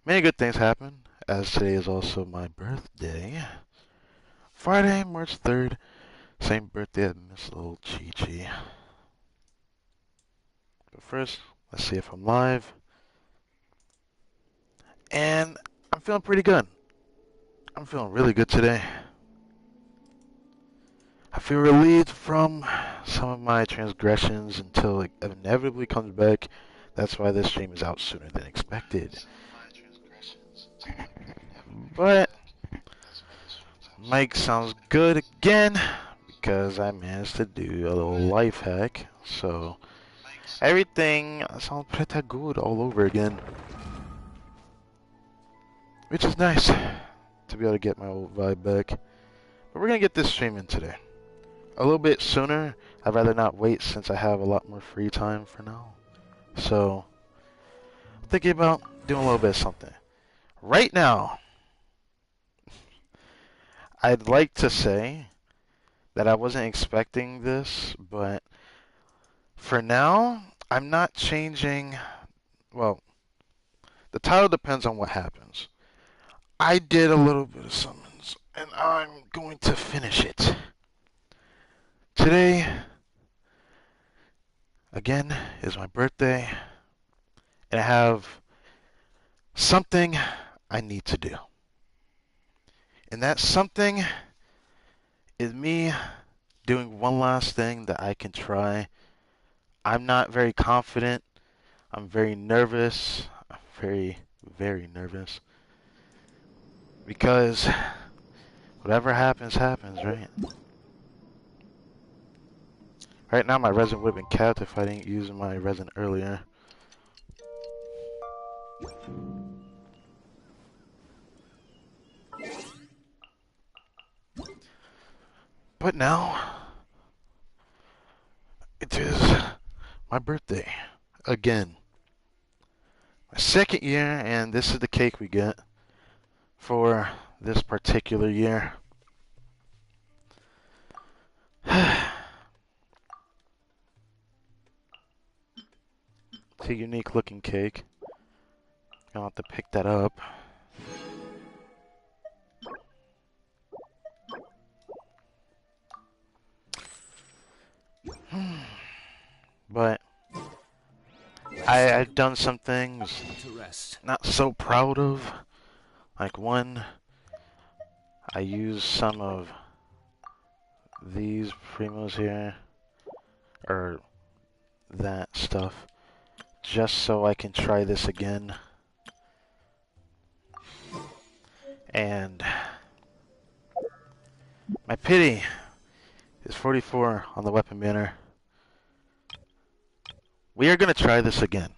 Many good things happen, as today is also my birthday. Friday, March 3rd, same birthday as Miss Little Chi Chi. But first, let's see if I'm live. And I'm feeling pretty good. I'm feeling really good today. I feel relieved from some of my transgressions until it inevitably comes back. That's why this stream is out sooner than expected. But mic sounds good again because I managed to do a little life hack. So everything sounds pretty good all over again. Which is nice to be able to get my old vibe back. But we're going to get this stream in today. A little bit sooner. I'd rather not wait since I have a lot more free time for now. So, I'm thinking about doing a little bit of something. Right now, I'd like to say that I wasn't expecting this, but for now, I'm not changing. Well, the title depends on what happens. I did a little bit of summons, and I'm going to finish it. Today, again, is my birthday, and I have something I need to do. And that something is me doing one last thing that I can try. I'm not very confident. I'm very nervous. I'm very, very nervous. Because whatever happens, happens, right? Right now, my resin would have been capped if I didn't use my resin earlier. But now, it is my birthday. Again. My second year, and this is the cake we get for this particular year. It's a unique looking cake. I'll have to pick that up. But I've done some things not so proud of. Like one, I used some of these primos here, or that stuff, just so I can try this again. And my pity is 44 on the weapon banner. We are going to try this again.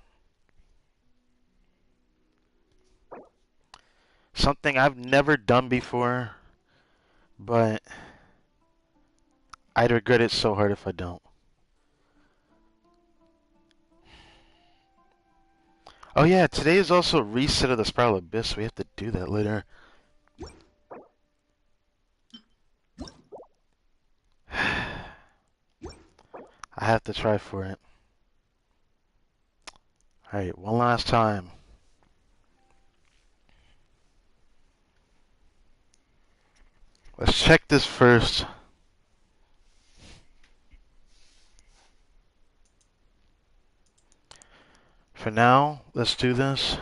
Something I've never done before, but I'd regret it so hard if I don't. Oh yeah, today is also reset of the Spiral Abyss, so we have to do that later. I have to try for it. Alright, one last time. Let's check this first. For now, let's do this.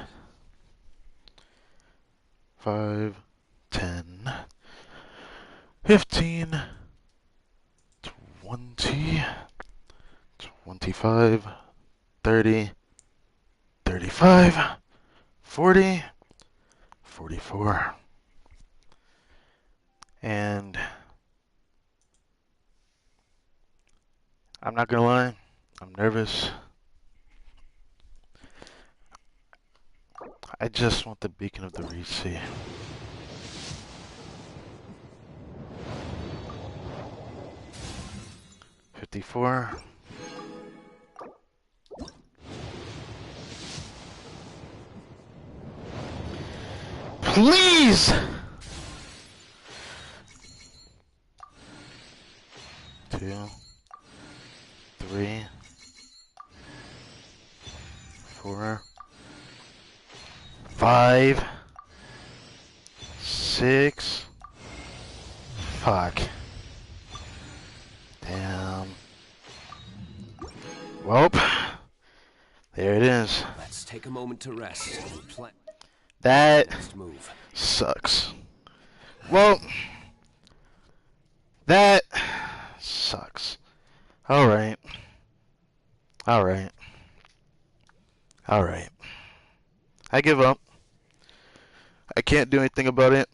5, 10, 15, 20, 25, 30, 35, 40, 44. And I'm not gonna lie, I'm nervous. I just want the beacon of the Reese. $54. Please! 2, 3, 4, 5. 5, 6. Fuck. Damn. Well, there it is. Let's take a moment to rest and plan. That Next move. sucks. Well, that sucks. Alright. Alright. Alright. I give up. I can't do anything about it.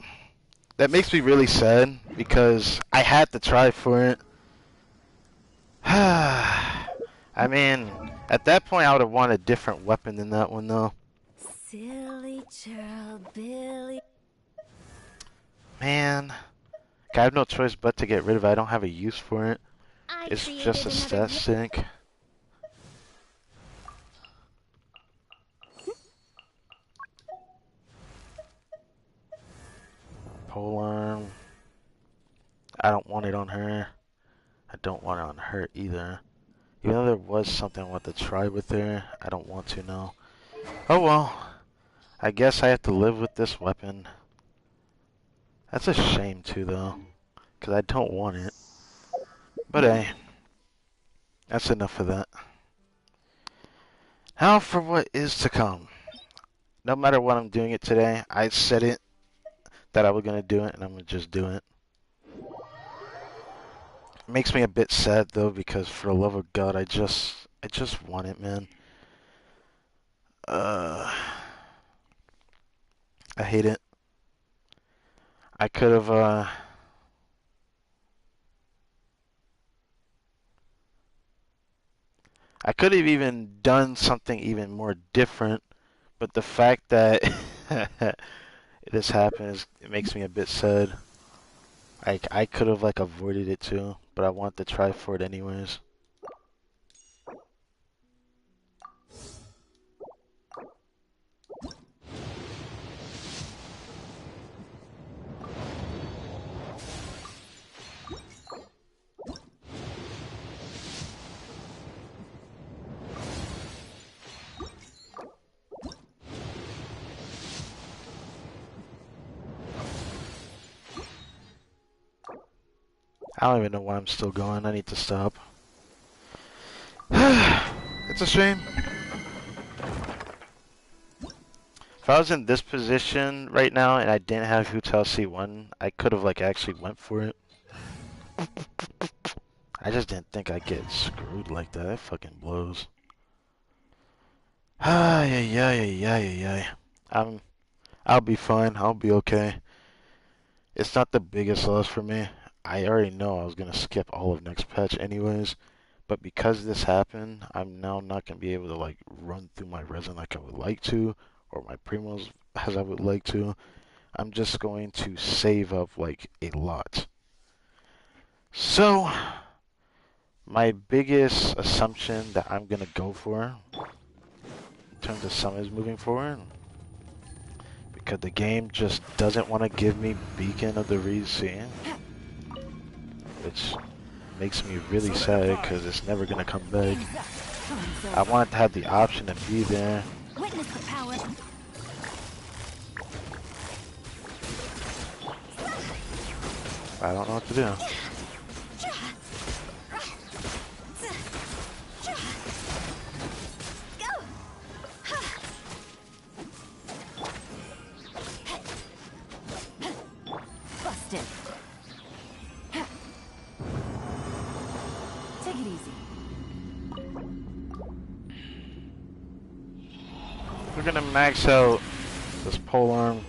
That makes me really sad because I had to try for it. I mean, at that point I would have wanted a different weapon than that one though. Silly child, Billy. Man, I have no choice but to get rid of it. I don't have a use for it. It's just a stat sink. Polearm. I don't want it on her. I don't want it on her either. Even though there was something I want to try with her, I don't want to now. Oh well. I guess I have to live with this weapon. That's a shame too though, because I don't want it. But hey, that's enough of that. Now for what is to come. No matter what I'm doing it today, I said it that I was going to do it and I'm going to just do it. It makes me a bit sad though because for the love of God, I just want it, man. I hate it. I could have even done something even more different, but the fact that this happens, it makes me a bit sad. I could have like avoided it too, but I want to try for it anyways. I don't even know why I'm still going. I need to stop. It's a shame. If I was in this position right now and I didn't have Hotel C1, I could have like actually went for it. I just didn't think I'd get screwed like that. That fucking blows. I'll be fine. I'll be okay. It's not the biggest loss for me. I already know I was gonna skip all of next patch anyways, but because this happened, I'm now not gonna be able to like run through my resin like I would like to, or my primos as I would like to. I'm just going to save up like a lot. So, my biggest assumption that I'm gonna go for in terms of summons moving forward, because the game just doesn't want to give me Beacon of the Reed Sea, which makes me really sad because it's never gonna come back. I want to have the option to be there. Witness the power. I don't know what to do. Busted. Take it easy. We're gonna max out this polearm.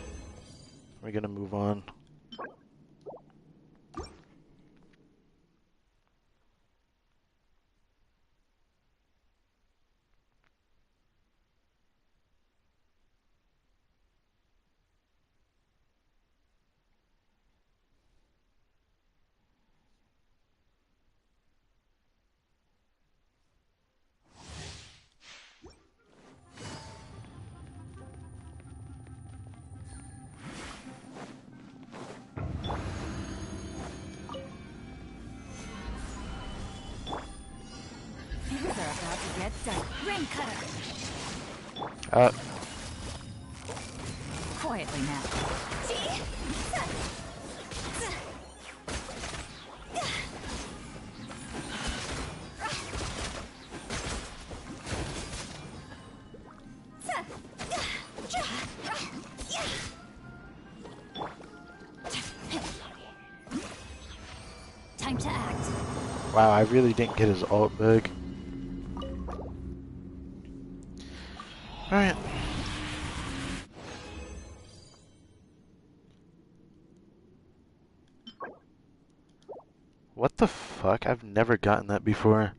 We're gonna move on. Get done. Rain cutter. quickly now. Time to act. Wow, I really didn't get his ult back. Alright. What the fuck? I've never gotten that before.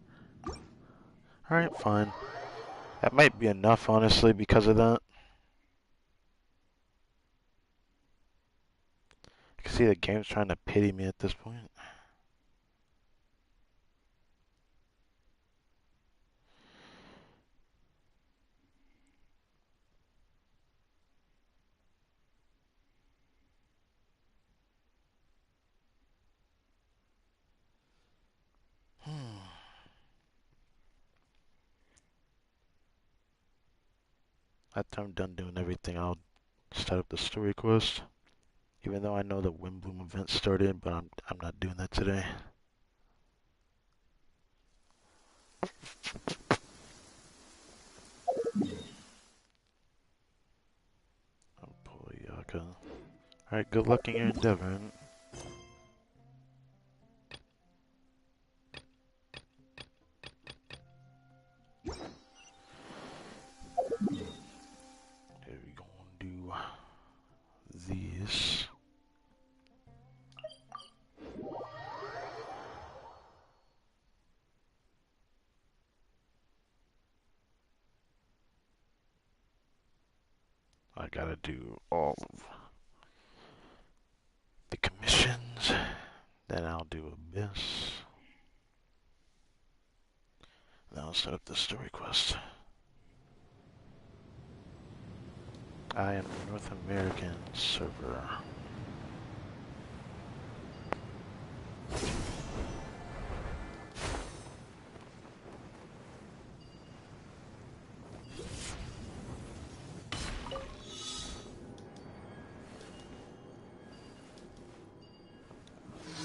Alright, fine. That might be enough, honestly, because of that. I can see the game's trying to pity me at this point. After I'm done doing everything, I'll start up the story quest. Even though I know the Windbloom event started, but I'm not doing that today. I'll pull Yaka. Alright, good luck in your endeavor. There we go and do these. I gotta do all of the commissions. Then I'll do Abyss. Then I'll set up the story quest. I am North American server.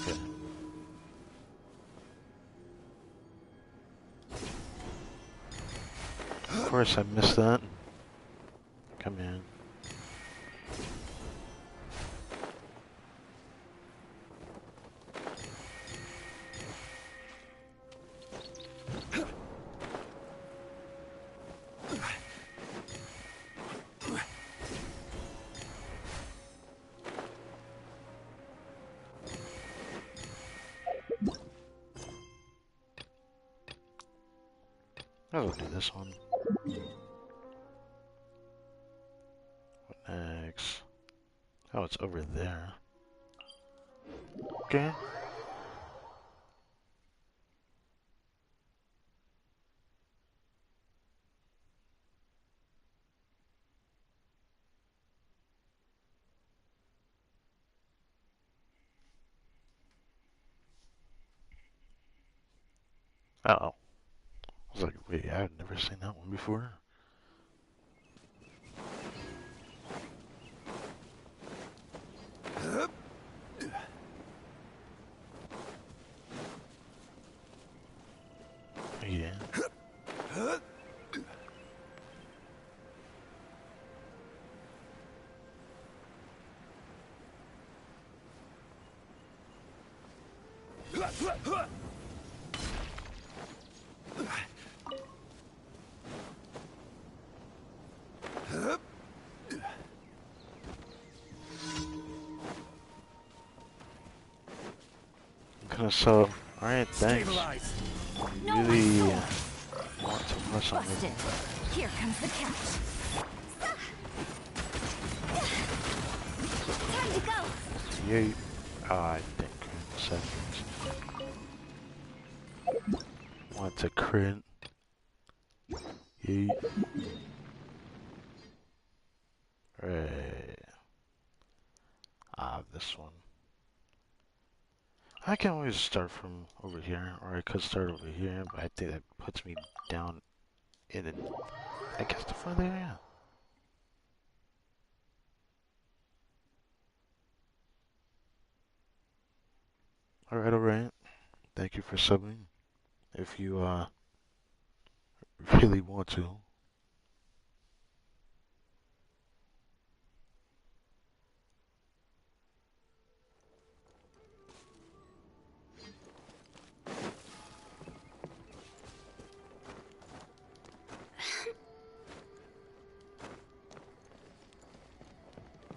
Okay. Of course I missed that. Come in. I'll do this one. What next? Oh, it's over there. Okay. Uh-oh. I was like, wait, I've never seen that one before. Yeah. So, alright, thanks. Stabilize. You really want to rush on Busted. me. Here comes the catch. Time to go. You, I think seconds. Want to crit. Yeet. Right. This one. I can always start from over here, or I could start over here, but I think that puts me down in the, I guess the further area. Alright, alright. Thank you for subbing. If you really want to.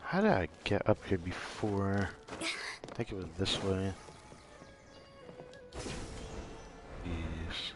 How did I get up here before? I think it was this way. Yes.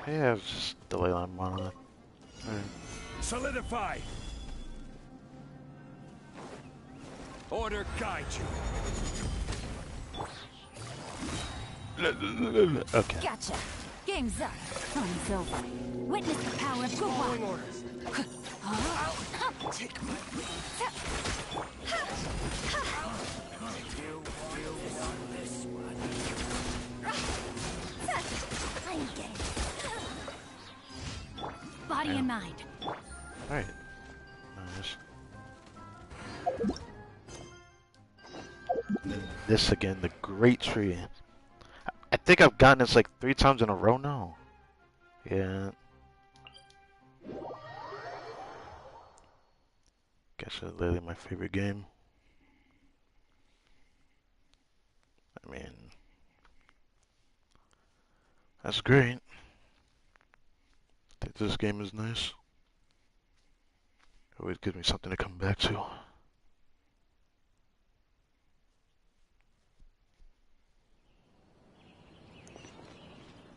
Yeah, it's just delay line monolith. Alright. Solidify. Order guide you. Okay. Gotcha. Game's up. Fun's over. Witness the power of Following Guwa. orders. Take my I'm game. Body and mind. Alright. Nice. This again, the great tree. I think I've gotten this like 3 times in a row now. Yeah. Guess it's literally my favorite game. I mean, that's great. I think this game is nice. Always gives me something to come back to.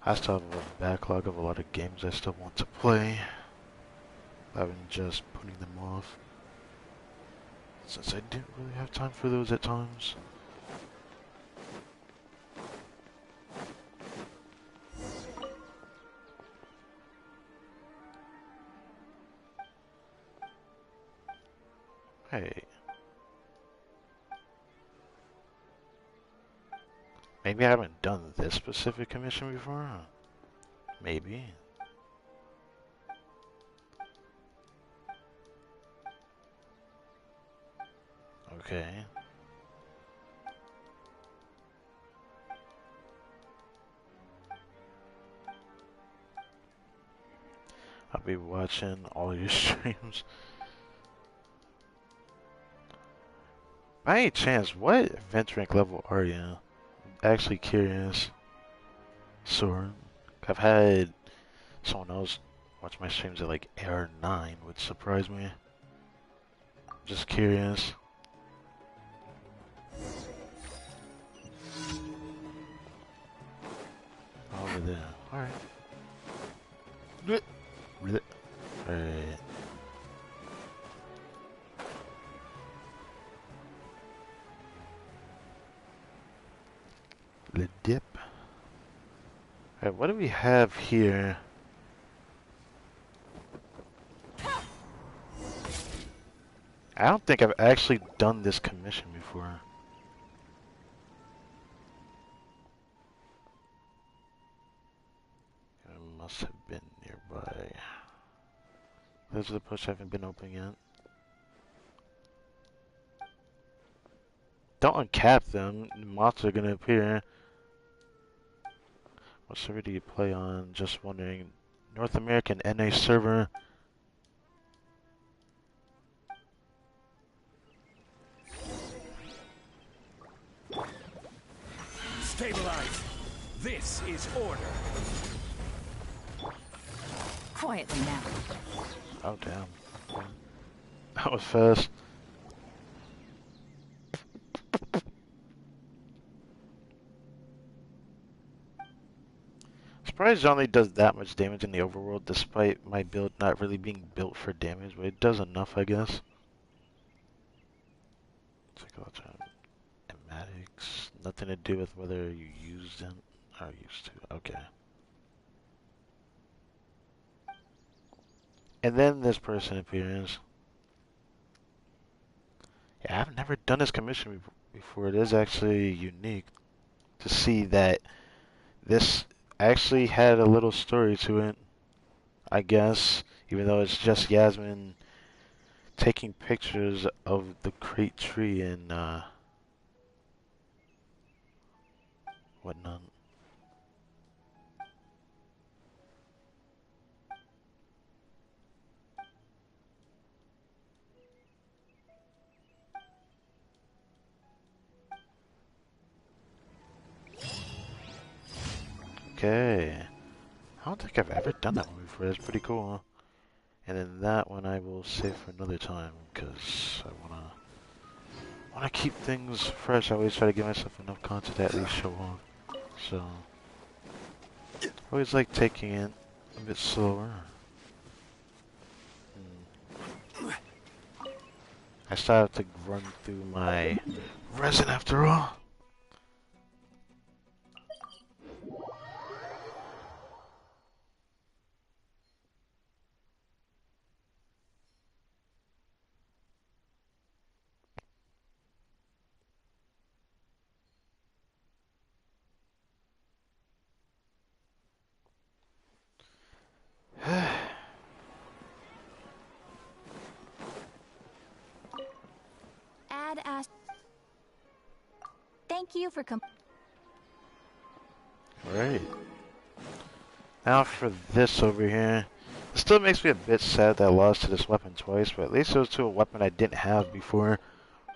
I still have a backlog of a lot of games I still want to play. I've been just putting them off, since I didn't really have time for those at times. Hey. Maybe I haven't done this specific commission before? Maybe. Okay. I'll be watching all your streams. By any chance, what event rank level are you? Actually curious. Sword. I've had someone else watch my streams at like AR 9, which surprised me. Just curious. Over there. Alright. Alright. The dip. Alright, what do we have here? I don't think I've actually done this commission before. It must have been nearby. Those are the posts I haven't been opening yet. Don't uncap them. Moths are gonna appear. What server do you play on? Just wondering. North American NA server. Stabilize. This is order. Quietly now. Oh damn. That was fast. Surprised it only does that much damage in the overworld despite my build not really being built for damage, but it does enough, I guess. Check out Ematics, Nothing to do with whether you used it or used to. Okay. And then this person appears. Yeah, I've never done this commission before. It is actually unique to see that this actually had a little story to it, I guess, even though it's just Yasmin taking pictures of the crate tree and whatnot. Okay. I don't think I've ever done that one before. That's pretty cool, huh? And then that one I will save for another time because I wanna keep things fresh. I always try to give myself enough content to at least show off. So I always like taking it a bit slower. I still have to run through my resin after all. Add Ash. Thank you for Alright. Now for this over here. It still makes me a bit sad that I lost to this weapon twice, but at least it was to a weapon I didn't have before.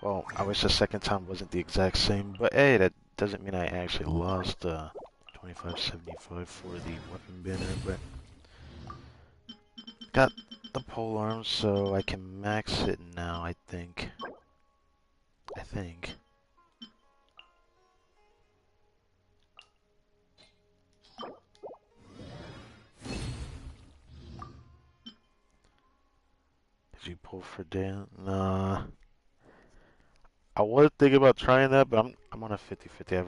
Well, I wish the second time wasn't the exact same, but hey, that doesn't mean I actually lost 2575 for the weapon banner, but got the pole arm so I can max it now, I think. I think. Did you pull for Dan? Nah. I was thinking about trying that, but I'm on a 50-50. I'd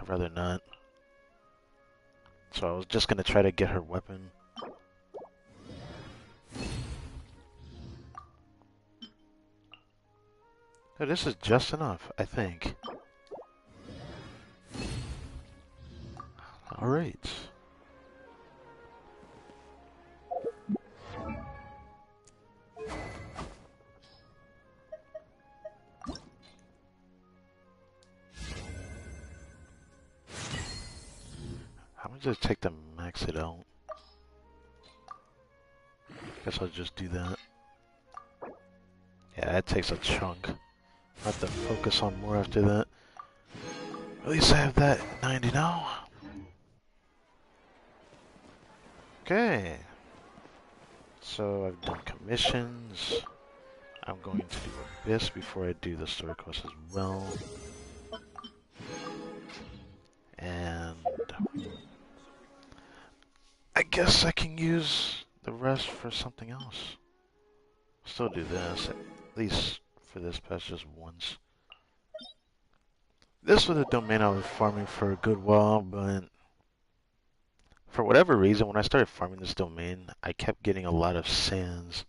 rather not. So I was just gonna try to get her weapon. Oh, this is just enough, I think. Alright. How much does it take to max it out? Guess I'll just do that. Yeah, that takes a chunk. I'll have to focus on more after that. At least I have that 90 now. Okay. So I've done commissions. I'm going to do Abyss before I do the story quest as well. And I guess I can use the rest for something else. Still do this, at least for this patch just once. This was a domain I was farming for a good while, but for whatever reason, when I started farming this domain, I kept getting a lot of sands.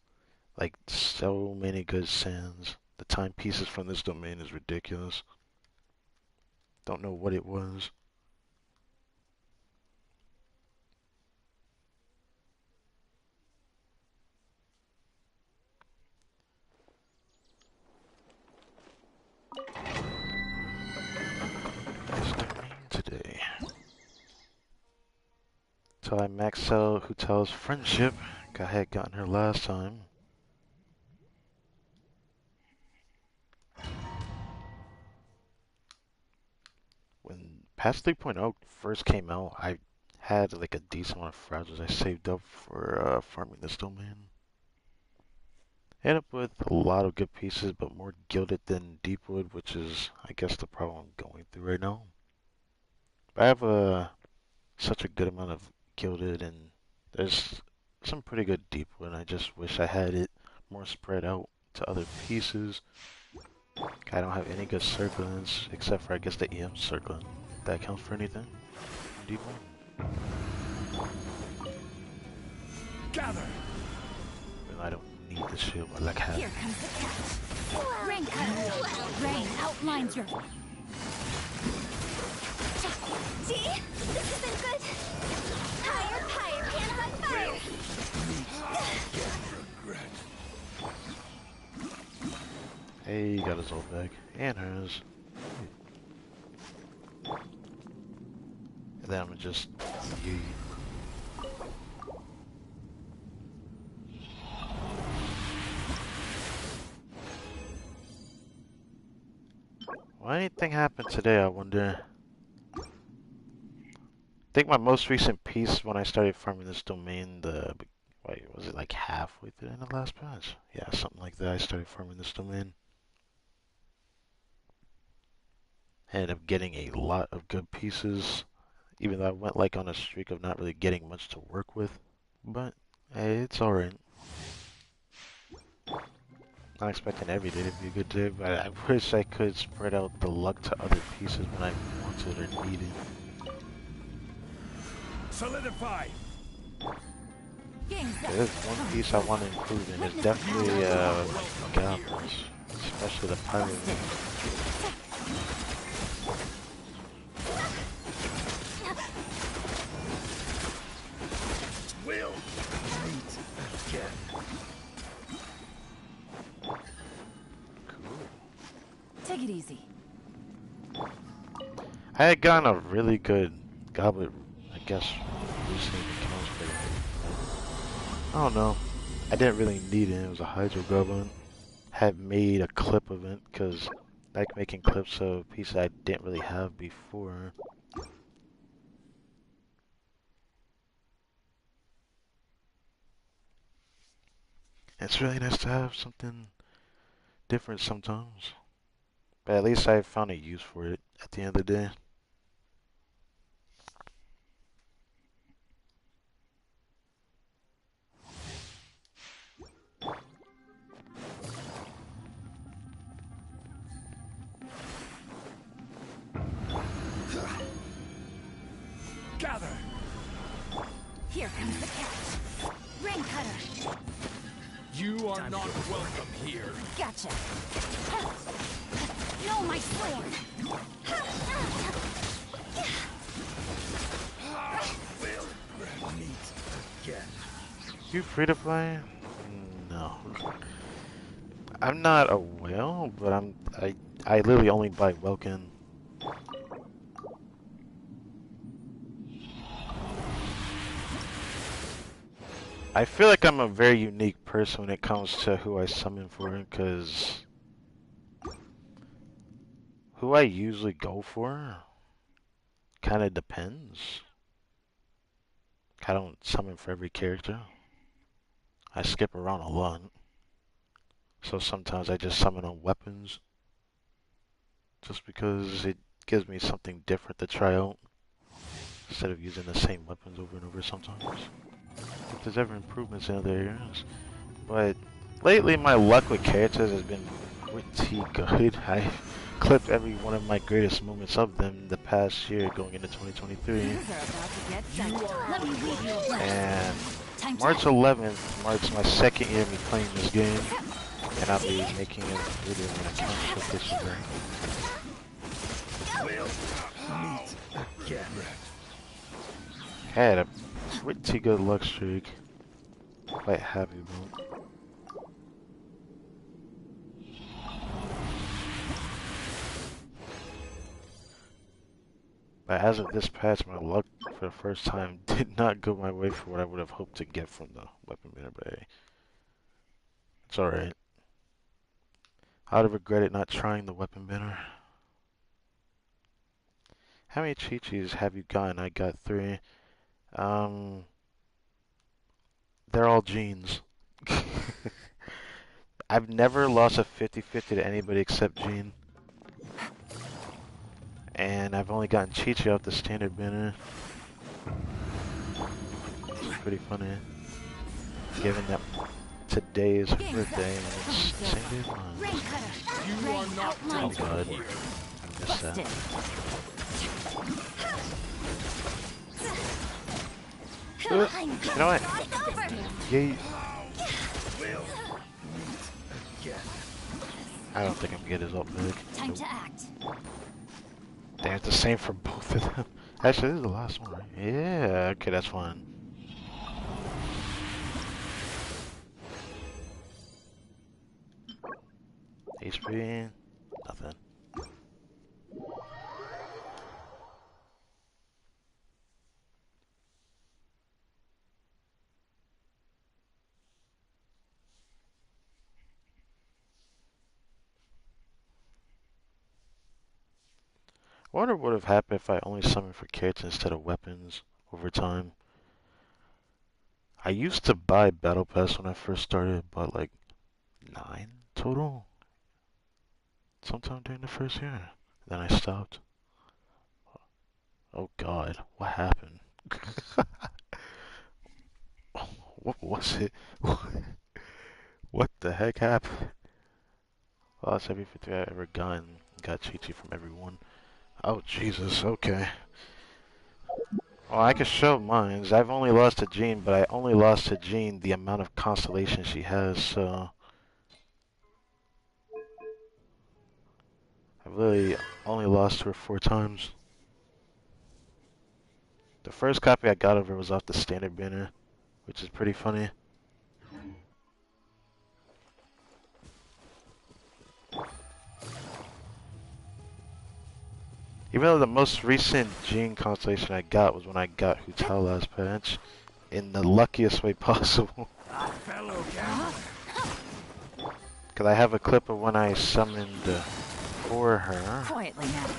Like, so many good sands. The timepieces from this domain is ridiculous. Don't know what it was. Nice domain today. Till I max out Hutel's friendship. I had gotten her last time. When patch 3.0 first came out, I had like a decent amount of frazzles I saved up for farming this domain. Ended up with a lot of good pieces, but more gilded than deepwood, which is, I guess, the problem I'm going through right now. But I have such a good amount of gilded, and there's some pretty good deepwood. I just wish I had it more spread out to other pieces. I don't have any good circlings except for I guess the EM circling. That counts for anything? Deep one. Gather. Well, I don't need the shield, but like Here comes the catch. Rain cutter. Rain outlines your. See? This has been good. Higher, higher, hands on fire. Hey, he got his ult back. And hers. And then I'm gonna just yeet. Well, anything happened today, I wonder. I think my most recent piece when I started farming this domain, wait, was it like halfway through in the last patch? Yeah, something like that. I started farming this domain. I ended up getting a lot of good pieces, even though I went like on a streak of not really getting much to work with. But hey, it's alright. Not expecting every day to be a good day, but I wish I could spread out the luck to other pieces when I wanted or needed. Solidify. There's one piece I want to improve in. It's definitely goblins, especially the pirate one. Will meet again. Cool. Take it easy. I had gotten a really good goblet, I guess, recently accounts for it. I don't know. I didn't really need it. It was a hydro goblin. Had made a clip of it because I like making clips of pieces I didn't really have before. It's really nice to have something different sometimes. But at least I found a use for it at the end of the day. Gather. Here comes the catch. Rain cutter. You are not welcome here. Gotcha. No, my sword. Will meet again. You free to play? No. I'm not a whale, but I literally only buy Welkin. I feel like I'm a very unique person when it comes to who I summon for, because who I usually go for kind of depends. I don't summon for every character. I skip around a lot. So sometimes I just summon on weapons just because it gives me something different to try out instead of using the same weapons over and over sometimes. If there's ever improvements in other areas. But lately my luck with characters has been pretty good. I clipped every one of my greatest moments of them the past year going into 2023. Things are about to get dicey. Let me read you a plan. And Time to March 11th marks my second year of me playing this game. And I'll be making a video when I can for this event. Will meet again. Had a pretty good luck streak. Quite happy about. But as of this patch, my luck for the first time did not go my way for what I would have hoped to get from the weapon banner, but hey, it's alright. I'd have regretted not trying the weapon banner. How many Chi-Chis have you gotten? I got 3. They're all Jeans. I've never lost a 50-50 to anybody except Jean. And I've only gotten Chi-Chi off the standard banner. Which is pretty funny. Given that today is her Game's birthday, and up. it's Time's same day as over. mine. Rain cutter. You are Rain not Oh outlines your god, welcome here. I missed that. busted. You know what? It's over. Yeah, Again. I don't think I'm gonna get his ult big. Time Nope. to act. Damn, it's the same for both of them. Actually, this is the last one, right? Yeah, okay, that's fine. HP, nothing. I wonder what would have happened if I only summoned for kits instead of weapons over time. I used to buy Battle Pass when I first started, bought like 9 total, sometime during the first year. Then I stopped. Oh god, what happened? What was it? What the heck happened? Lost every 50 I ever gotten. Got Chi-Chi from everyone. Oh Jesus, okay. Well, I can show mines. I've only lost to Jean, but I only lost to Jean the amount of constellation she has, so... I've really only lost to her 4 times. The first copy I got of her was off the standard banner, which is pretty funny. Even though the most recent Jean constellation I got was when I got Hu Tao last patch, in the luckiest way possible. Fellow gambler. Because I have a clip of when I summoned for her, Quietly now.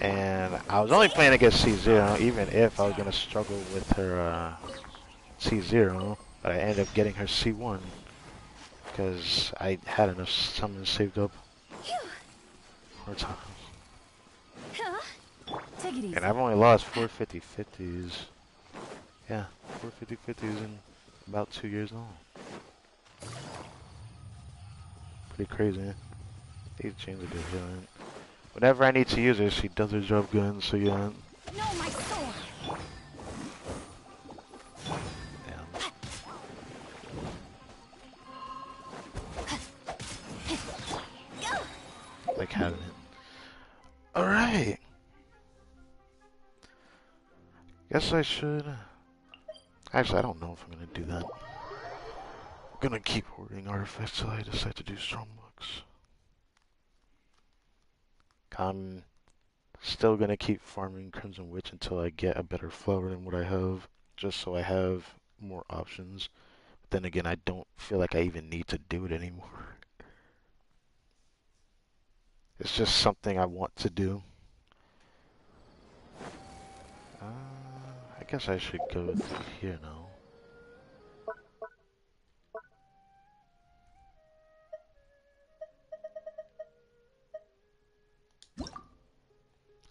and I was only playing against C0, even if I was going to struggle with her C0, but I ended up getting her C1, because I had enough summons saved up. More time. Take it easy. And I've only lost 450-50s. Yeah, 450-50s in about 2 years now. Pretty crazy. These chains are good healing. Whenever I need to use her, she does her job good, so yeah. No, my sword. Damn. Like having it. Alright. Guess I should. Actually, I don't know if I'm gonna do that. I'm gonna keep hoarding artifacts till I decide to do Strongbooks. I'm still gonna keep farming Crimson Witch until I get a better flower than what I have, just so I have more options. But then again, I don't feel like I even need to do it anymore. It's just something I want to do. I guess I should go through here now.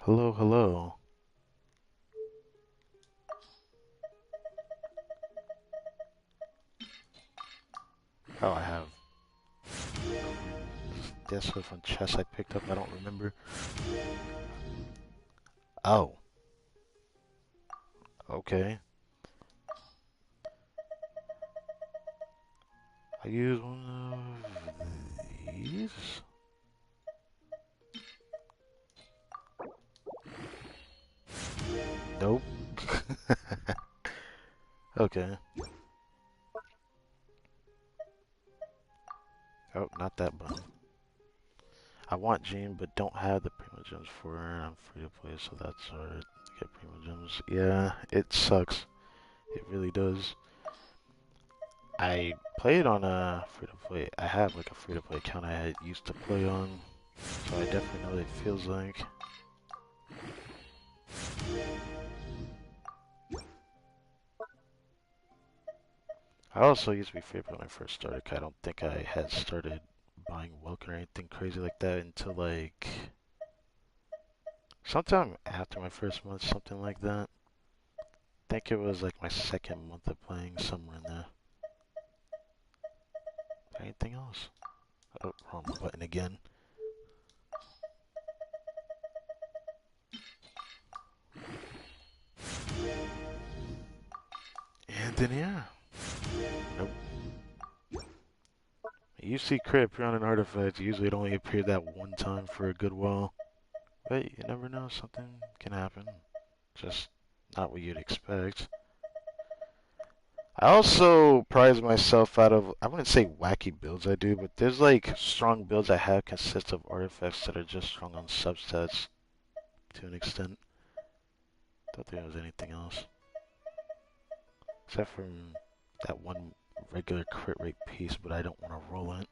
Hello, hello. Oh, I have. Guess from chests I picked up, I don't remember. Oh. Okay. I use one of these. Nope. Okay. Oh, not that button. I want Jean, but don't have the Primo Gems for her. I'm free to play, so that's hard to get Primo Gems. Yeah, it sucks. It really does. I played on a free to play. I have like a free to play account I had used to play on, so I definitely know what it feels like. I also used to be free to play when I first started. 'Cause I don't think I had started buying Welkin or anything crazy like that until like sometime after my first month, something like that. I think it was like my second month of playing, somewhere in there. anything else? Oh, wrong button again. And then yeah. Nope. You see crit appear on an artifact. Usually it only appeared that one time for a good while. But you never know, something can happen. Just not what you'd expect. I also prize myself out of, I wouldn't say wacky builds I do, but there's like strong builds I have consist of artifacts that are just strong on subsets to an extent. Don't think there was anything else. Except for that one regular crit rate piece, but I don't want to roll it.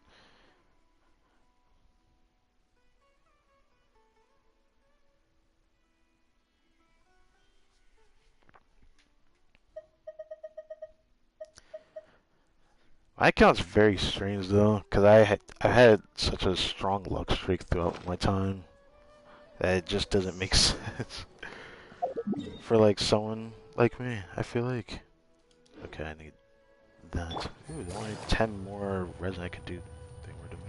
My account's very strange though, because I had such a strong luck streak throughout my time that it just doesn't make sense for like someone like me. I feel like okay, I need that. Ooh, there's only 10 more resin I could do. Thing we're doing.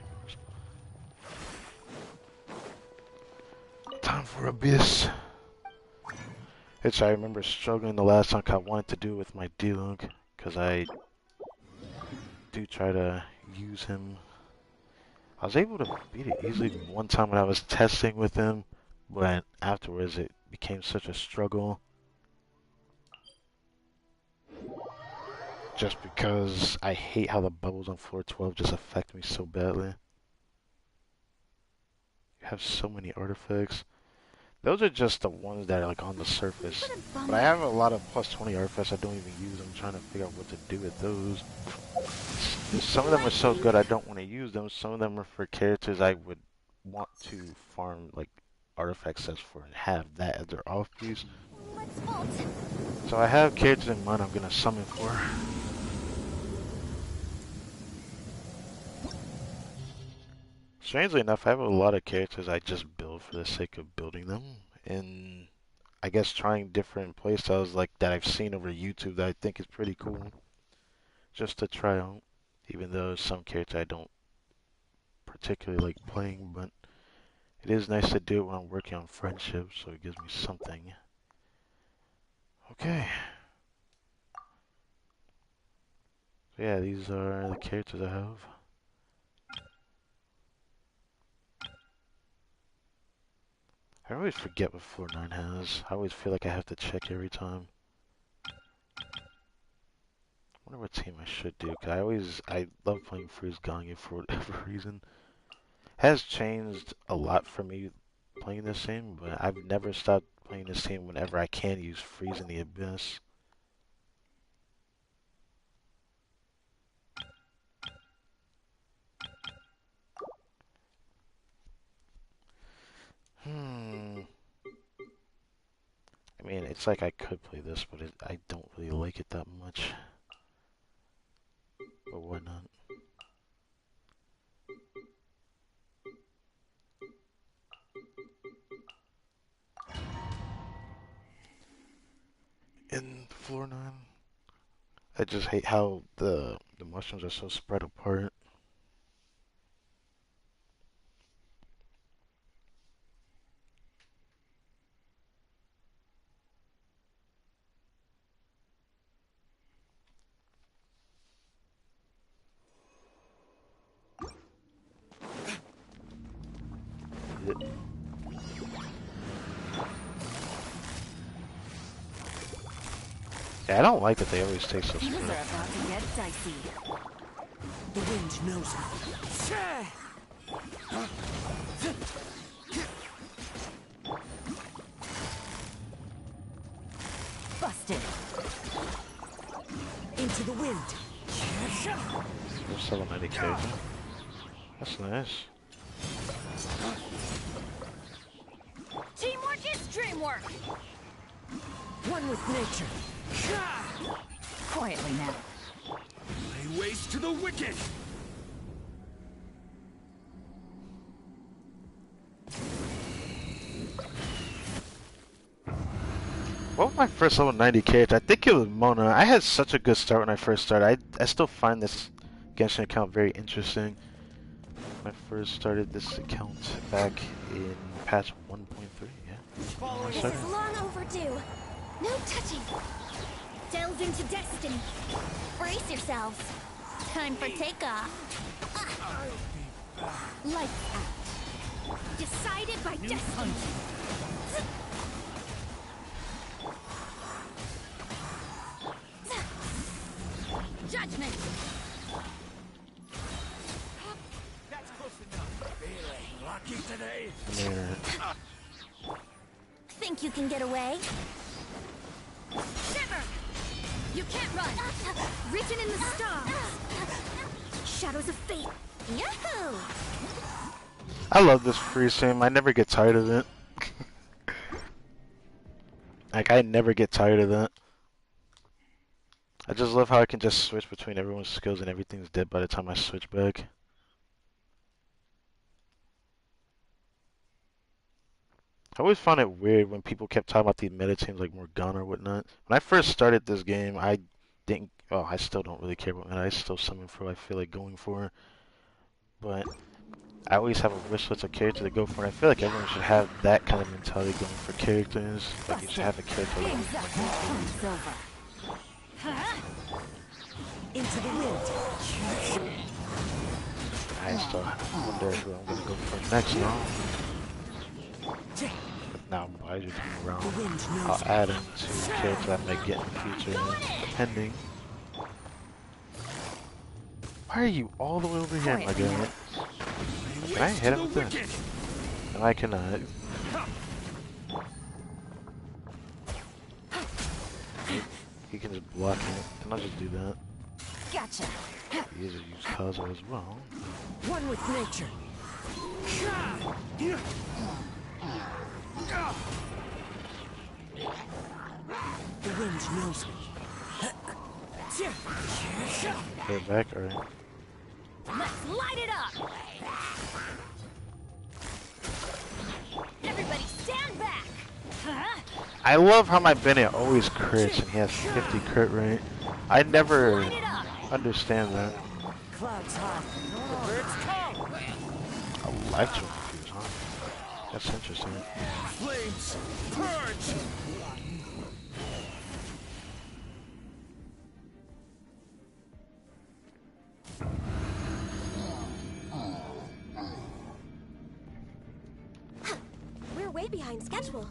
Time for Abyss. Which I remember struggling the last time I wanted to do with my D-Lunk, because I do try to use him. I was able to beat it easily one time when I was testing with him, but afterwards it became such a struggle. Just because I hate how the bubbles on floor 12 just affect me so badly. You have so many artifacts. Those are just the ones that are like on the surface. But I have a lot of plus 20 artifacts I don't even use. I'm trying to figure out what to do with those. Some of them are so good I don't want to use them. Some of them are for characters I would want to farm like artifact sets for and have that as their off piece. So I have characters in mind I'm gonna summon for. Strangely enough, I have a lot of characters I just build for the sake of building them, and I guess trying different playstyles like that I've seen over YouTube that I think is pretty cool, just to try out, even though some characters I don't particularly like playing, but it is nice to do it when I'm working on friendship, so it gives me something. Okay. So yeah, these are the characters I have. I always forget what floor 9 has. I always feel like I have to check every time. I wonder what team I should do, cause I love playing Freeze Gange for whatever reason. Has changed a lot for me playing this game, but I've never stopped playing this game whenever I can use Freeze in the Abyss. I mean, it's like I could play this, but I don't really like it that much. But why not? In floor 9, I just hate how the mushrooms are so spread apart. Yeah, I don't like that they always take so Things slow. are about to get dicey. The wind knows me. Busted. Into the wind. There's 790 character. That's nice. Teamwork is dreamwork. One with nature. Quietly now. Lay waste to the wicked. What was my first level 90 character? I think it was Mona. I had such a good start when I first started. I still find this Genshin account very interesting. When I first started this account back in patch 1.3, yeah. This is long overdue. No touching. Delve into destiny. Brace yourselves. Time for takeoff. Lights out. Decided by destiny. Judgment. That's close enough. Feeling lucky today. Yeah. Think you can get away? Shiver! You can't run! Written in the stars! Shadows of fate. Yahoo! I love this free sim. I never get tired of it. Like, I never get tired of that. I just love how I can just switch between everyone's skills and everything's dead by the time I switch back. I always found it weird when people kept talking about these meta teams like Morgana or whatnot. When I first started this game, I didn't. Oh, I still don't really care about meta. I still summon for what I feel like going for. But I always have a wish list of character to go for, and I feel like everyone should have that kind of mentality going for characters. Like you should have a character like Into the wind. I still wonder who I'm gonna go for next now. But now I just come around. I'll add him to characters I might get in the future, depending. Why are you all the way over here, my guy? Can I hit him with this? No, I cannot. He can just block it, and I'll just do that. Gotcha! He is a used Kazo as well. One with nature. The wind knows me. Get it back, alright. Let's light it up! Everybody stand back! I love how my Bennett always crits and he has 50 crit rate. I never understand that. Clouds high. The birds come. Electro fuse, huh? That's interesting. Flames purge. We're way behind schedule.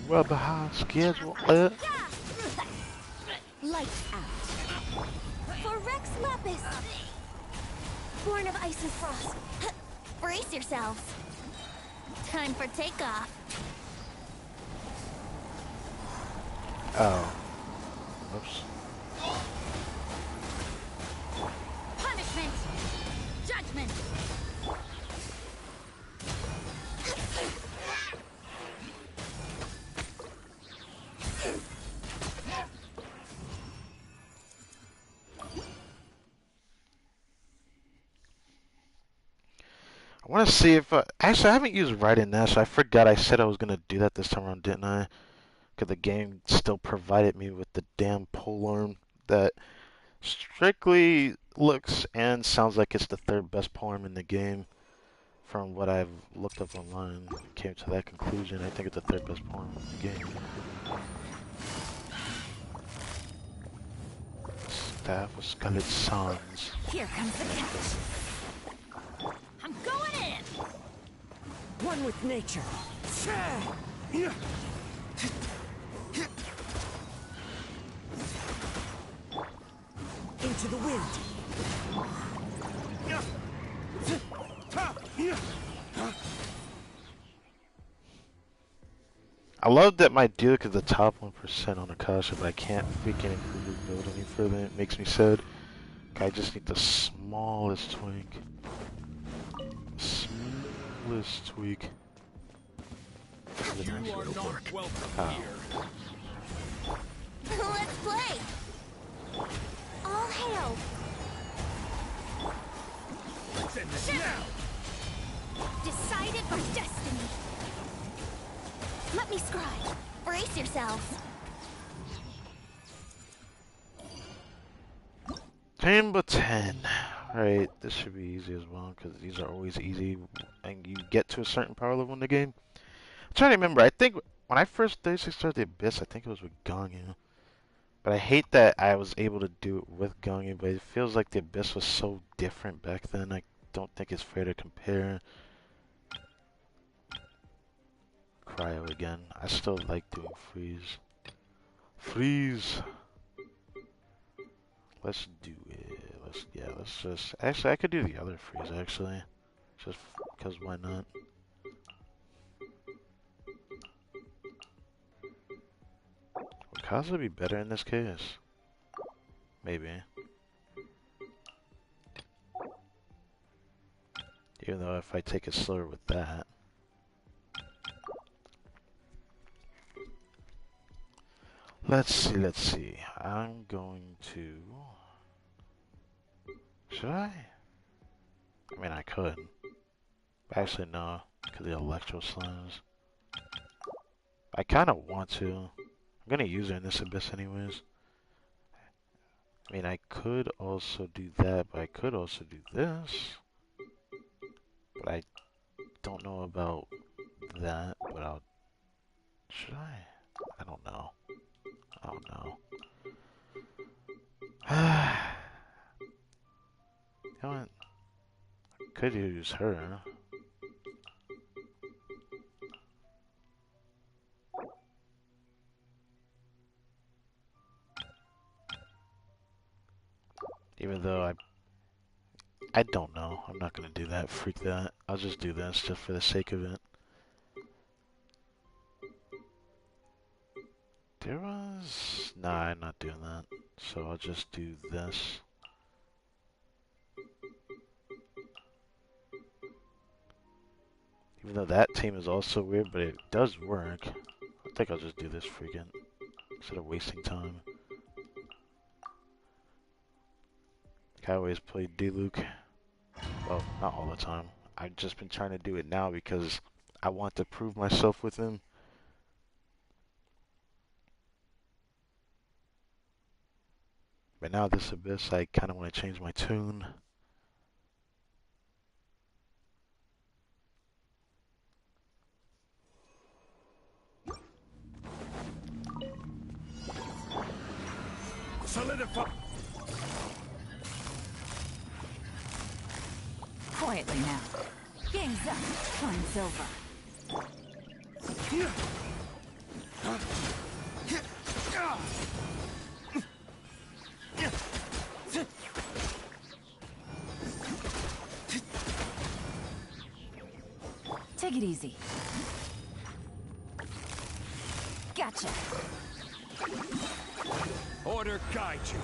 Well behind schedule. Lights out. For Rex Lapis. Born of ice and frost. Brace yourselves. Time for takeoff. Oh. Oops. Punishment! Judgment! I want to see if actually I haven't used Raiden Nest. I forgot I said I was gonna do that this time around, didn't I? Because the game still provided me with the damn polearm that strictly looks and sounds like it's the third best polearm in the game. From what I've looked up online, came to that conclusion. I think it's the third best polearm in the game. Staff of Scarlet Sans. Here comes the catch! I'm going in! One with nature. Into the wind. I love that my Duke is the top 1% on Akasha, but I can't freaking improve his build any further. It makes me sad. I just need the smallest tweak. Smallest tweak. You are not welcome here. Let's play. All hail. Let's end this now. Decided by destiny. Let me scribe. Brace yourselves. Chamber 10. Alright, this should be easy as well, because these are always easy, and you get to a certain power level in the game. I'm trying to remember, I think when I first started the Abyss, I think it was with Ganyu. But I hate that I was able to do it with Ganyu, but it feels like the Abyss was so different back then, I don't think it's fair to compare. Cryo again. I still like doing freeze. Freeze! Let's do it. Let's just... Actually, I could do the other freeze, actually. Just because why not? Would Kaza be better in this case? Maybe. Even though if I take it slower with that. Let's see. I'm going to... Should I? I mean, I could. Actually, no. Because the Electro Slimes. I kind of want to. I'm going to use it in this Abyss anyways. I mean, I could also do that, but I could also do this. But I don't know about that, but I'll... Should I? I don't know. I don't know. You know what? I could use her. Even though I don't know. I'm not gonna do that. Freak that. I'll just do this just for the sake of it. There was... Nah, I'm not doing that. So I'll just do this. Even though that team is also weird, but it does work. I think I'll just do this freaking instead of wasting time. I always play D-Luke. Well, not all the time. I've just been trying to do it now because I want to prove myself with him. But now this Abyss, I kind of want to change my tune. Solidify. Quietly now. Game's up. Time's over. Take it easy. Gotcha. Order guide you.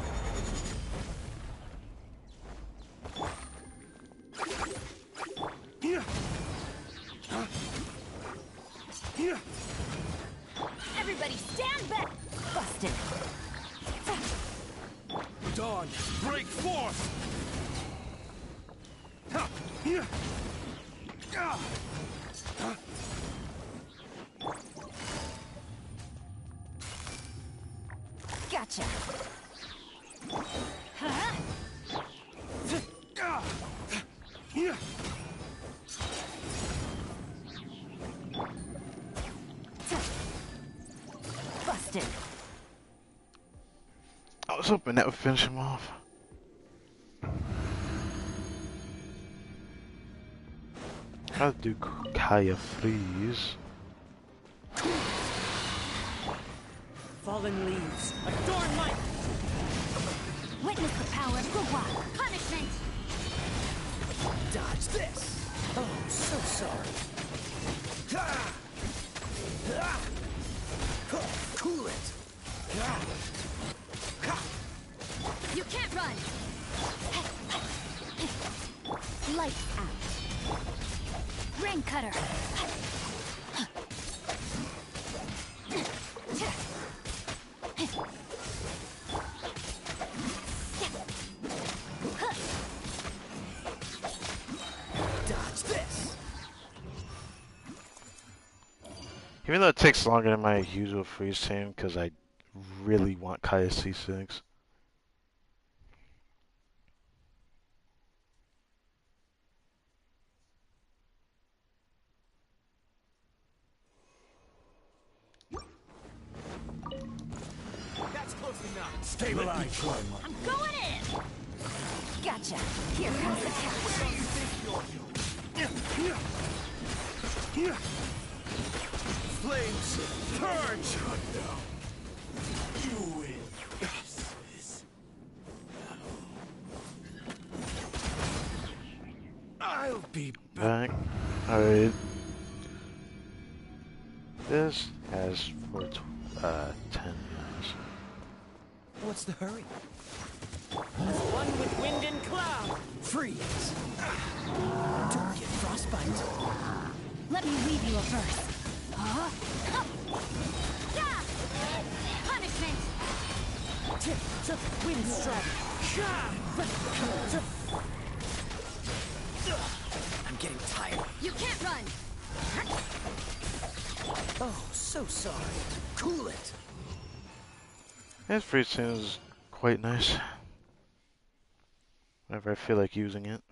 Everybody stand back! Busted. Dawn, break forth! Gotcha. Huh? Busted. I was hoping that would finish him off. I'll do Kaya freeze. Fallen leaves, adorn my... Witness the power of Gugwa. Punishment! Dodge this! Oh, so sorry. Cool it! You can't run! Lights out. Rain cutter. Dodge this! Even though it takes longer than my usual freeze team, because I really want Kaya C6. close enough. Stabilize. I'm going in. Gotcha. Here comes the catch. Flames, purge! You win. I'll be Back. Alright. This has 10 minutes. What's the hurry? As one with wind and cloud. Freeze! Don't get frostbite. Let me leave you a verse. Huh? Yeah! Punishment! Wind strike! I'm getting tired. You can't run! Oh, so sorry. Cool it. This free is quite nice. Whenever I feel like using it.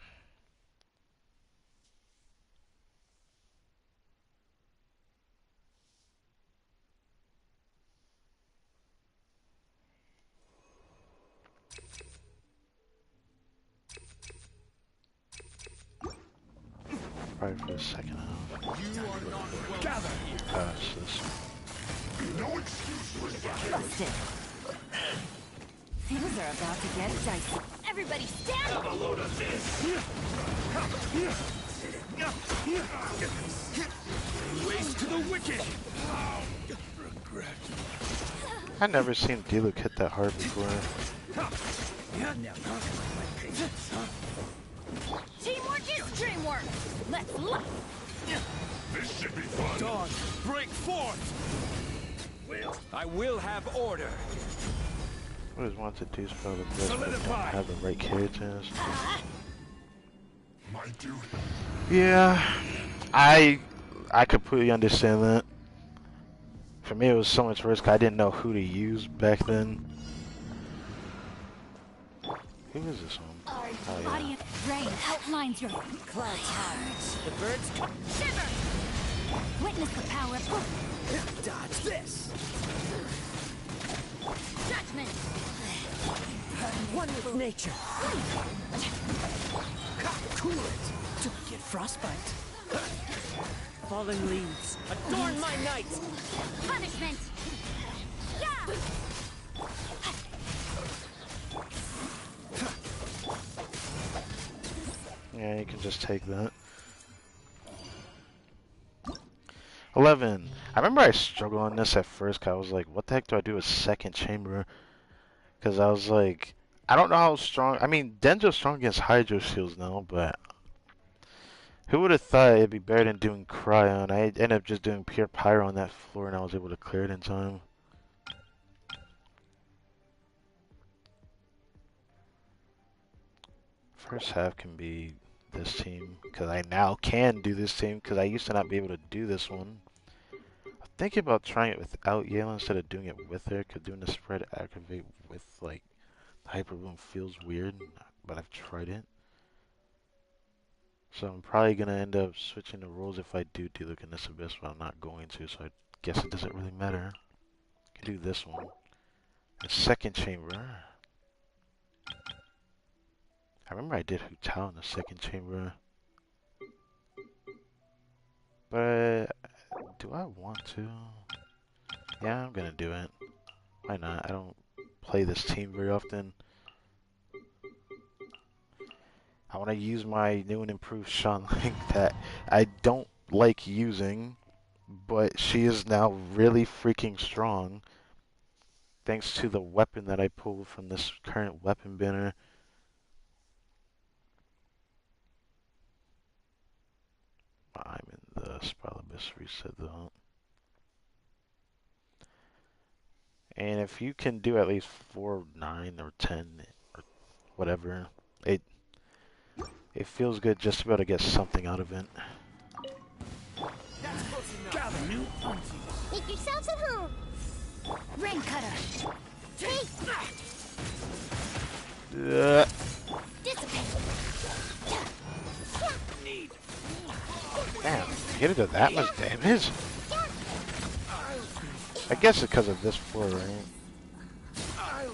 Probably for the second half. Gather! Pass this. Busted. Things are about to get dicey. Everybody stand! Have a load of this! Waste to the wicked! I never seen D-Luke hit that hard before. Teamwork is dreamwork! Let's look! This should be fun! Dawn, break forth! I will have order! I always wanted to do spell the best, but don't Solidify. have the right characters. My duty. Yeah, I completely understand that. For me, it was so much risk. I didn't know who to use back then. Who is this one? Oh, yeah. Audience rain outlines your Cloud towers. The birds come. shiver! Witness the power of Dodge this! judgment! One with nature! Cool it! Don't get frostbite! Fallen leaves. Adorn my night. Punishment! Yeah! Yeah, you can just take that. 11. I remember I struggled on this at first, 'cause I was like, what the heck do I do with second chamber? Because I was like, I don't know how strong. I mean, Denjo's strong against Hydro Shields now, but who would have thought it'd be better than doing Cryon? I ended up just doing pure Pyro on that floor, and I was able to clear it in time. First half can be this team, because I now can do this team, because I used to not be able to do this one. I'm thinking about trying it without Yale instead of doing it with her, because doing the spread aggravate with, like, Hyper Bloom feels weird, but I've tried it. So I'm probably going to end up switching the roles if I do look in this Abyss, but I'm not going to, so I guess it doesn't really matter. I can do this one. The second chamber. I remember I did Hu Tao in the second chamber. But do I want to? Yeah, I'm gonna do it. Why not? I don't play this team very often. I want to use my new and improved Shan Ling that I don't like using, but she is now really freaking strong. Thanks to the weapon that I pulled from this current weapon banner. I'm in the Spiralibus reset though. And if you can do at least 4, 9, or 10, or whatever, it feels good just to be able to get something out of it. That's close enough. Make yourselves at home. Rain cutter! Take dissipate. Damn, you hit it to that much damage? I guess it's because of this floor, right?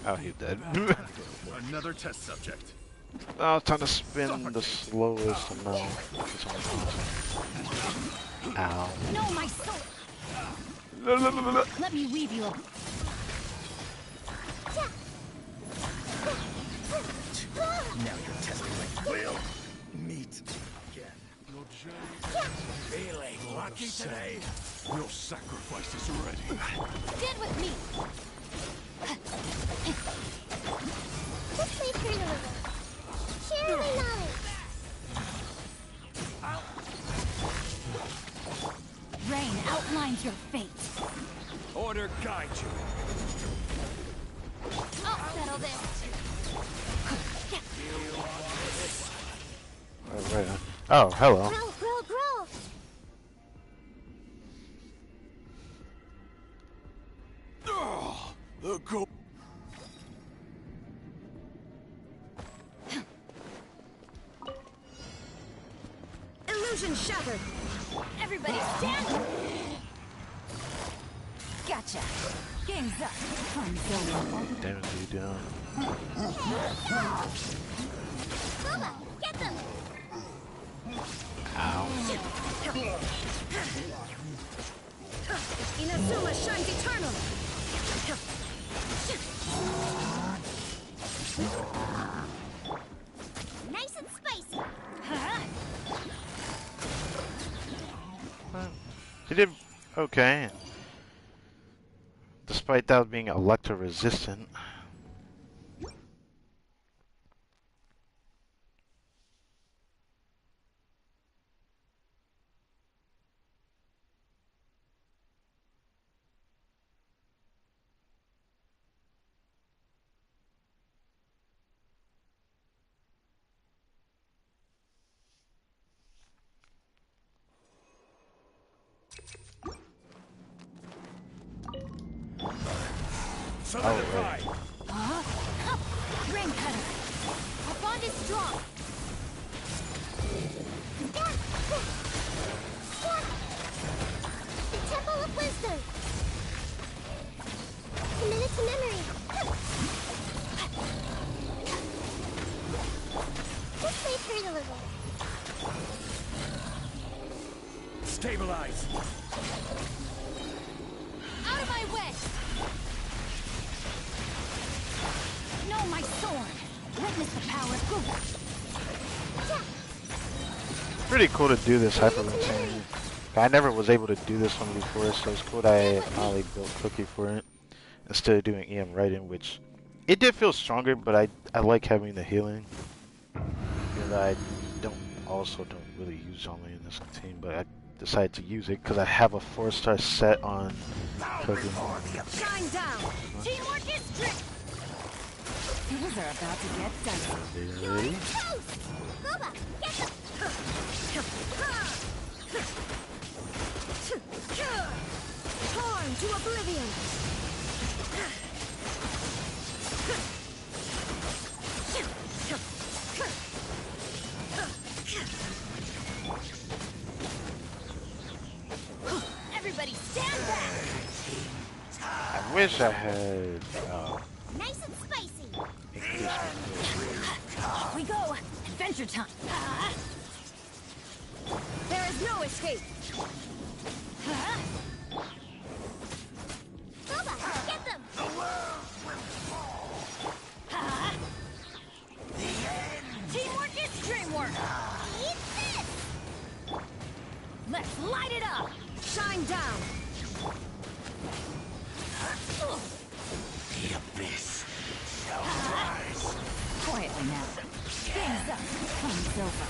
Oh, he's dead. Another test subject. Oh, time to spin the slowest amount. Ow. No, my soul. Let me weave you a... Now you're testing my will. Meet again. Your journey feeling lucky today. Your sacrifice is ready. Stand with me. Just wait for your little. Share my knowledge. Rain outlines your fate. Order guide you. I'll settle this. Right. Oh, hello. Grow. The go. Illusion shattered. Everybody stand. Gotcha. Game's up. Fun's over. What the damage are you doing? Bubba, get them. Ow. Inazuma shines eternal. Nice and spicy. He did okay. Despite that being electro-resistant. Solidify. Ring cutter. Our bond is strong. The Temple of Wisdom. Committed to memory. Just wait for a little. Stabilize. Out of my way. No, my sword. Witness the power of Google. Pretty cool to do this hyperlink thing. I never was able to do this one before, so it's cool that I finally built Cookie for it instead of doing EM Writing, which it did feel stronger, but I like having the healing. And I don't really use only in this team, but I decided to use it because I have a 4-star set on Cookie. Shine down. Teamwork is strict. Things are about to get dicey. Ready? Bubba, get them. Torn to oblivion. Everybody stand back. I wish I had Nice and spicy. increased my Off we go. Adventure time. There is no escape. Bubba, get them. Teamwork is dreamwork. Eat this. Let's light it up. Shine down. The abyss shall rise. Quietly now. Game's up. Fun's over.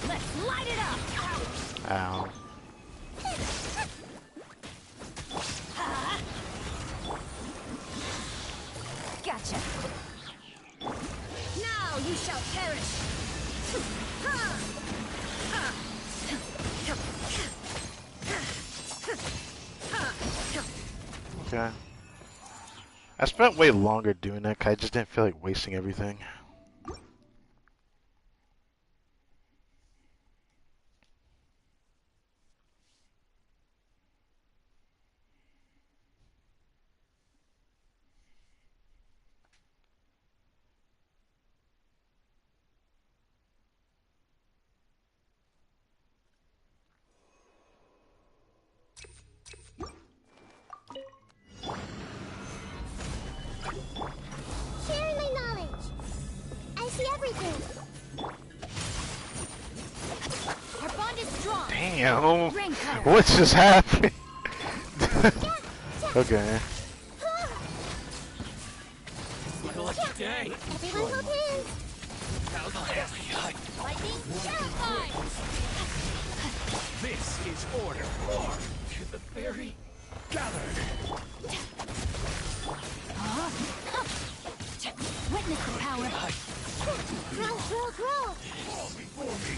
Let's light it up. Ow. Gotcha. Now you shall perish. Okay. I spent way longer doing that 'cause I just didn't feel like wasting everything. Damn! Ring cutter. What just happened? Okay. My lucky day. Everyone hold hands. Lightning terrified. This is order. More to the very gathered. Witness the power. Grow, grow, grow. All before me.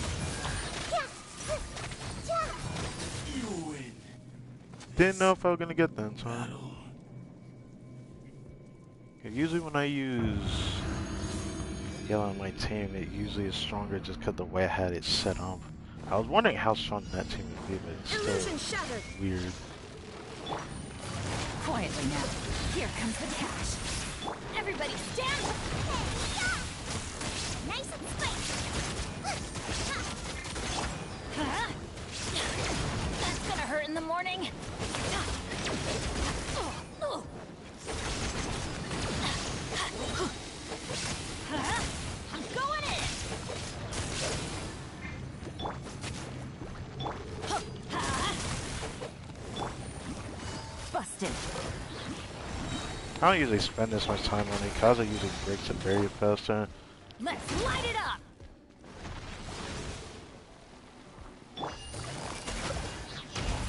You win. Didn't know if I was gonna get that in time. Usually when I use yellow on my team, it usually is stronger just because the way I had it set up. I was wondering how strong that team would be, but it's Illusion still shattered. weird. Quietly now. Here comes the cash. Everybody stand. Nice and spicy. That's gonna hurt in the morning. I'm going in. Busted. I don't usually spend this much time on it. Kaza usually breaks it very faster. Let's light it up.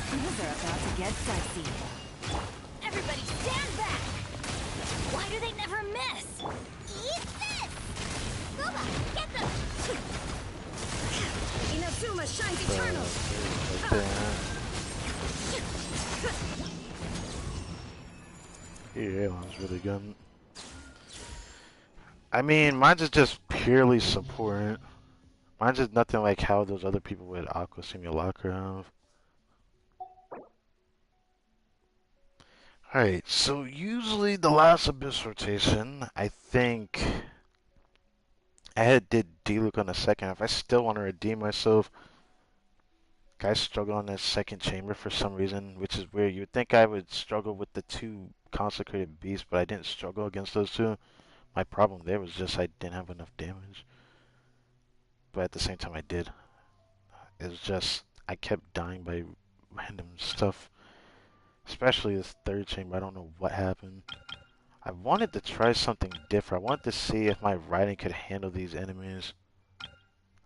Things are about to get dicey. Everybody stand back. Why do they never miss? Eat this. Boba, get them. Inazuma shines eternal. Right there. Yeah, that was really good. I mean, mine's is just purely support. Mine's just nothing like how those other people with Aqua Simulacra have. Alright, so usually the last Abyss rotation, I think did D-Luke on the second half. I still want to redeem myself. I struggle on that second chamber for some reason, which is weird. You would think I would struggle with the two consecrated beasts, but I didn't struggle against those two. My problem there was just I didn't have enough damage. But at the same time I did. It was just I kept dying by random stuff. Especially this third chamber, I don't know what happened. I wanted to try something different. I wanted to see if my riding could handle these enemies.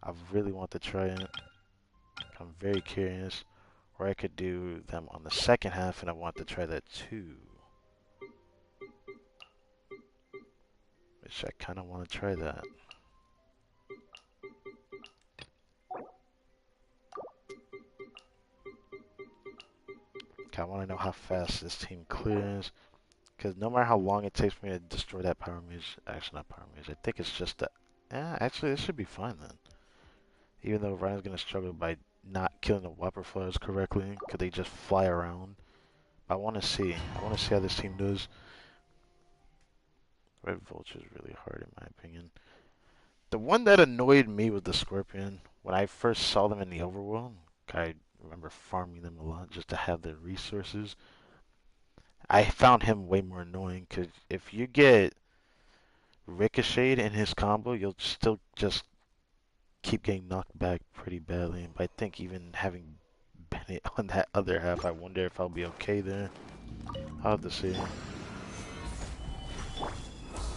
I really want to try it. I'm very curious. Or I could do them on the second half, and I want to try that too. Which I kind of want to try that. Okay, I want to know how fast this team clears. Because no matter how long it takes me to destroy that power mage, actually not power mage, I think it's just that. Actually, this should be fine then. Even though Ryan's going to struggle by not killing the Whopper Flyers correctly, because they just fly around. But I want to see. I want to see how this team does. Red Vulture is really hard in my opinion. The one that annoyed me was the Scorpion. When I first saw them in the overworld, I remember farming them a lot just to have their resources. I found him way more annoying, because if you get ricocheted in his combo, you'll still just keep getting knocked back pretty badly. But I think even having Bennett on that other half, I wonder if I'll be okay there. I'll have to see.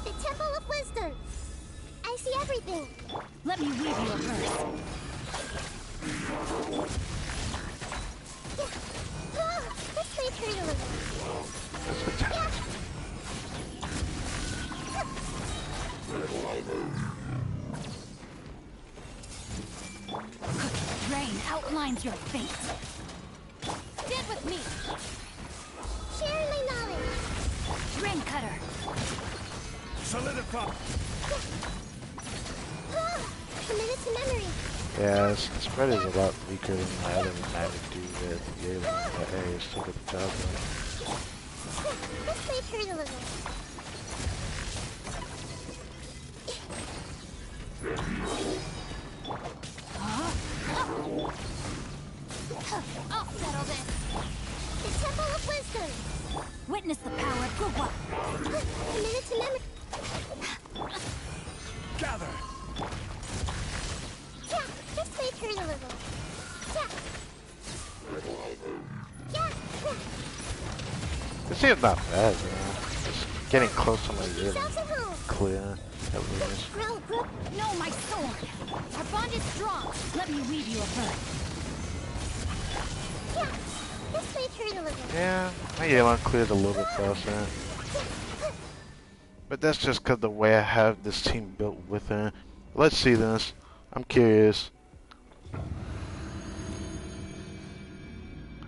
The Temple of Wisdom. I see everything. Let me weave you a verse. Let's play through a little. Let's attack. Rain outlines your fate. Stand with me. Share my knowledge. Rain cutter. Solidify. Committed to memory. Yeah, this spread is a lot weaker than my other magic do with the Galen, but hey, still get the job done. Let's play through a little. I'll settle this. The Temple of Wisdom. Witness the power of Guwa. Committed to memory. Gather. Yeah, let's play through a little. Yeah. This seems not bad, man. Just getting close to my rhythm. Yourselves at home. Clear. Everything. Growl, growl. No, my sword. Our bond is strong. Let me weave you a verse. Yeah, this may hurt a little. Yeah, my yellow cleared a little bit faster. But that's just because the way I have this team built with it. Let's see this. I'm curious.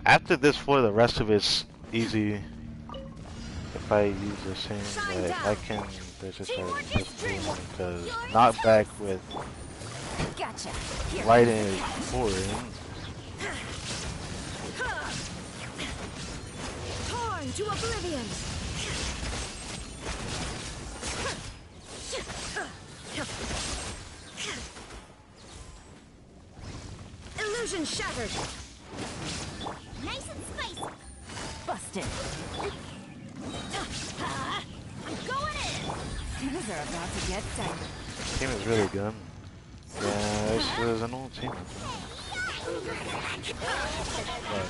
After this floor, the rest of it's easy. If I use the same, but I can just because knockback with Gotcha. Here. lighting is boring. Torn to oblivion. Illusion shattered. Nice and spicy. Busted. I'm going in. Things are about to get tight. Team is really good. Yeah, this is an old team. Well,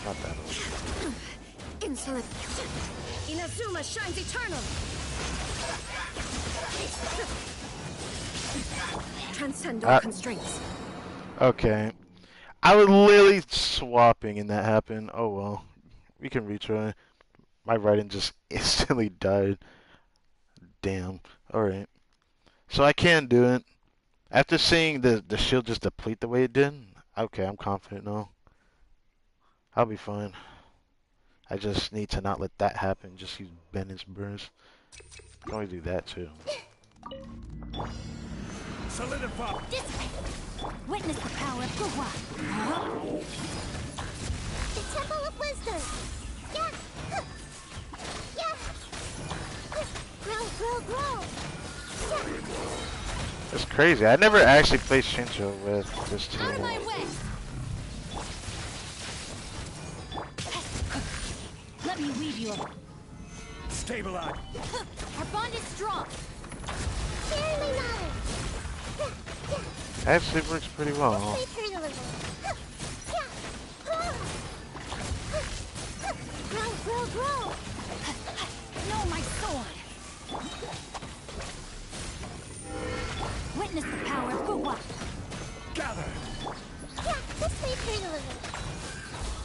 not that old. Insolent. Inazuma shines eternal. Transcend all constraints. Okay. I was literally swapping and that happened. Oh well. We can retry. My writing just instantly died. Damn. Alright. So I can do it. After seeing the shield just deplete the way it did, okay, I'm confident now. I'll be fine. I just need to not let that happen. Just use Bennett's burst. Can always do that too. Solidify. Witness the power of Gua. The Temple of Wisdom. Yeah. Yeah. Grow, grow, grow. Yeah. It's crazy. I never actually played Shinjo with this team. Out of my way. Let me weave you a... Stabilize. Our bond is strong. Barely nodded. Actually works pretty well. This may hurt a little. Yeah. Grow, grow, grow. No, my sword. Witness the power of Gua. Gather. Yeah, this may hurt a little.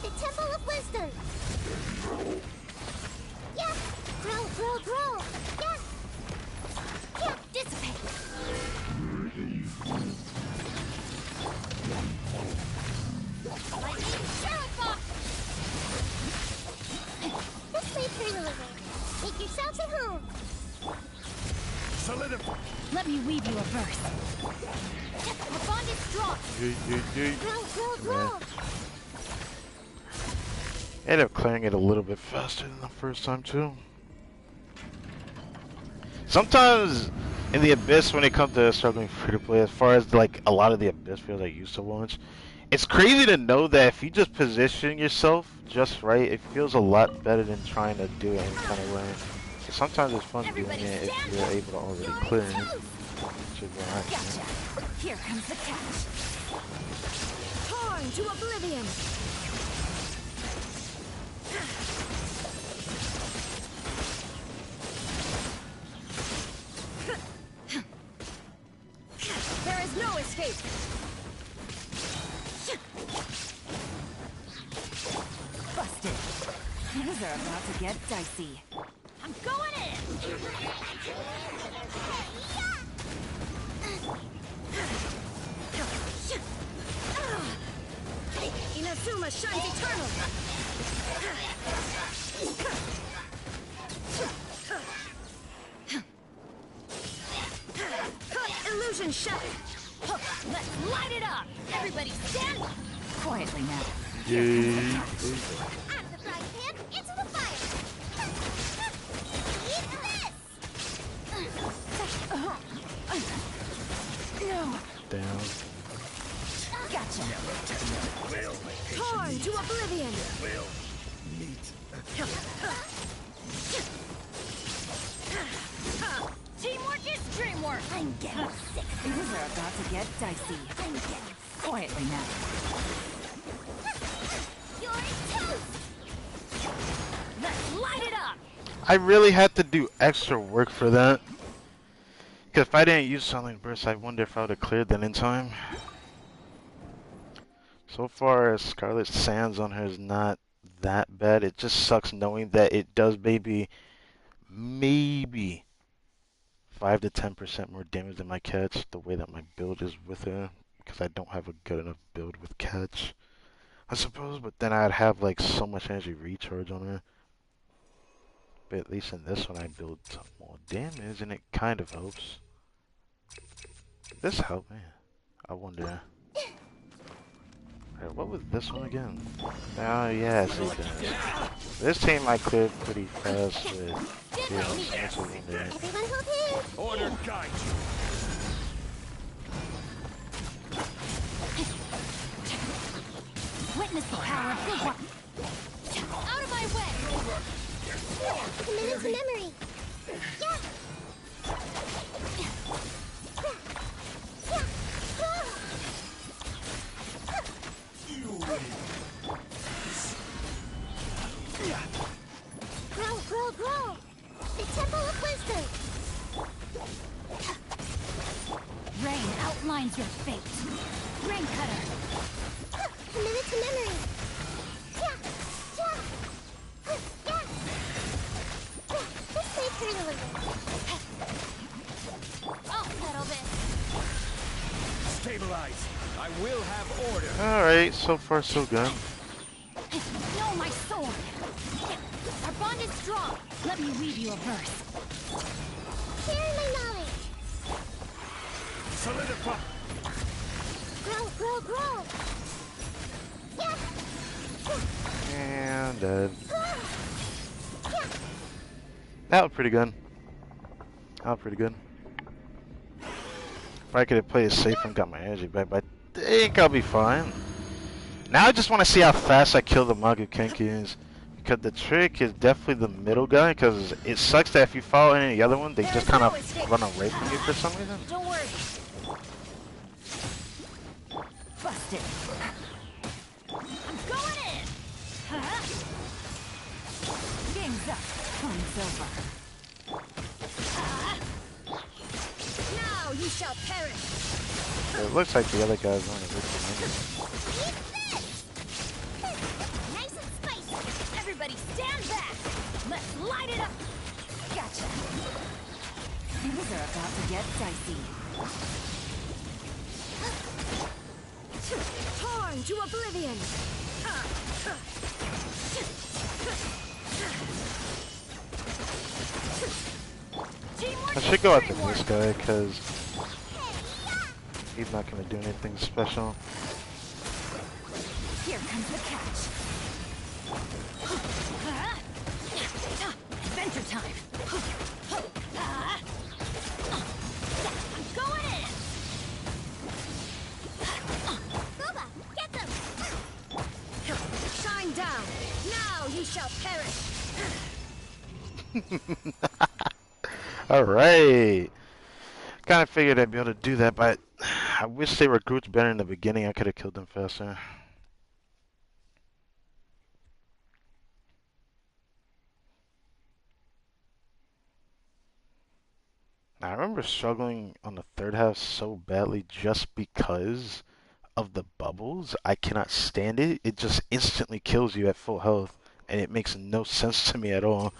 The Temple of Wisdom. Yeah. Grow, grow, grow. Yeah. Yeah, Dissipate. lightning shadow box. This may hurt a little. Make yourselves at home. Solidify. Let me weave you a verse. Our bond is strong. Grow, grow, grow. Ended up clearing it a little bit faster than the first time too. Sometimes in the Abyss, when it comes to struggling free to play, as far as like a lot of the Abyss fields I used to launch, it's crazy to know that if you just position yourself just right, it feels a lot better than trying to do it any kind of way. Sometimes it's fun doing it if you're able to already clear it. Which is what I think. Gotcha. Here comes the catch. Torn to oblivion. There is no escape. Busted. Things are about to get dicey. I'm going in. Inazuma shines eternal. Illusion shattered. Let's light it up. Everybody stand quietly now. Yay. Out of the frying pan, into the fire. Eat this. No. Down. Gotcha. Torn to oblivion. Teamwork is dreamwork. I'm getting sick. Things are about to get dicey. I'm getting quietly now. You're toast. Let's light it up. I really had to do extra work for that. Because if I didn't use Sunlight Burst, I wonder if I would have cleared that in time. So far, Scarlet Sands on her is not that bad. It just sucks knowing that it does maybe 5 to 10% more damage than my catch, the way that my build is with her. Because I don't have a good enough build with catch, I suppose. But then I'd have like so much energy recharge on her. But at least in this one, I build some more damage, and it kind of helps. This helped me. I wonder. Alright, what was this one again? Oh, yes, it does. This team I cleared pretty fast with heals. Everyone hold hands. Order guide Witness the power of big one. Out of my way. Committed to memory. Yeah. Grow, grow, grow. The Temple of Wisdom. Rain outlines your fate. Rain cutter. Committed to memory. Yeah, yeah. Yeah. This may hurt a little. I'll settle this. Stabilize. I will have order. Alright, so far so good. Know my sword. Our bond is strong. Let me read you a verse. Share my knowledge. Solidify. Grow, grow, grow. Yeah. And dead. Yeah. That was pretty good. That was pretty good. If I could have played it safe and got my energy back, but I think I'll be fine. Now I just want to see how fast I kill the Magu Kenkis. Because the trick is definitely the middle guy, because it sucks that if you follow any of the other one, they just kind of run away from you for some reason. Don't worry. Busted. I'm going in. Game's up. Time's over. Now you shall perish. It looks like the other guy's on a victim. Nice and spicy. Everybody stand back. Let's light it up. Gotcha. Things are about to get dicey. Torn to oblivion. I should go after this guy, because he's not going to do anything special. Here comes the catch. Adventure time. I'm going in. Boba, get them. Shine down. Now you shall perish. Alright. Kind of figured I'd be able to do that, but I wish they were grouped better in the beginning. I could have killed them faster. I remember struggling on the third half so badly just because of the bubbles. I cannot stand it. It just instantly kills you at full health, and it makes no sense to me at all.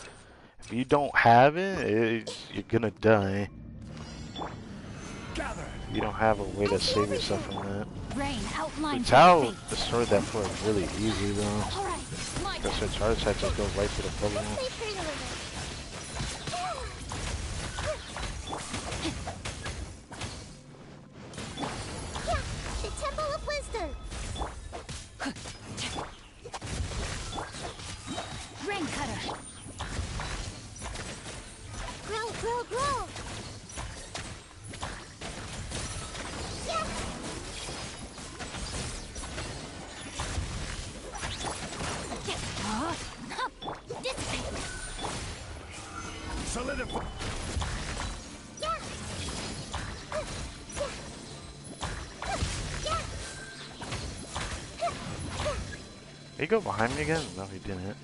If you don't have it, you're gonna die. Gather. You don't have a way to save yourself from that. Rain outlines Tao your fate. destroyed that floor really easy though. All right, my Because her charge attack just goes right through the bubble. Let's play pretty little. Yeah, the Temple of Wisdom. Rain cutter. Grow, grow, grow. Yeah. Dissipate. Solidify. Yeah. Yeah. Did he go behind me again? No, he didn't.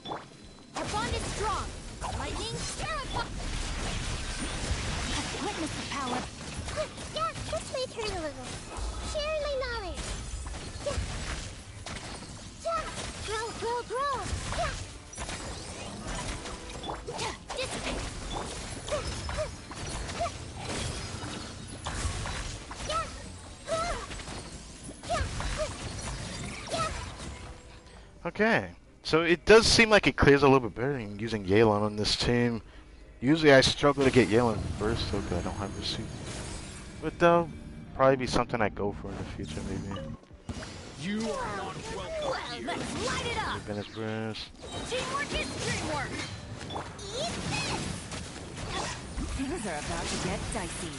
Our bond is strong. Lightning terrify. Witness the power. Yeah, this may turn a little. Sharing my knowledge. Yeah. Yeah. Grow, grow, grow. Yeah. Yeah. Dissipate. Yeah. Yeah. Yeah. Okay, so it does seem like it clears a little bit better than using Yelan on this team. Usually I struggle to get Yelan first, so I don't have the suit. But that'll probably be something I go for in the future, maybe. You are not welcome Well, here. let's light it up. Venice Bruce. Teamwork is dreamwork. Things are about to get dicey.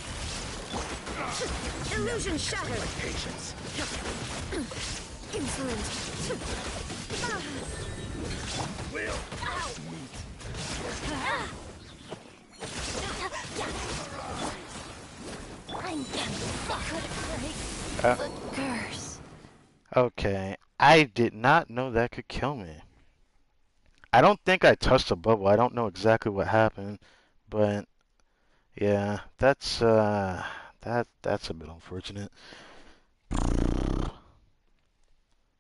Illusion shattered. Patience. Insolent. Will. I'm getting Curse. Okay, I did not know that could kill me. I don't think I touched a bubble. I don't know exactly what happened, but yeah, that's that's a bit unfortunate.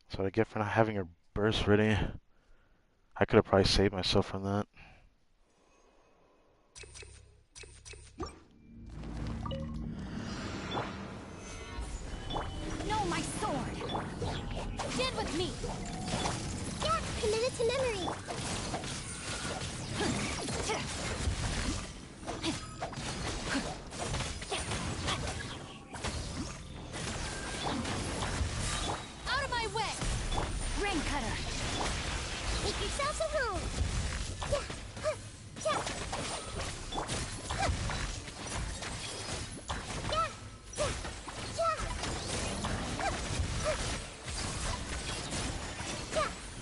So I get for not having her burst ready. I could have probably saved myself from that. No, my sword. Stand with me. Yeah, commit it to memory. Out of my way. Ring cutter. Make yourselves at home. Yeah. Yeah. Yeah. Yeah.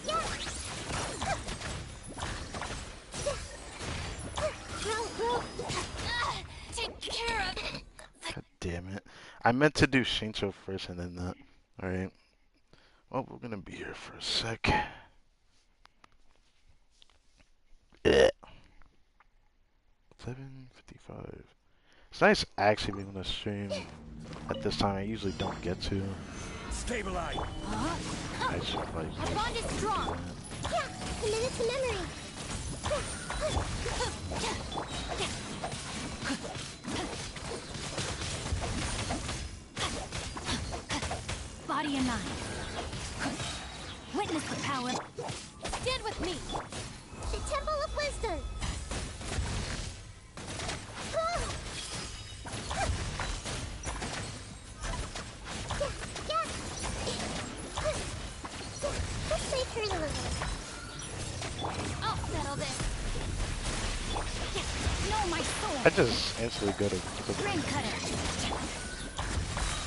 Yeah. Take care of it. God damn it. I meant to do Shincho first and then that. Alright. Well, we're gonna be here for a sec. Ugh. 7:55. It's nice actually being on the stream at this time. I usually don't get to. Stabilize. I should probably Our bond is strong. Yeah, commit it to memory. Body and mind. Witness the power. Stand with me. The Temple of Wisdom. This may hurt a little. I'll settle this. No, my sword. I just instantly go to Ring cutter.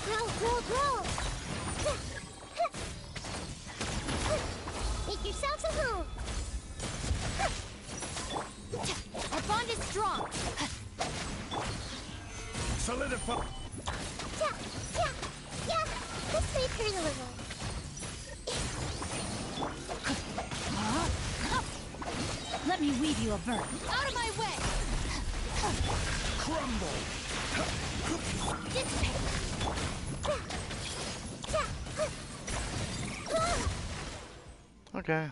Grow, grow, grow. Make yourselves at home. Our bond is strong. Solidify. Yeah, yeah, yeah. This may hurt a little. Let me weave you a verb. Out of my way. Crumble. Dissipate. Okay.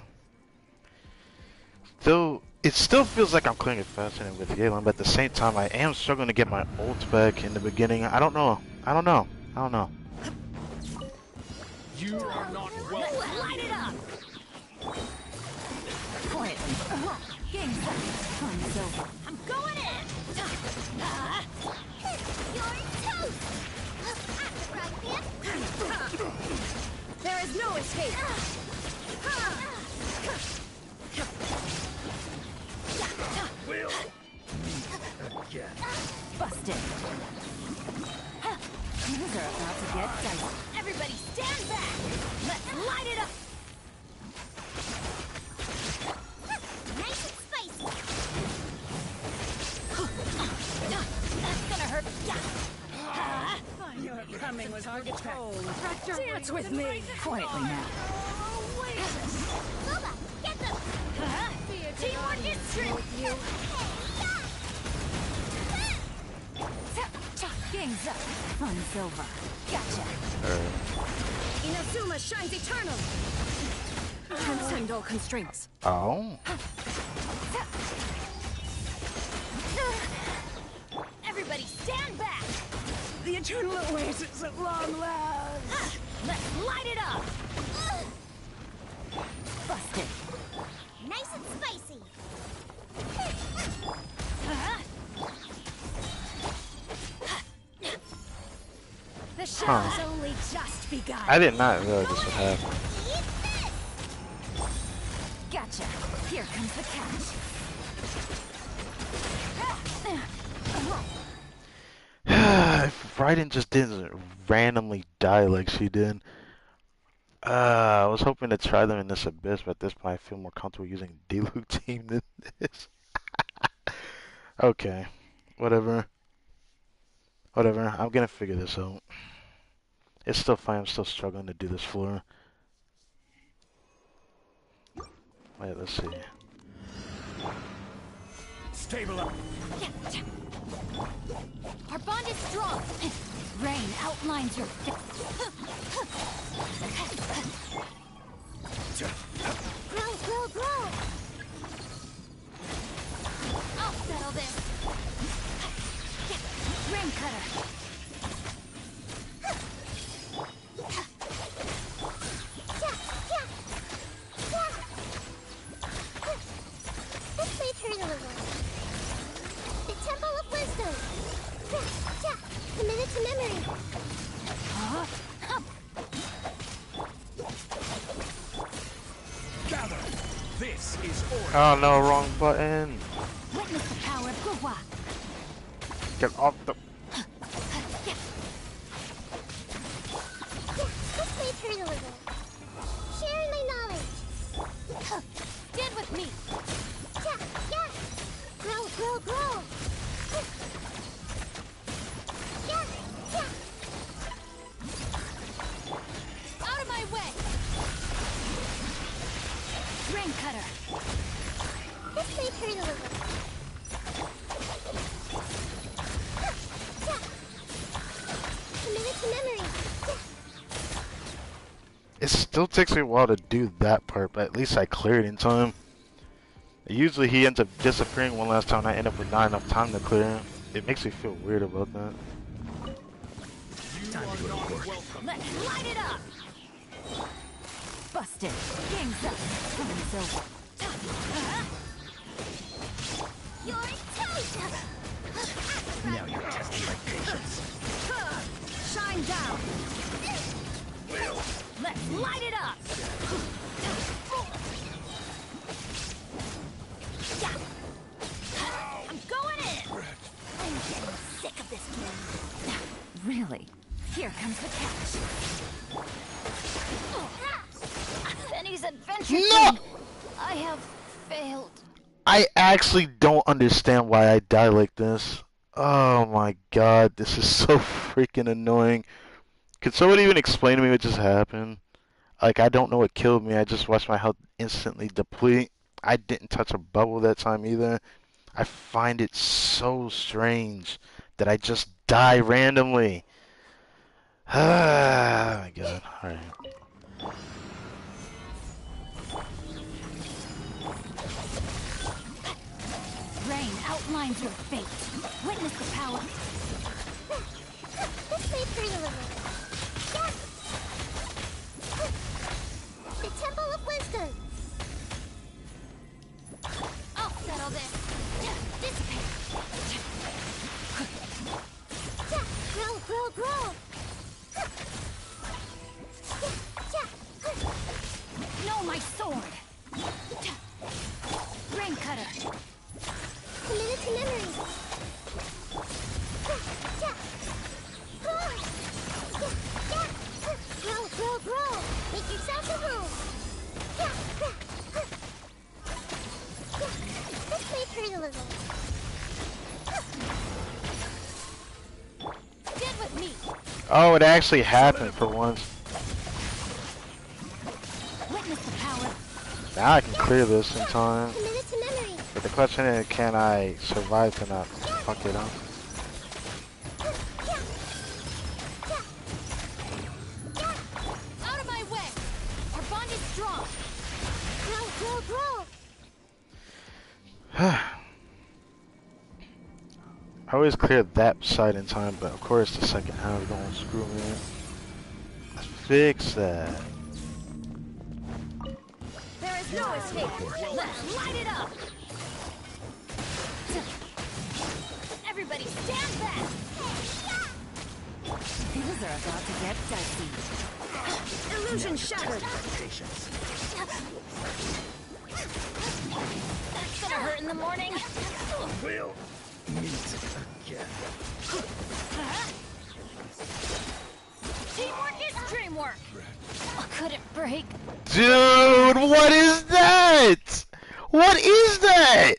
Though it still feels like I'm clearing it faster than with Yelan, but at the same time I am struggling to get my ult back in the beginning. I don't know. You are not welcome. Light it up. Quietly. Game's done. Time's over. I'm going in. You're toast. Right, There is no escape. Will. Again. Busted. Things are about to get dicey. Everybody stand back. Let's light it up. nice and spicy. That's gonna hurt. Your coming was foretold. Dance with me. Quietly now. Loba, get them. Teamwork is strength. you. Game's up. Fun's over. Gotcha. Inazuma shines eternal. Transcend all constraints. Oh. Everybody stand back! The eternal oasis at long last. Let's light it up! Busted. Nice and spicy! The show's only just begun. I did not realize this would happen. Gotcha. Here comes the catch. If Raiden just didn't randomly die like she did. I was hoping to try them in this abyss, but at this point I feel more comfortable using Diluc team than this. Okay. Whatever. Whatever. I'm gonna figure this out. It's still fine. I'm still struggling to do this floor. Wait, let's see. Stabilize. Our bond is strong! Rain outlines your Grow, grow, grow! I'll settle this! Rain cutter. This may turn a little. The Temple of Wisdom! Committed to memory! Gather. This is order. Oh no, wrong button. Witness the power of Gua. Get off the. This may turn a little. Sharing my knowledge! Stand with me! Yeah! Grow, grow, grow! Yeah! Out of my way! Rain cutter. This may turn a little. Committed to memory! It still takes me a while to do that part, but at least I cleared in time. Usually he ends up disappearing one last time and I end up with not enough time to clear him. It makes me feel weird about that. You are not welcome. Let's light it up. Busted. Game's up. Fun's over. You're tight! Now you're testing my patience. Shine down. Let's light it up. I'm going in! I'm getting sick of this game. Really? Here comes the catch. Penny's adventure. No! I have failed. I actually don't understand why I die like this. Oh my god, this is so freaking annoying. Could someone even explain to me what just happened? Like, I don't know what killed me. I just watched my health instantly deplete. I didn't touch a bubble that time either. I find it so strange that I just die randomly. Oh my god. Alright. Rain outlines your fate. Witness the power. This may turn a little. Yeah! The Temple of Wisdom! I'll settle this. Dissipate. Grow, grow, grow! Know my sword. Rain cutter. Committed to memory. Grow, grow, grow! Make yourself a home! This may turn a little. Get with me! Oh, it actually happened for once. Witness the power. Now I can clear this in time Committed to memory. for the question is, can I survive to not fuck it up? Out of my way! Our bond is strong! Grow, grow, grow! I always clear that side in time, but of course the second half don't screw me. Let's fix that. There is no escape! Let's light it up! Everybody stand back! Things are about to get dicey. Illusion shattered! Patience. That's gonna hurt in the morning! We'll meet again. Teamwork is dreamwork! Could it break? Dude, what is that? What is that?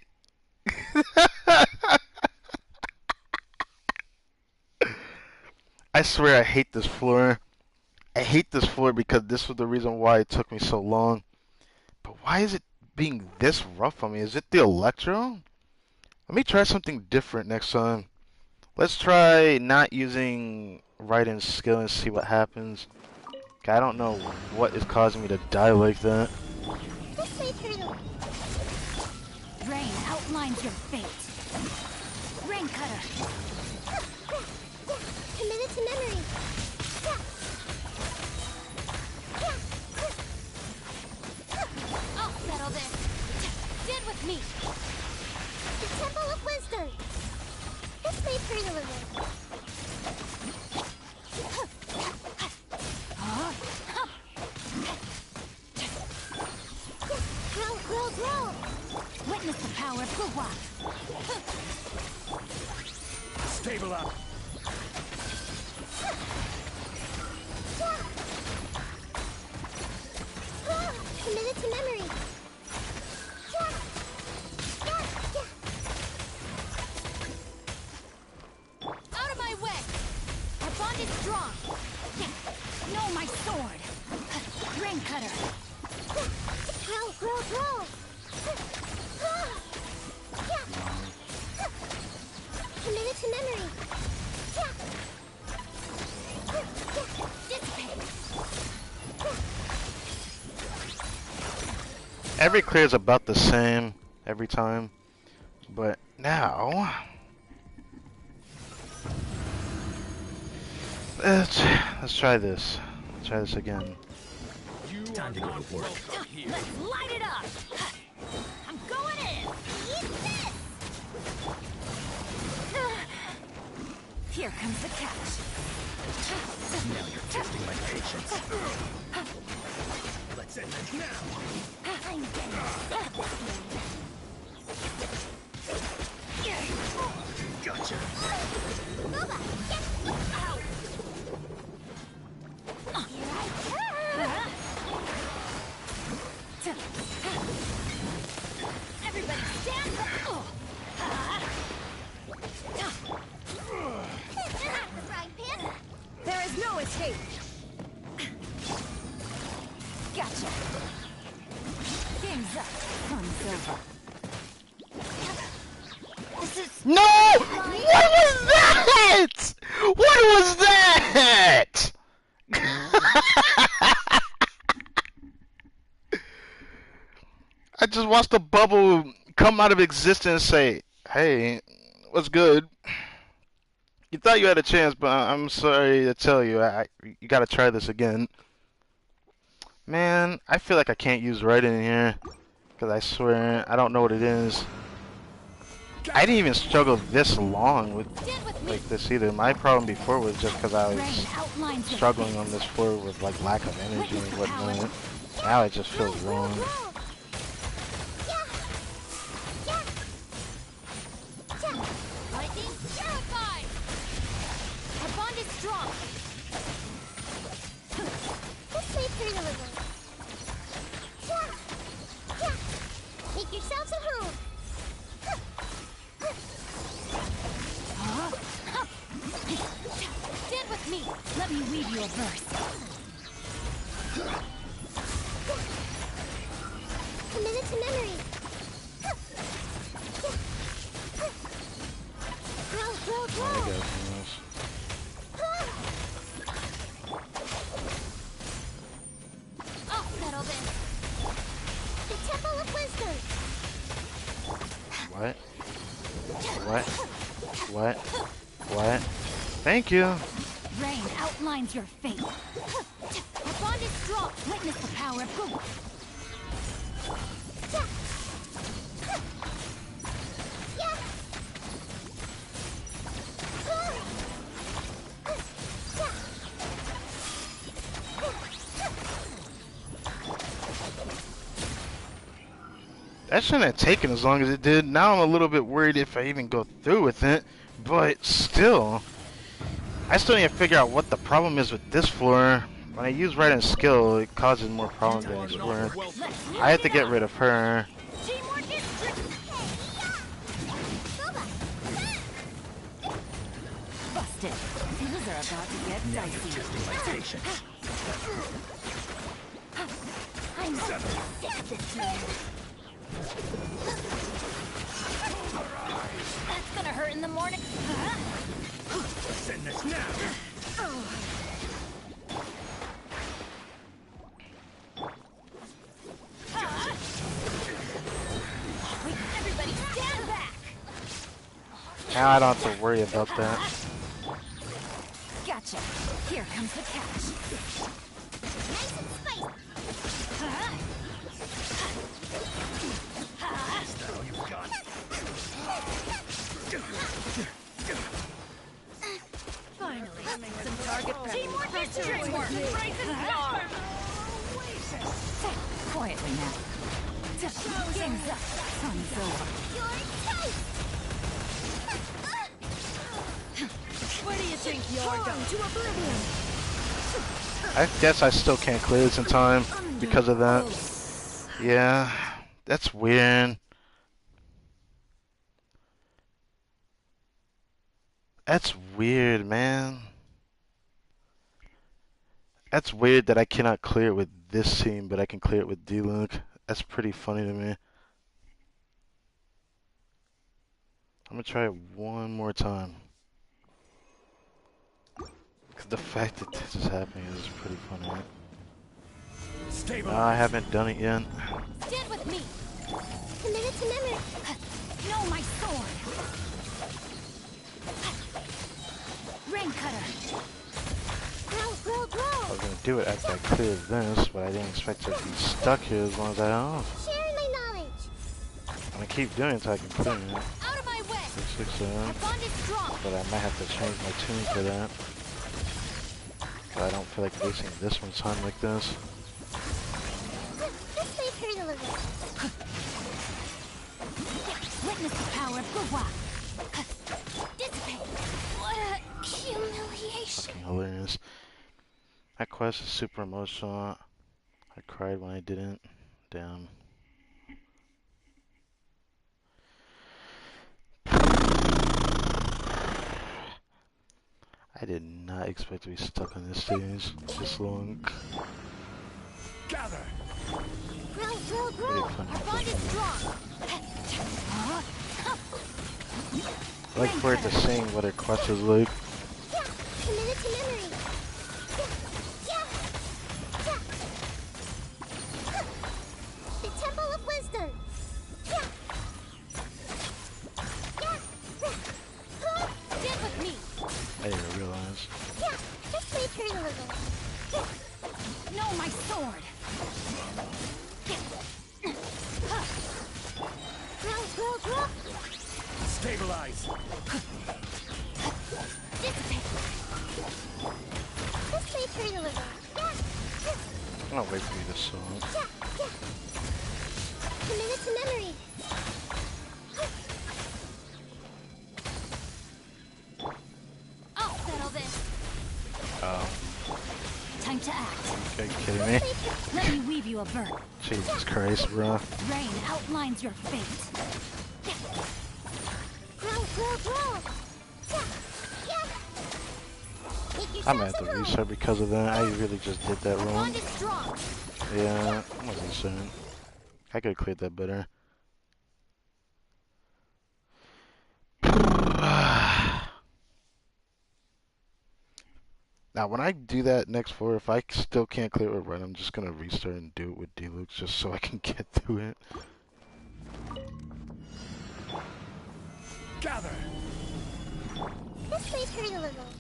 I swear I hate this floor. I hate this floor because this was the reason why it took me so long. But why is it being this rough on me? Is it the electro? Let me try something different next time. Let's try not using writing skill and see what happens. I don't know what is causing me to die like that. This way, Turtle. Rain outlines your fate. Rain cutter. Commit it to memory. I'll settle this. Stand with me. The Temple of Wisdom. This way, Turtle. Grow, grow, grow. Witness the power of Guwa. Stable up. Committed to memory. Out of my way. Our bond is strong. No, my sword. Rain cutter. Grow, grow, grow. Committed to memory. Dissipate. Every clear is about the same every time. But now... Let's try this. Let's try this again. Time to go to work. Let's light it up. I'm going in. Eat this! Here comes the catch. Now you're testing my patience. Let's end it now. I'm getting Gotcha. Nova, ow! Everybody stand up. There is no escape. Gotcha. Game's up. Fun's over. This is No! What was that? What was that? I just watched the bubble come out of existence and say, hey, what's good? You thought you had a chance, but I'm sorry to tell you, you gotta try this again. Man, I feel like I can't use writing in here. Because I swear, I don't know what it is. I didn't even struggle this long with like this either. My problem before was just because I was struggling on this floor with like lack of energy and whatnot. Now it just feels wrong. Lightning terrified. Our bond is strong. This way, Turtle. Make yourselves at home. Stand with me. Let me weave you a verse. Committed to memory. I got this. I'll settle this. The Temple of Wisdom. What? What? What? What? Thank you. Rain outlines your fate. Our bond is strong. Witness the power of Gu. That shouldn't have taken as long as it did. Now I'm a little bit worried if I even go through with it. But still, I still need to figure out what the problem is with this floor. When I use right and skill, it causes more problems than it's worth. I have to get rid of her. Teamwork is Busted. Things are about to get dicey. I'm sick this man. That's gonna hurt in the morning. Send this now. Everybody stand back. Now I don't have to worry about that. Gotcha. Here comes the catch. Nice and spicy. Finally, some target practice. Teamwork is teamwork. Embrace the storm. Quietly now. Game's up. Sun's over. You're tight. Where do you think you're going? To oblivion. I guess I still can't clear this in time because of that. Yeah, that's weird. That's weird, man. That's weird that I cannot clear it with this team, but I can clear it with D-Luke. That's pretty funny to me. I'm gonna try it one more time. Cause the fact that this is happening is pretty funny. No, I haven't done it yet. Stand with me. Committed to memory. No, my sword. Rain cutter. Grow, grow, I grow. was gonna do it after I cleared this, but I didn't expect to be stuck here as long as I am. Sharing my knowledge. I'm gonna keep doing it until I can clear it. Out of my way. 6, 6, 7. Our bond is strong. But I might have to change my tune for that. But I don't feel like wasting this much time like this. This may hurt a little. Witness the power of Gu. Dissipate. What a humiliation. Fucking hilarious. That quest is super emotional. I cried when I didn't. Damn. I did not expect to be stuck on this stage this long. Gather. Grow, grow, grow. Pretty funny. Our bond is strong. I like for it to sing what her quest is like. Yeah. Committed to memory. Yeah. Yeah. Yeah. The Temple of Wisdom. Yeah. Yeah. Stand with me. I didn't realize. Yeah. This may hurt a little. No, my sword. Grow, grow, grow. Stabilize. Dissipate. This may hurt a little. Yeah. I'll wait for you to song. Yeah. Yeah. Committed to memory. I'll settle this. Oh, Time to act. are you kidding me? Let me weave you a bird. Jesus Christ, bro. Rain outlines your fate. Grow, grow, grow. Yeah. Yeah. Make I'm yourselves gonna have to alone. restart because of that. I really just did that wrong. Bond is strong. Yeah, I'm gonna restart. I could have cleared that better. Now, when I do that next floor, if I still can't clear it with Ren, I'm just gonna restart and do it with Deluxe just so I can get through it. Gather. This may hurt a little.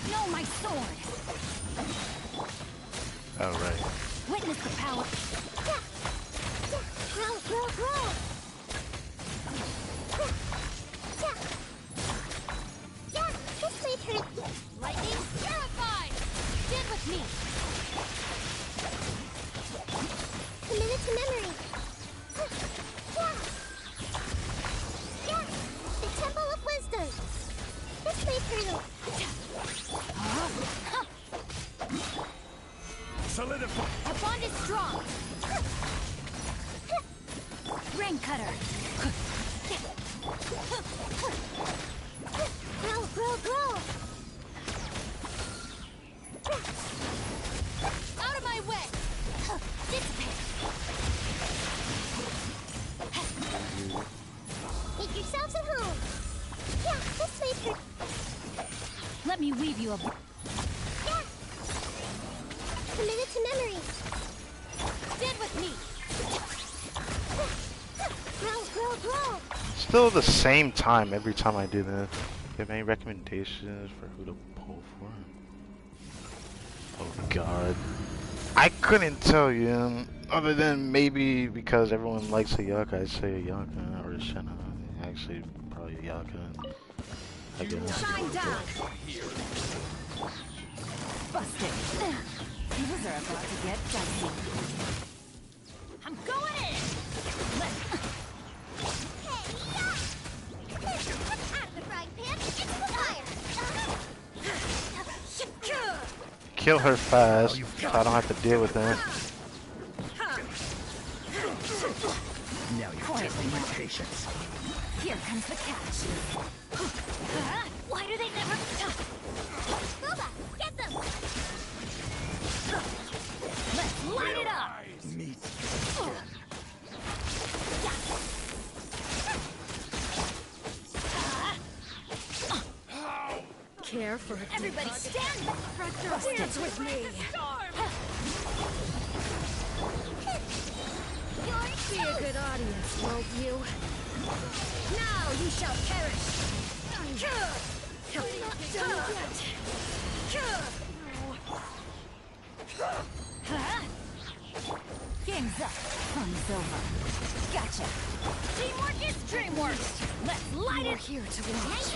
No, my sword! Alright. Witness the power. Yeah. Grow, grow, grow. Yeah. Yeah, this may hurt. Lightning terrified! Stand with me! Committed to memory. Yeah. Yeah. The Temple of Wisdom. This may hurt. Solidify. Our bond is strong! Rain cutter! Grow, grow, grow. Out of my way! Dissipate! Make yourselves at home. Yeah, this may hurt. Let me weave you a... Yeah. Committed to memory. Stand with me! Grow, grow, grow. Still the same time every time I do this. Do you have any recommendations for who to pull for? Oh god. I couldn't tell you. Other than maybe because everyone likes Ayaka, I'd say Ayaka or Shenna. Actually, probably Ayaka. I guess. Shine down! Busted! Things are about to get dicey. I'm going in! Out of the frying pan, into the fire. Kill her fast, so I don't have to deal with her. Now you're testing my patience. Here comes the catch. Why do they never... Boba, get them. Let's light it up! Meet. Care for everybody stand back! Dance with me! Be a good audience, won't you? Now you shall perish! Game's up. Fun's over. Gotcha. Teamwork is dreamwork. Let's light it here to watch.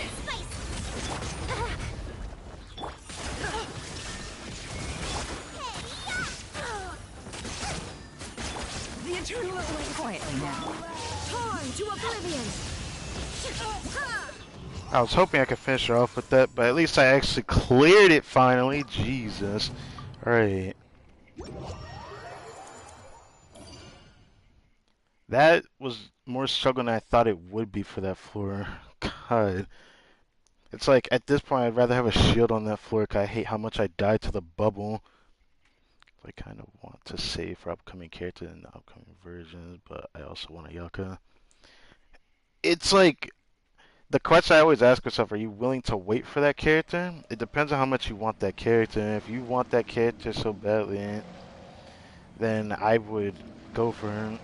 The eternal away. Quietly now. Time to oblivion. I was hoping I could finish her off with that, but at least I actually cleared it finally. Jesus. Alright. That was more struggle than I thought it would be for that floor. God. It's like, at this point, I'd rather have a shield on that floor because I hate how much I died to the bubble. I kind of want to save for upcoming characters in the upcoming versions, but I also want a Yucca. It's like, the question I always ask myself, are you willing to wait for that character? It depends on how much you want that character. If you want that character so badly, then I would go for him.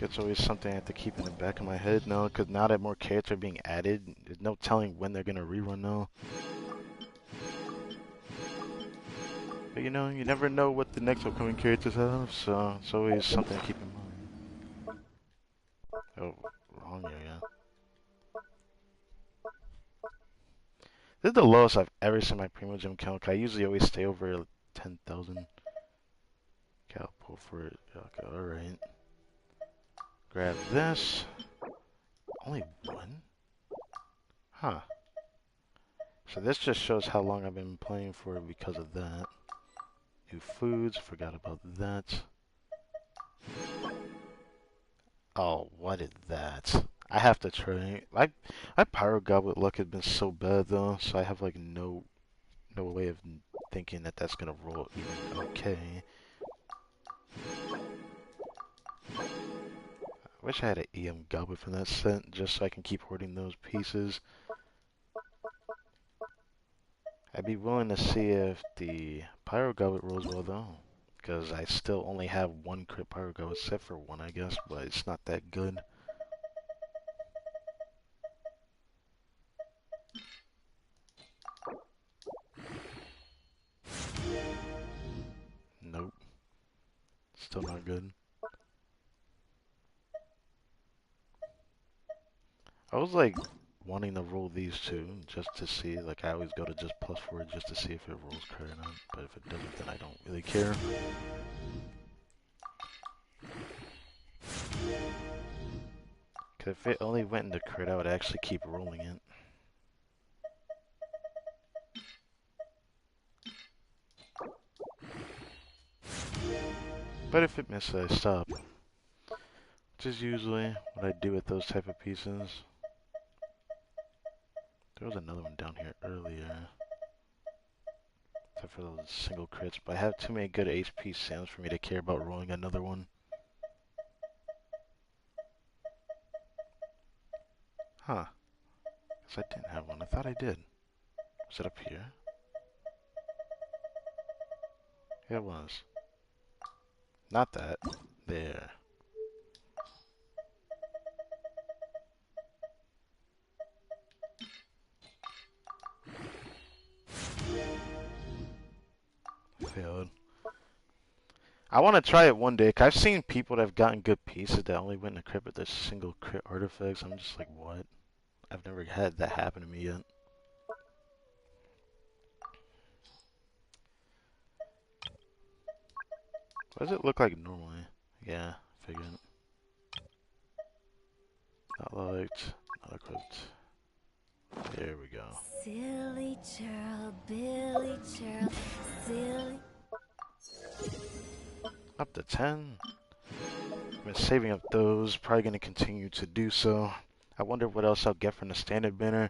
It's always something I have to keep in the back of my head now, because now that more characters are being added, there's no telling when they're going to rerun now. But you know, you never know what the next upcoming characters have, so it's always something to keep in mind. Oh, wrong area. This is the lowest I've ever seen my Primo Gym count, 'cause I usually always stay over 10,000. Okay, I'll pull for it. Okay, alright. Grab this. Only one? Huh. So this just shows how long I've been playing for because of that. New foods, forgot about that. Oh, what is that? I have to try. My Pyro Goblet luck has been so bad though, so I have like no way of thinking that that's gonna roll even okay. Wish I had an EM goblet from that set just so I can keep hoarding those pieces. I'd be willing to see if the Pyro Goblet rolls well though, because I still only have one crit Pyro Goblet set for one, I guess, but it's not that good. Nope, still not good. I was like wanting to roll these two just to see, like I always go to just +4 just to see if it rolls crit or not, but if it doesn't then I don't really care. Cause if it only went into crit I would actually keep rolling it. But if it misses I stop. Which is usually what I do with those type of pieces. There was another one down here earlier. Except for those single crits. But I have too many good HP Sams for me to care about rolling another one. Huh. Guess I didn't have one. I thought I did. Was it up here? Yeah, it was. Not that. There. Failed. I want to try it one day, 'cause I've seen people that have gotten good pieces that only went in a crit with their single crit artifacts. I'm just like, what? I've never had that happen to me yet. What does it look like normally? Yeah, figured. Not liked, not equipped. There we go. Silly churl, Billy churl, silly. Up to 10. I've been saving up those, probably going to continue to do so. I wonder what else I'll get from the standard banner.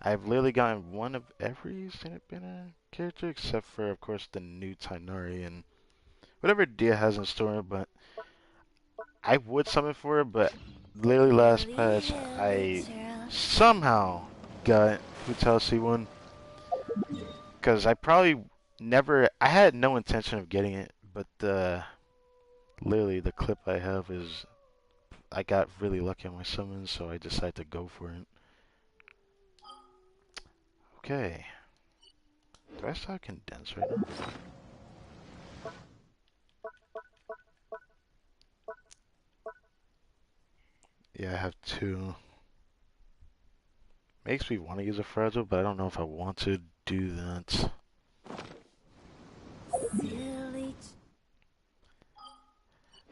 I've literally gotten one of every standard banner character, except for, of course, the new Tainari and whatever DEHYA has in store, but I would summon for it, but literally last patch, I somehow got Futal C1, because I probably never, I had no intention of getting it, but literally the clip I have is, I got really lucky on my summons, so I decided to go for it. Okay. Do I still have condense right now? Yeah, I have 2. Makes me want to use a fragile, but I don't know if I want to do that.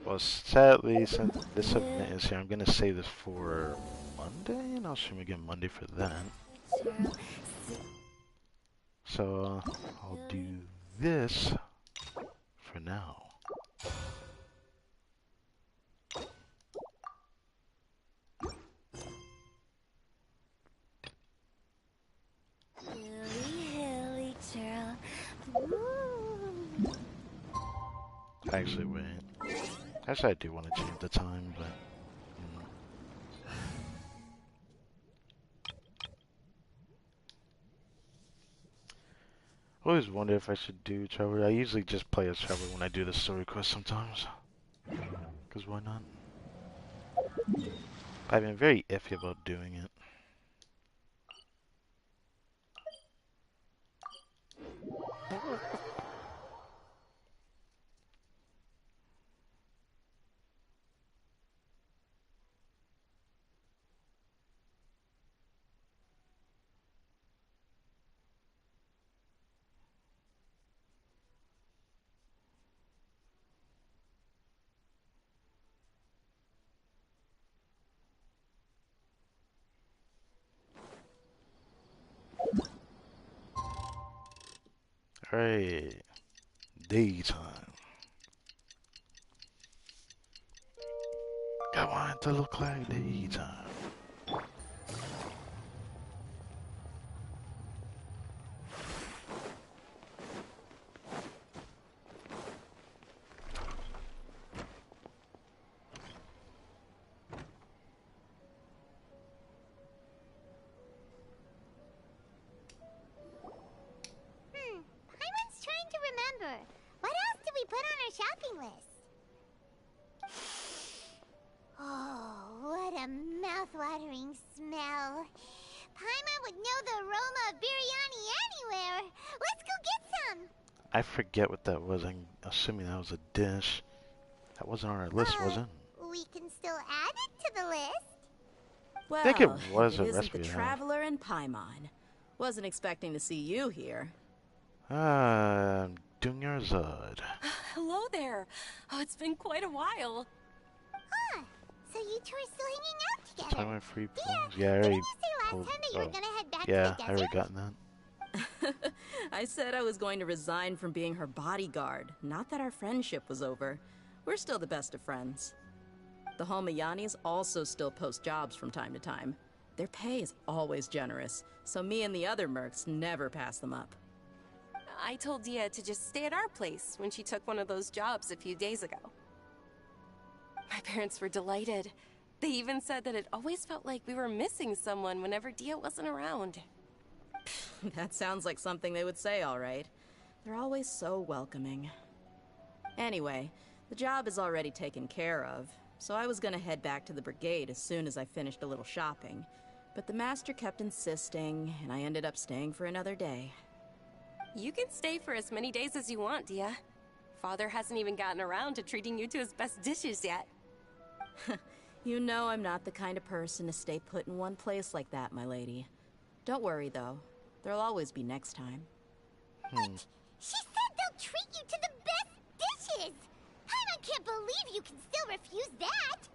Well, sadly, since this event is here, I'm going to save this for Monday, and I'll stream again Monday for that. So, I'll do this for now. Actually, wait. Actually, I do want to change the time, but... I always wonder if I should do Trevor. I usually just play as Trevor when I do the story quest sometimes. Because why not? I've been very iffy about doing it. Alright. Daytime. I want it to look like daytime. What else did we put on our shopping list? Oh, what a mouth-watering smell. Paimon would know the aroma of biryani anywhere. Let's go get some. I forget what that was. I'm assuming that was a dish. That wasn't on our list, was it? We can still add it to the list. Well, I think it was it a isn't recipe. the Traveler and Paimon. Wasn't expecting to see you here. Junior Zod. Hello there. Oh, it's been quite a while. Huh. So you two are still hanging out together. Time my free Dear, phones. Yeah, I already didn't you say last time that you were gonna head back to yeah, the I desert? already gotten that. I said I was going to resign from being her bodyguard, not that our friendship was over. We're still the best of friends. The Homayanis also still post jobs from time to time. Their pay is always generous, so me and the other mercs never pass them up. I told DEHYA to just stay at our place when she took one of those jobs a few days ago. My parents were delighted. They even said that it always felt like we were missing someone whenever DEHYA wasn't around. That sounds like something they would say, all right. They're always so welcoming. Anyway, the job is already taken care of, so I was gonna head back to the brigade as soon as I finished a little shopping. But the master kept insisting, and I ended up staying for another day. You can stay for as many days as you want, DEHYA. Father hasn't even gotten around to treating you to his best dishes yet. You know I'm not the kind of person to stay put in one place like that, my lady. Don't worry, though. There'll always be next time. What? She said they'll treat you to the best dishes! I can't believe you can still refuse that!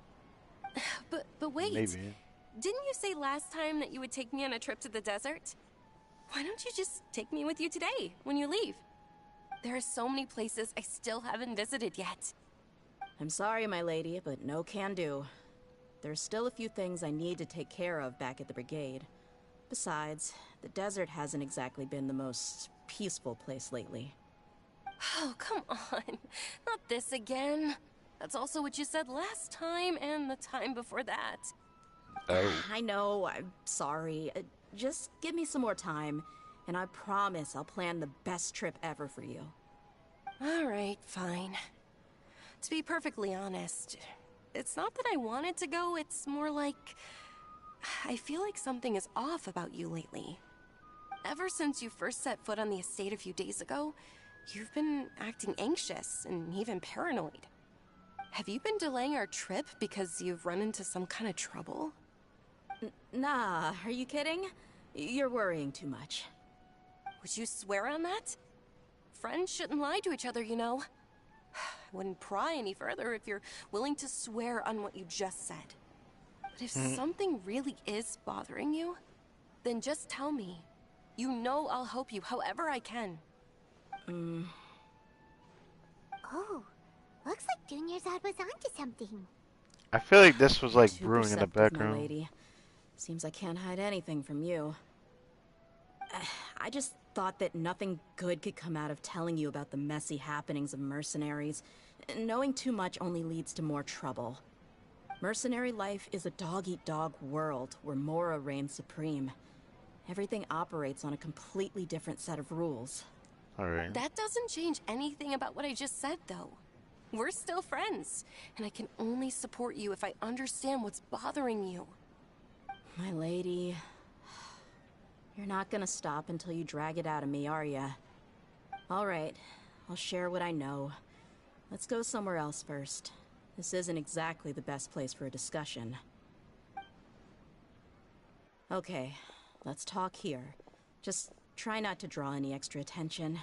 But wait. Maybe. Didn't you say last time that you would take me on a trip to the desert? Why don't you just take me with you today, when you leave? There are so many places I still haven't visited yet. I'm sorry, my lady, but no can do. There's still a few things I need to take care of back at the brigade. Besides, the desert hasn't exactly been the most peaceful place lately. Oh, come on. Not this again. That's also what you said last time and the time before that. Oh. I know, I'm sorry. Just give me some more time, and I promise I'll plan the best trip ever for you. All right, fine. To be perfectly honest, it's not that I wanted to go, it's more like I feel like something is off about you lately. Ever since you first set foot on the estate a few days ago, you've been acting anxious and even paranoid. Have you been delaying our trip because you've run into some kind of trouble? Nah, are you kidding? You're worrying too much. Would you swear on that? Friends shouldn't lie to each other, you know. I wouldn't pry any further if you're willing to swear on what you just said. But if something really is bothering you, then just tell me. You know I'll help you however I can. Oh, looks like Junior Zod was onto something. I feel like this was like Too brewing in the perceptive, my background. lady. Seems I can't hide anything from you. I just thought that nothing good could come out of telling you about the messy happenings of mercenaries. Knowing too much only leads to more trouble. Mercenary life is a dog-eat-dog world where Mora reigns supreme. Everything operates on a completely different set of rules. Alright. That doesn't change anything about what I just said, though. We're still friends, and I can only support you if I understand what's bothering you. My lady, you're not gonna stop until you drag it out of me, are ya? All right, I'll share what I know. Let's go somewhere else first. This isn't exactly the best place for a discussion. Okay, let's talk here. Just try not to draw any extra attention.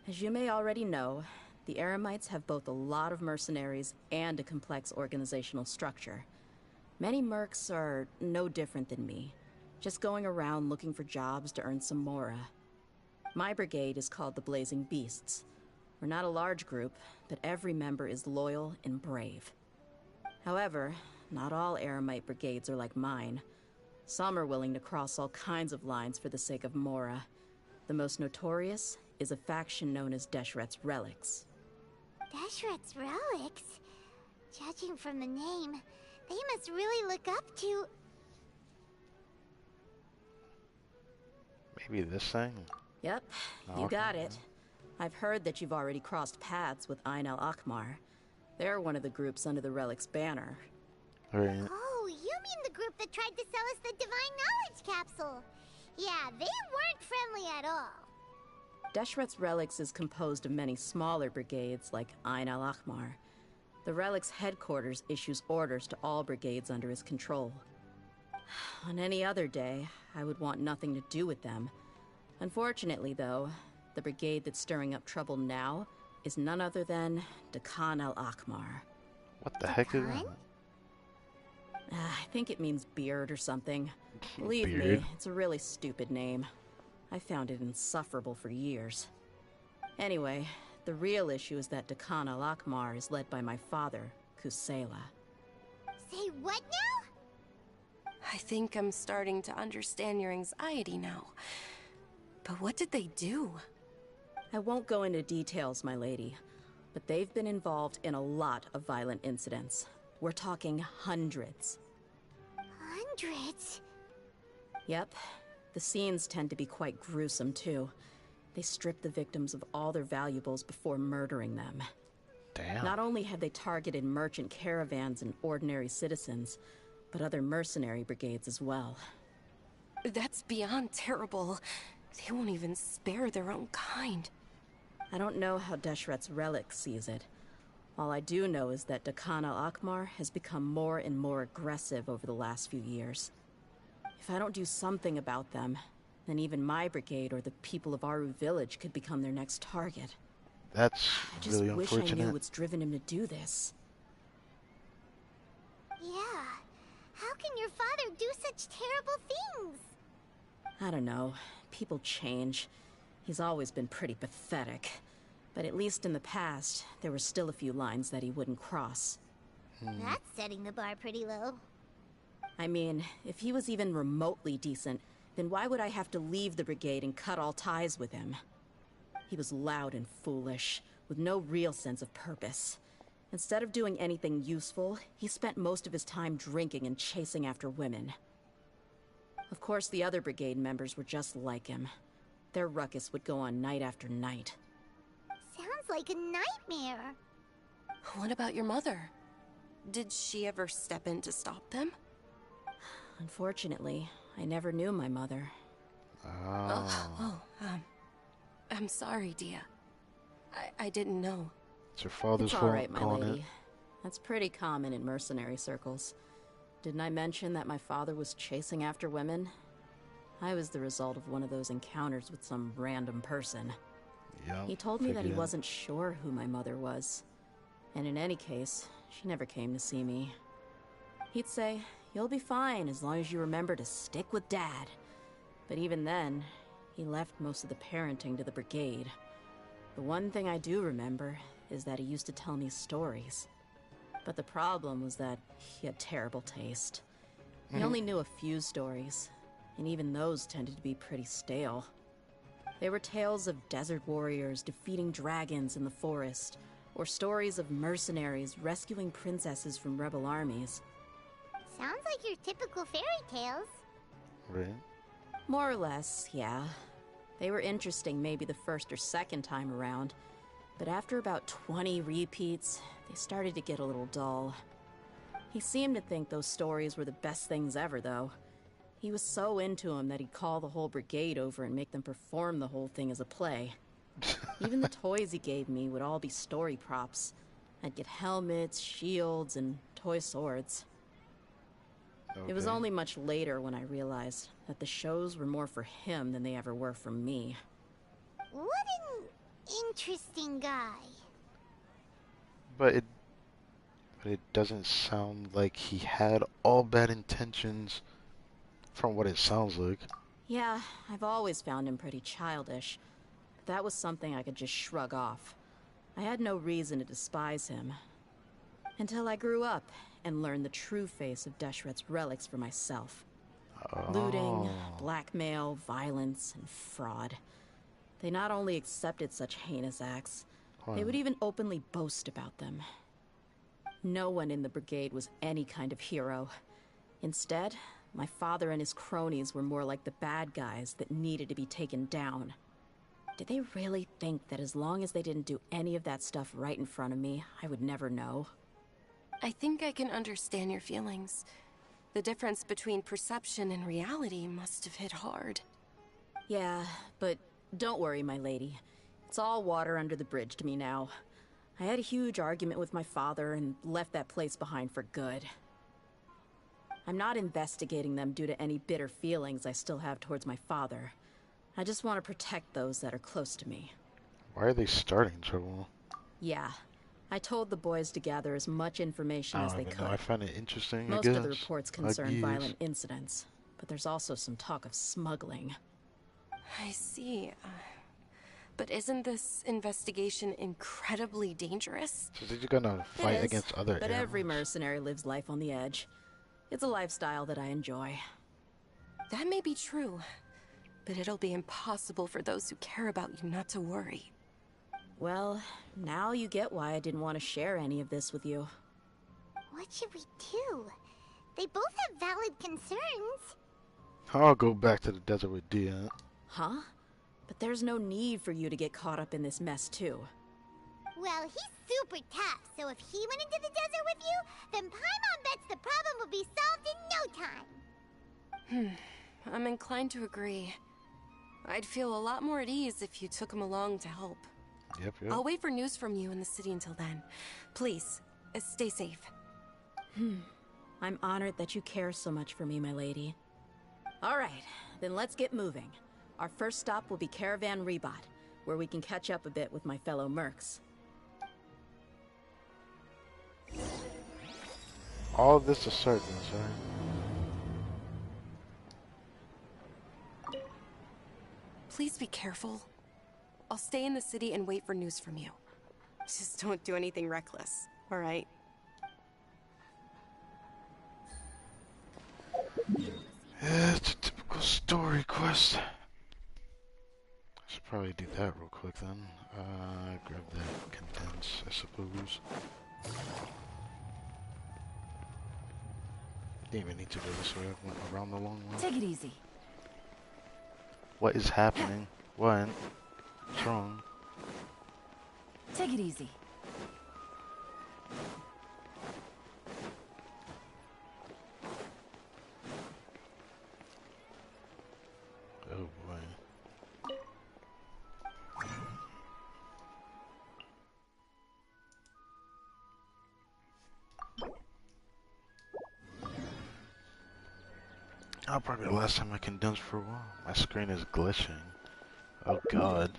As you may already know, the Eremites have both a lot of mercenaries and a complex organizational structure. Many mercs are no different than me, just going around looking for jobs to earn some mora. My brigade is called the Blazing Beasts. We're not a large group, but every member is loyal and brave. However, not all Eremite brigades are like mine. Some are willing to cross all kinds of lines for the sake of mora. The most notorious is a faction known as Deshret's Relics. Deshret's Relics? Judging from the name, they must really look up to... Maybe this thing? Yep, you got it. I've heard that you've already crossed paths with Ain al-Akmar. They're one of the groups under the Relic's banner. Right. Oh, you mean the group that tried to sell us the Divine Knowledge Capsule? Yeah, they weren't friendly at all. Deshret's Relics is composed of many smaller brigades like Ain al-Akmar. The Relic's headquarters issues orders to all brigades under his control. On any other day, I would want nothing to do with them. Unfortunately, though, the brigade that's stirring up trouble now is none other than Dakan al-Akmar. What the heck is Dakan? that? I think it means beard or something. Believe Beard? me, it's a really stupid name. I found it insufferable for years. Anyway, the real issue is that Dakan al-Akmar is led by my father, Kusela. Say what now? I think I'm starting to understand your anxiety now. But what did they do? I won't go into details, my lady, but they've been involved in a lot of violent incidents. We're talking hundreds. Hundreds? Yep. The scenes tend to be quite gruesome, too. They strip the victims of all their valuables before murdering them. Damn. Not only have they targeted merchant caravans and ordinary citizens, but other mercenary brigades as well. That's beyond terrible. They won't even spare their own kind. I don't know how Deshret's Relic sees it. All I do know is that Dakan al-Akmar has become more and more aggressive over the last few years. If I don't do something about them, then even my brigade or the people of Aru village could become their next target. That's I just really wish I knew unfortunate. what's driven him to do this. Yeah. How can your father do such terrible things? I don't know. People change. He's always been pretty pathetic. But at least in the past, there were still a few lines that he wouldn't cross. That's setting the bar pretty low. I mean, if he was even remotely decent, then why would I have to leave the brigade and cut all ties with him? He was loud and foolish, with no real sense of purpose. Instead of doing anything useful, he spent most of his time drinking and chasing after women. Of course, the other brigade members were just like him. Their ruckus would go on night after night. Sounds like a nightmare. What about your mother? Did she ever step in to stop them? Unfortunately, I never knew my mother. Oh. I'm sorry, Dia. I didn't know. It's your father's It's all fault. right, my calling lady. it. That's pretty common in mercenary circles. Didn't I mention that my father was chasing after women? I was the result of one of those encounters with some random person. Yeah. He told me that he figured. wasn't sure who my mother was. And in any case, she never came to see me. He'd say, "You'll be fine as long as you remember to stick with Dad." But even then, he left most of the parenting to the brigade. The one thing I do remember is that he used to tell me stories. But the problem was that he had terrible taste. He only knew a few stories, and even those tended to be pretty stale. They were tales of desert warriors defeating dragons in the forest, or stories of mercenaries rescuing princesses from rebel armies. Sounds like your typical fairy tales. Right. More or less, yeah. They were interesting maybe the first or second time around, but after about 20 repeats, they started to get a little dull. He seemed to think those stories were the best things ever, though. He was so into them that he'd call the whole brigade over and make them perform the whole thing as a play. Even the toys he gave me would all be story props. I'd get helmets, shields, and toy swords. It was Okay. only much later when I realized that the shows were more for him than they ever were for me. What an interesting guy. But it doesn't sound like he had all bad intentions from what it sounds like. Yeah, I've always found him pretty childish, but that was something I could just shrug off. I had no reason to despise him. Until I grew up and learned the true face of Deshret's relics for myself. Looting, blackmail, violence, and fraud. They not only accepted such heinous acts, they would even openly boast about them. No one in the brigade was any kind of hero. Instead, my father and his cronies were more like the bad guys that needed to be taken down. Did they really think that as long as they didn't do any of that stuff right in front of me, I would never know? I think I can understand your feelings. The difference between perception and reality must have hit hard. Yeah, but don't worry, my lady. It's all water under the bridge to me now. I had a huge argument with my father and left that place behind for good. I'm not investigating them due to any bitter feelings I still have towards my father. I just want to protect those that are close to me. Why are they starting trouble? Yeah. I told the boys to gather as much information I as don't they even could. know. I find it interesting, Most I guess. of the reports concern violent incidents, but there's also some talk of smuggling. I see. But isn't this investigation incredibly dangerous? So they're gonna fight against other but every animals. mercenary lives life on the edge. It's a lifestyle that I enjoy. That may be true, but it'll be impossible for those who care about you not to worry. Well, now you get why I didn't want to share any of this with you. What should we do? They both have valid concerns. I'll go back to the desert with DEHYA. Huh? But there's no need for you to get caught up in this mess, too. Well, he's super tough, so if he went into the desert with you, then Paimon bets the problem would be solved in no time. I'm inclined to agree. I'd feel a lot more at ease if you took him along to help. Yep. I'll wait for news from you in the city until then. Please, stay safe. I'm honored that you care so much for me, my lady. All right, then let's get moving. Our first stop will be Caravan Rebot, where we can catch up a bit with my fellow mercs. All this is certain, right? Please be careful. I'll stay in the city and wait for news from you. Just don't do anything reckless, all right? Yeah, it's a typical story quest. I should probably do that real quick then. Grab that condense, I suppose. Didn't even need to go this way. I went around the long way. Take it easy. What is happening? What? What's wrong? Take it easy. Oh boy. Oh, probably the last time I condensed for a while. My screen is glitching. Oh god.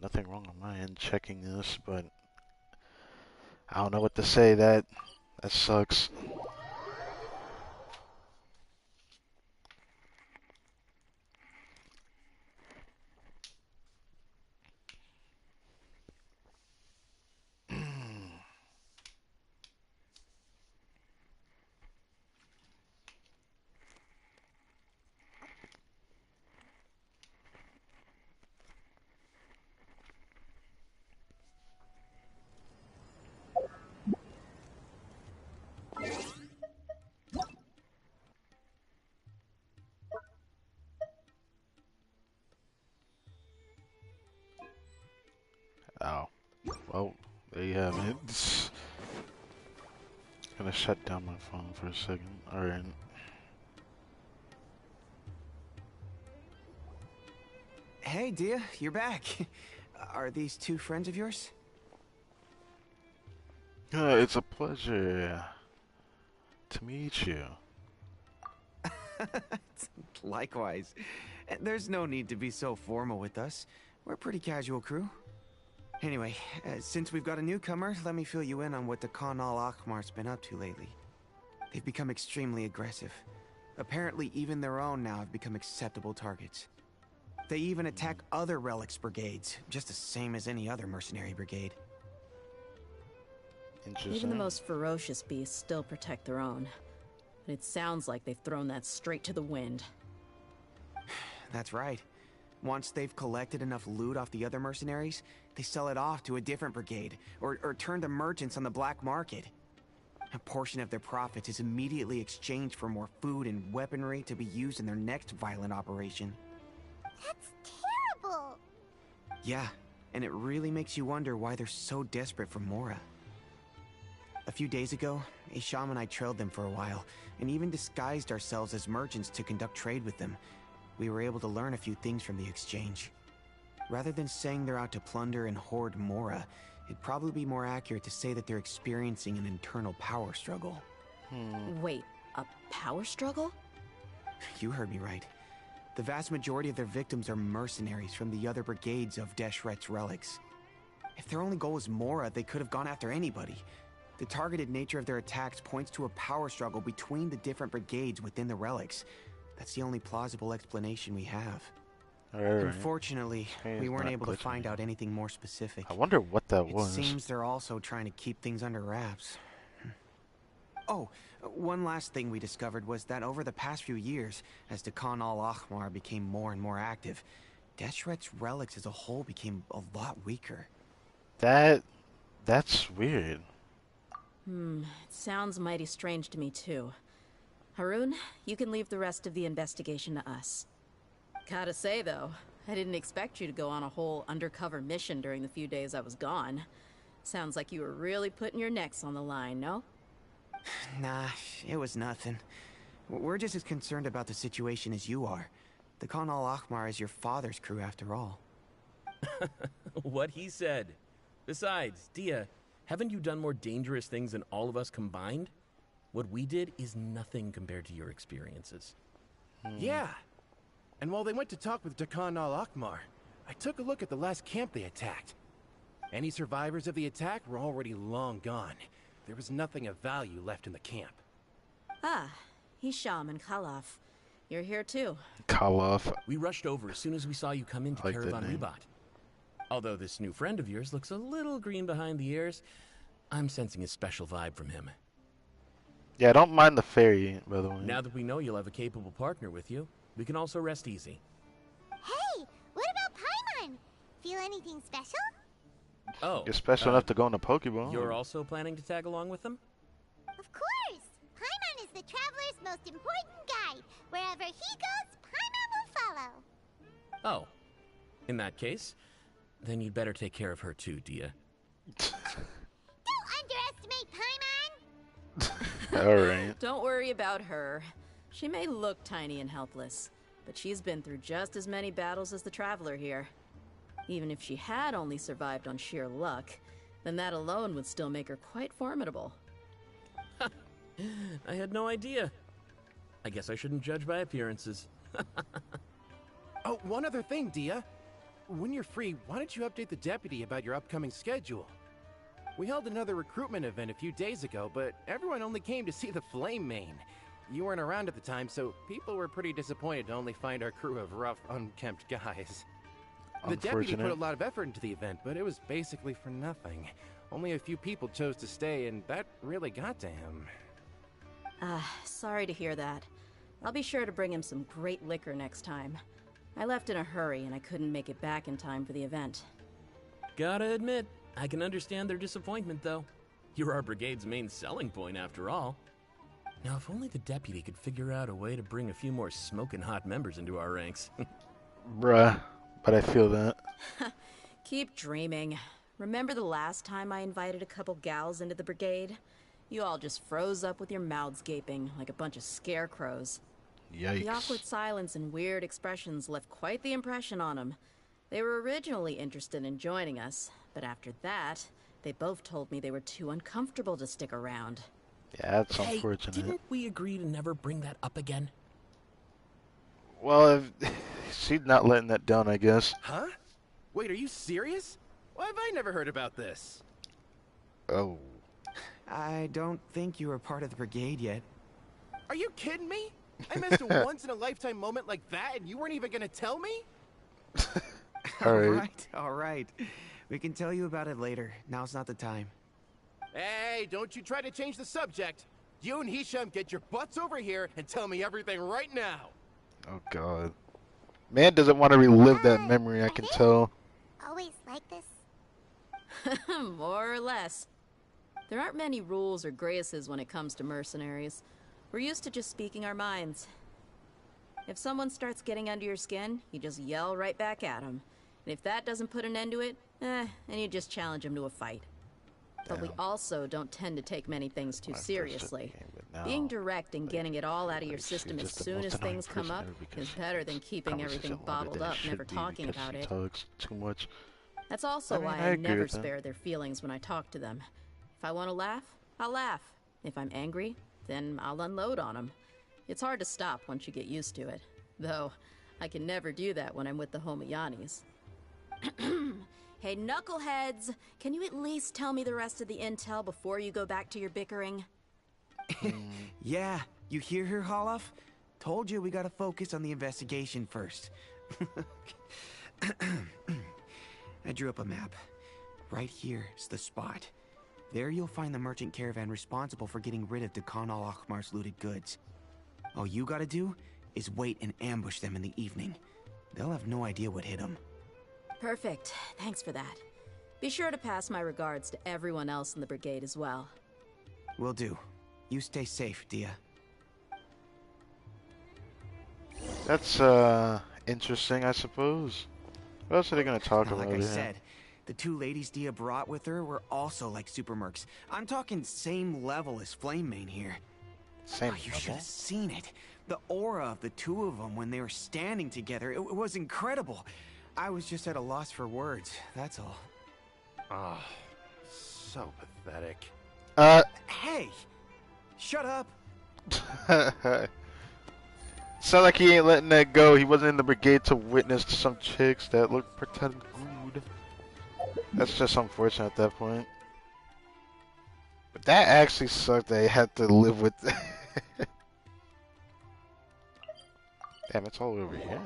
Nothing wrong on my end checking this, but I don't know what to say. That sucks. Oh. Well, there you have it. Gonna shut down my phone for a second. Alright. Hey, DEHYA, you're back. Are these two friends of yours? It's a pleasure to meet you. Likewise. There's no need to be so formal with us. We're a pretty casual crew. Anyway, since we've got a newcomer, let me fill you in on what the Khan al-Ahmar's been up to lately. They've become extremely aggressive. Apparently, even their own now have become acceptable targets. They even attack other relics brigades, just the same as any other mercenary brigade. Interesting. Even the most ferocious beasts still protect their own. And it sounds like they've thrown that straight to the wind. That's right. Once they've collected enough loot off the other mercenaries, they sell it off to a different brigade, or turn to merchants on the black market. A portion of their profits is immediately exchanged for more food and weaponry to be used in their next violent operation. That's terrible. Yeah, and it really makes you wonder why they're so desperate for Mora. A few days ago, a shaman and I trailed them for a while, and even disguised ourselves as merchants to conduct trade with them. We were able to learn a few things from the exchange. Rather than saying they're out to plunder and hoard Mora, it'd probably be more accurate to say that they're experiencing an internal power struggle. Wait, a power struggle? You heard me right. The vast majority of their victims are mercenaries from the other brigades of DEHYA's relics. If their only goal was Mora, they could have gone after anybody. The targeted nature of their attacks points to a power struggle between the different brigades within the relics. That's the only plausible explanation we have. Alright. Unfortunately, Hey, we it's weren't not able to glitching find me. out anything more specific. I wonder what that It was. seems they're also trying to keep things under wraps. Oh, one last thing we discovered was that over the past few years, as the Khan al-Ahmar became more and more active, DEHYA's relics as a whole became a lot weaker. That's weird. It sounds mighty strange to me, too. Haroon, you can leave the rest of the investigation to us. Gotta say, though, I didn't expect you to go on a whole undercover mission during the few days I was gone. Sounds like you were really putting your necks on the line, no? Nah, it was nothing. We're just as concerned about the situation as you are. The Khan al-Ahmar is your father's crew, after all. What he said. Besides, DEHYA, haven't you done more dangerous things than all of us combined? What we did is nothing compared to your experiences. Yeah. And while they went to talk with Khan al-Ahmar, I took a look at the last camp they attacked. Any survivors of the attack were already long gone. There was nothing of value left in the camp. Ah, Hisham and Khalaf. You're here too. Call off. We rushed over as soon as we saw you come into I like that Caravan name. Rebat. Although this new friend of yours looks a little green behind the ears, I'm sensing a special vibe from him. Yeah, I don't mind the fairy, by the way. Now that we know you'll have a capable partner with you, we can also rest easy. Hey, what about Paimon? Feel anything special? Oh, You're special enough to go in a Pokeball. you're also planning to tag along with them? Of course! Paimon is the traveler's most important guide. Wherever he goes, Paimon will follow. Oh. In that case, then you'd better take care of her too, DEHYA. Don't underestimate Paimon! Alright. Don't worry about her. She may look tiny and helpless, but she's been through just as many battles as the Traveler here. Even if she had only survived on sheer luck, then that alone would still make her quite formidable. I had no idea. I guess I shouldn't judge by appearances. Oh, one other thing, DEHYA. When you're free, why don't you update the deputy about your upcoming schedule? We held another recruitment event a few days ago, but everyone only came to see the Flame Mane. You weren't around at the time, so people were pretty disappointed to only find our crew of rough, unkempt guys. The deputy put a lot of effort into the event, but it was basically for nothing. Only a few people chose to stay, and that really got to him. Sorry to hear that. I'll be sure to bring him some great liquor next time. I left in a hurry and I couldn't make it back in time for the event. Gotta admit, I can understand their disappointment, though. You're our brigade's main selling point, after all. Now, if only the deputy could figure out a way to bring a few more smoking hot members into our ranks. Bruh. But I feel that. Keep dreaming. Remember the last time I invited a couple gals into the brigade? You all just froze up with your mouths gaping like a bunch of scarecrows. Yikes. The awkward silence and weird expressions left quite the impression on them. They were originally interested in joining us, but after that, they both told me they were too uncomfortable to stick around. Yeah, that's Hey, unfortunate. didn't we agree to never bring that up again? Well, she's not letting that down, I guess. Huh? Wait, are you serious? Why have I never heard about this? Oh. I don't think you were part of the brigade yet. Are you kidding me? I missed a once-in-a-lifetime moment like that, and you weren't even gonna tell me? Alright. All right. We can tell you about it later. Now's not the time. Hey, don't you try to change the subject. You and Hisham get your butts over here and tell me everything right now. Oh, God. Man doesn't want to relive that memory, I can tell. Always like this? More or less. There aren't many rules or graces when it comes to mercenaries. We're used to just speaking our minds. If someone starts getting under your skin, you just yell right back at them. And if that doesn't put an end to it, then you just challenge them to a fight. But we also don't tend to take many things too seriously. Being direct and getting it all out of your system as soon as things come up is better than keeping everything bottled up, never talking about it. Too much. That's also why I never spare their feelings when I talk to them. If I want to laugh, I'll laugh. If I'm angry, then I'll unload on them. It's hard to stop once you get used to it. Though, I can never do that when I'm with the Homayanis. Hey, knuckleheads! Can you at least tell me the rest of the intel before you go back to your bickering? Yeah, you hear her, Holloff? Told you we gotta focus on the investigation first. I drew up a map. Right here is the spot. There you'll find the merchant caravan responsible for getting rid of Khan al-Akhmar's looted goods. All you gotta do is wait and ambush them in the evening. They'll have no idea what hit them. Perfect. Thanks for that. Be sure to pass my regards to everyone else in the brigade as well. Will do. You stay safe, DEHYA. That's interesting, I suppose. What else are they gonna talk Now, about? like I said, the two ladies DEHYA brought with her were also like super mercs. I'm talking same level as Flame Main here. Same You level? should have seen it. The aura of the two of them when they were standing together, it was incredible. I was just at a loss for words, that's all. Ah, so pathetic. Hey! Shut up! Sound like he ain't letting that go. He wasn't in the brigade to witness some chicks that look pretend good. That's just unfortunate at that point. But that actually sucked that he had to live with. Damn, it's all over here.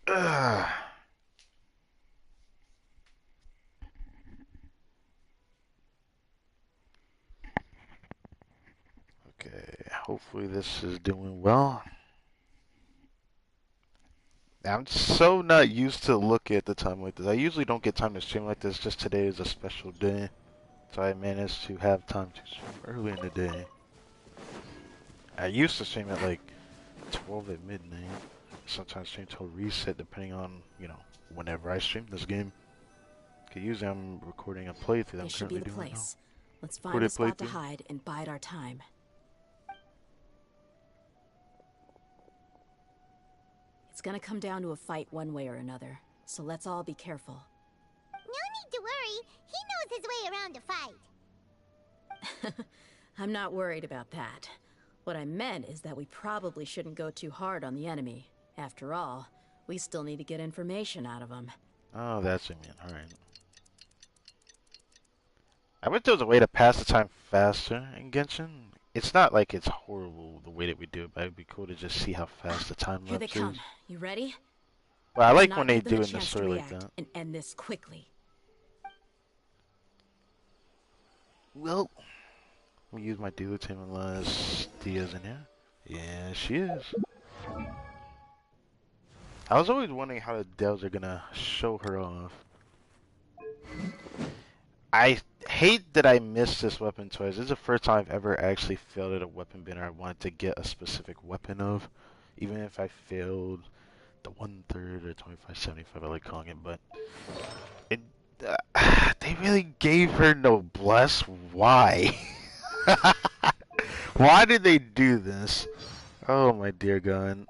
Ugh. Okay, hopefully this is doing well. I'm so not used to looking at the time like this. I usually don't get time to stream like this, just today is a special day. So I managed to have time to stream early in the day. I used to stream at like 12 at midnight. Sometimes stream till reset depending on, you know, whenever I stream this game. Okay, usually I'm recording a playthrough that I'm This should be currently the doing now. place. Let's find a spot to hide and bide our time. It's gonna come down to a fight one way or another, so let's all be careful. No need to worry. He knows his way around a fight. I'm not worried about that. What I meant is that we probably shouldn't go too hard on the enemy. After all, we still need to get information out of them. Oh, that's what you mean. Alright. I wish there was a way to pass the time faster in Genshin. It's not like it's horrible the way that we do it, but it'd be cool to just see how fast the time Here they lapse come. is. You ready? Well, I like Not when they give them do a it in the chance to story like react that. and end this quickly. Well, let me use my duo team unless Dia's in here. Yeah, she is. I was always wondering how the devs are gonna show her off. I hate that I missed this weapon twice. This is the first time I've ever actually failed at a weapon binner I wanted to get a specific weapon of. Even if I failed the 1/3 or 2575, I like calling it, but it, they really gave her noblesse. Why? Why did they do this? Oh my dear God.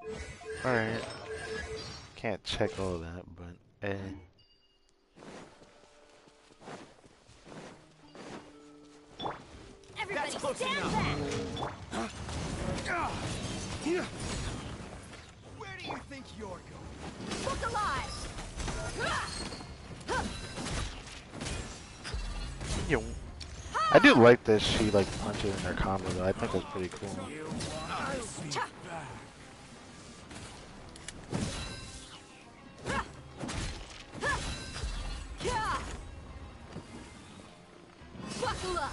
Alright. Can't check all that, but Everybody stand back! Where do you think you're going? Look alive! you, I do like that she like punches in her combo though. I think that's pretty cool. Buckle up!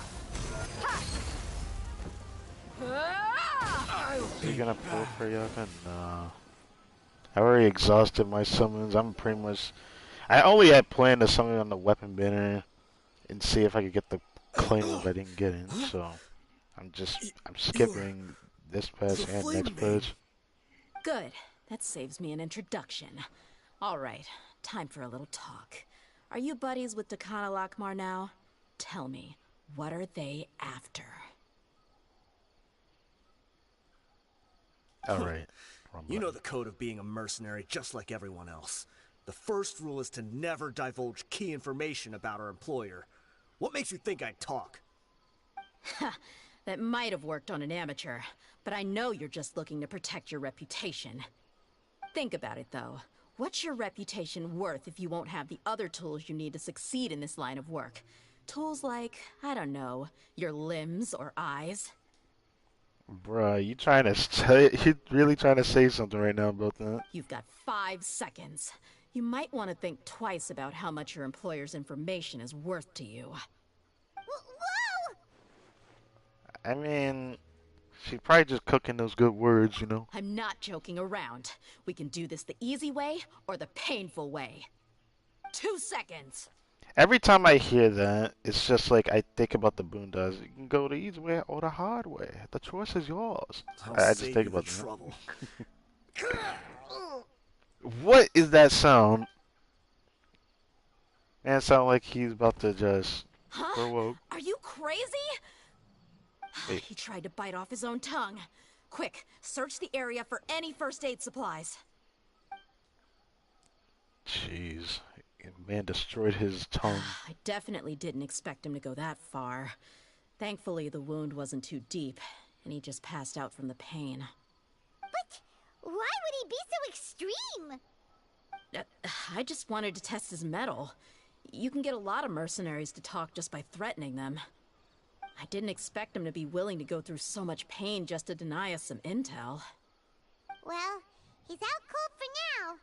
Are you gonna pull for Yaka? No. I already exhausted my summons. I'm pretty much. I only had planned to summon on the weapon banner and see if I could get the claim if I didn't get it. So I'm skipping this patch and next patch. Good. That saves me an introduction. All right, time for a little talk. Are you buddies with Dakana Lakmar now? Tell me, what are they after? Alright. You know the code of being a mercenary just like everyone else. The first rule is to never divulge key information about our employer. What makes you think I'd talk? That might have worked on an amateur, but I know you're just looking to protect your reputation. Think about it, though. What's your reputation worth if you won't have the other tools you need to succeed in this line of work? Tools like, I don't know, your limbs or eyes? Bruh, you really trying to say something right now about that? You've got 5 seconds. You might want to think twice about how much your employer's information is worth to you. Whoa! I mean, she's probably just cooking those good words, you know? I'm not joking around. We can do this the easy way or the painful way. 2 seconds. Every time I hear that, it's just like I think about the Boondocks. You can go the easy way or the hard way. The choice is yours. I just think about that. Trouble. What is that sound? Man, it sounds like he's about to just provoke. Are you crazy? Wait. He tried to bite off his own tongue. Quick, search the area for any first aid supplies. Jeez. Man destroyed his tongue. I definitely didn't expect him to go that far. Thankfully, the wound wasn't too deep, and he just passed out from the pain. But why would he be so extreme? I just wanted to test his mettle. You can get a lot of mercenaries to talk just by threatening them. I didn't expect him to be willing to go through so much pain just to deny us some intel. Well, he's out cold for now.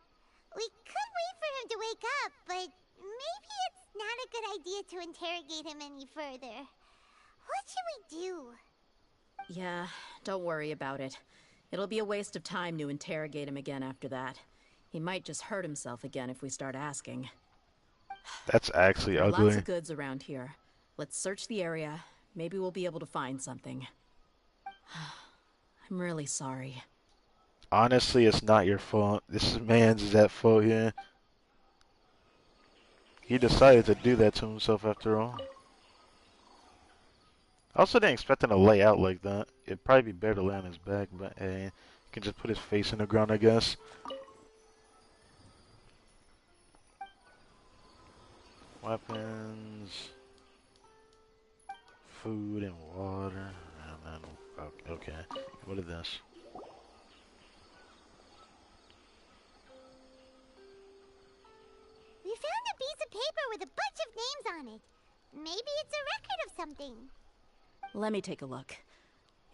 We could wait for him to wake up, but maybe it's not a good idea to interrogate him any further. What should we do? Yeah, don't worry about it. It'll be a waste of time to interrogate him again after that. He might just hurt himself again if we start asking. That's actually ugly. Lots of goods around here. Let's search the area. Maybe we'll be able to find something. I'm really sorry. Honestly, it's not your fault. This man's at fault here. He decided to do that to himself after all. I also didn't expect him to lay out like that. It'd probably be better to lay on his back, but hey, he can just put his face in the ground, I guess. Weapons, food, and water. And then, okay, what is this? We found a piece of paper with a bunch of names on it. Maybe it's a record of something. Let me take a look.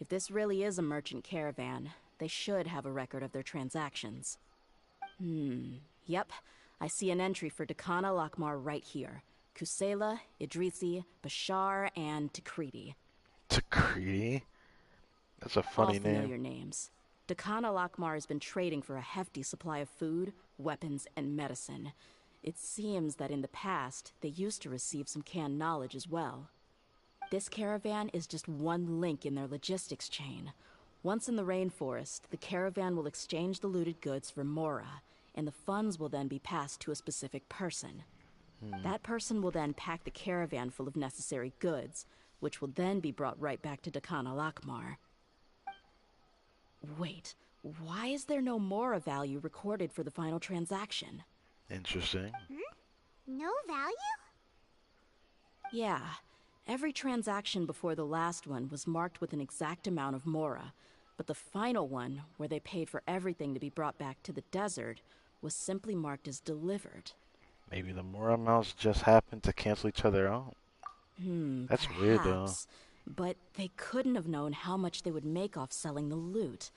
If this really is a merchant caravan, they should have a record of their transactions. Yep. I see an entry for Dakana Lakmar right here. Kusela, Idrisi, Bashar, and Takriti. Takriti? That's a funny All name. familiar names. Dakana Lakmar has been trading for a hefty supply of food, weapons, and medicine. It seems that in the past, they used to receive some canned knowledge as well. This caravan is just one link in their logistics chain. Once in the rainforest, the caravan will exchange the looted goods for Mora, and the funds will then be passed to a specific person. That person will then pack the caravan full of necessary goods, which will then be brought right back to Dakana Lakmar. Wait, why is there no Mora value recorded for the final transaction? Interesting. No value? Yeah, every transaction before the last one was marked with an exact amount of Mora, but the final one, where they paid for everything to be brought back to the desert, was simply marked as delivered. Maybe the more amounts just happened to cancel each other out. That's weird, though. Perhaps, but they couldn't have known how much they would make off selling the loot.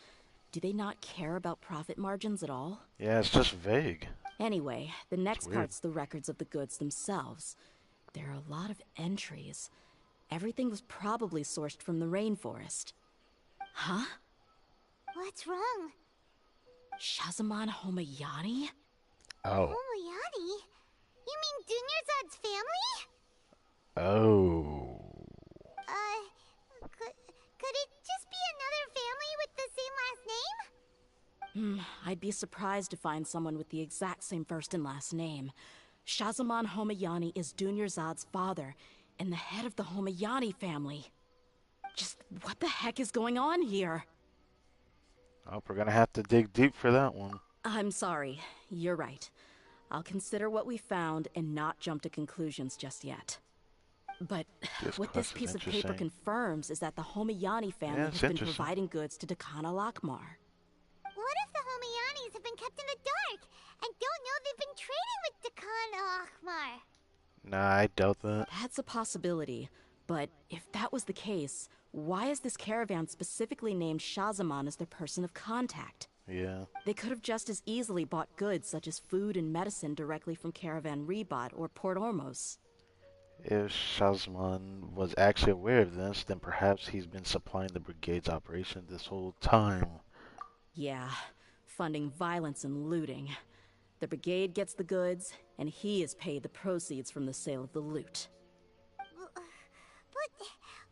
Do they not care about profit margins at all? Yeah, it's just vague. Anyway, the next weird. part's the records of the goods themselves. There are a lot of entries. Everything was probably sourced from the rainforest. Huh? What's wrong? Shazamon Homayani? Oh. Homayani? You mean Dunyarzad's family? Oh. Could it just be another family with be surprised to find someone with the exact same first and last name. Shazamon Homayani is Dunyarzad's father, and the head of the Homayani family. Just what the heck is going on here? Oh, we're gonna have to dig deep for that one. I'm sorry, you're right. I'll consider what we found and not jump to conclusions just yet. But what this piece of paper confirms is that the Homayani family has been providing goods to Dakana Lakmar. What if the Homayanis have been kept in the dark and don't know they've been trading with Dakana Akhmar? Nah, I doubt that. That's a possibility, but if that was the case, why is this caravan specifically named Shazamon as their person of contact? Yeah. They could have just as easily bought goods such as food and medicine directly from Caravan Rebat or Port Ormos. If Shazman was actually aware of this, then perhaps he's been supplying the brigade's operation this whole time. Yeah, funding violence and looting. The brigade gets the goods, and he is paid the proceeds from the sale of the loot. But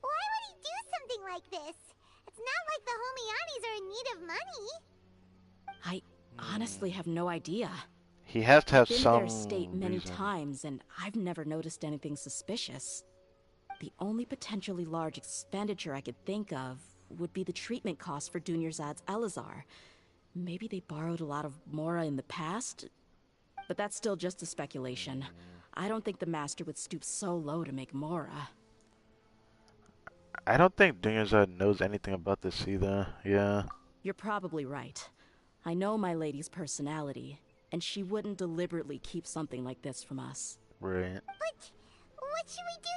why would he do something like this? It's not like the Homayanis are in need of money. I honestly have no idea. He has to have I've been some to their estate many reason. times, and I've never noticed anything suspicious. The only potentially large expenditure I could think of would be the treatment costs for Dunyarzad's Elazar. Maybe they borrowed a lot of Mora in the past? But that's still just a speculation. I don't think the Master would stoop so low to make Mora. I don't think Dunyarzad knows anything about this either. Yeah. You're probably right. I know my lady's personality, and she wouldn't deliberately keep something like this from us. Right. But what should we do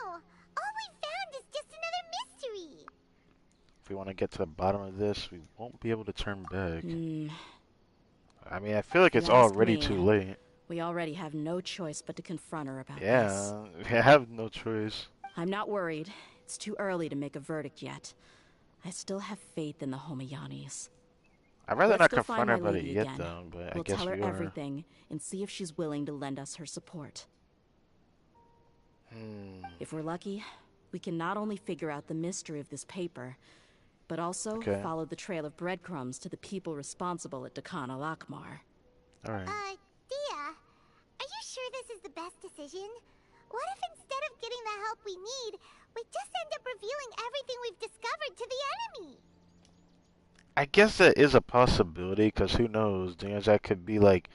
now? All we found is just another mystery. If we want to get to the bottom of this, we won't be able to turn back. I mean, I feel like it's already too late. We already have no choice but to confront her about this. Yeah, we have no choice. I'm not worried. It's too early to make a verdict yet. I still have faith in the Homayanis. I'd rather Let's not go confront find her my about it lady yet, again. though, but We'll I guess tell her we are. everything and see if she's willing to lend us her support. If we're lucky, we can not only figure out the mystery of this paper, but also follow the trail of breadcrumbs to the people responsible at Dakana Lakmar. Alright. Dia, are you sure this is the best decision? What if instead of getting the help we need, we just end up revealing everything we've discovered to the enemy? I guess that is a possibility, because who knows? Dunyarzad could be like,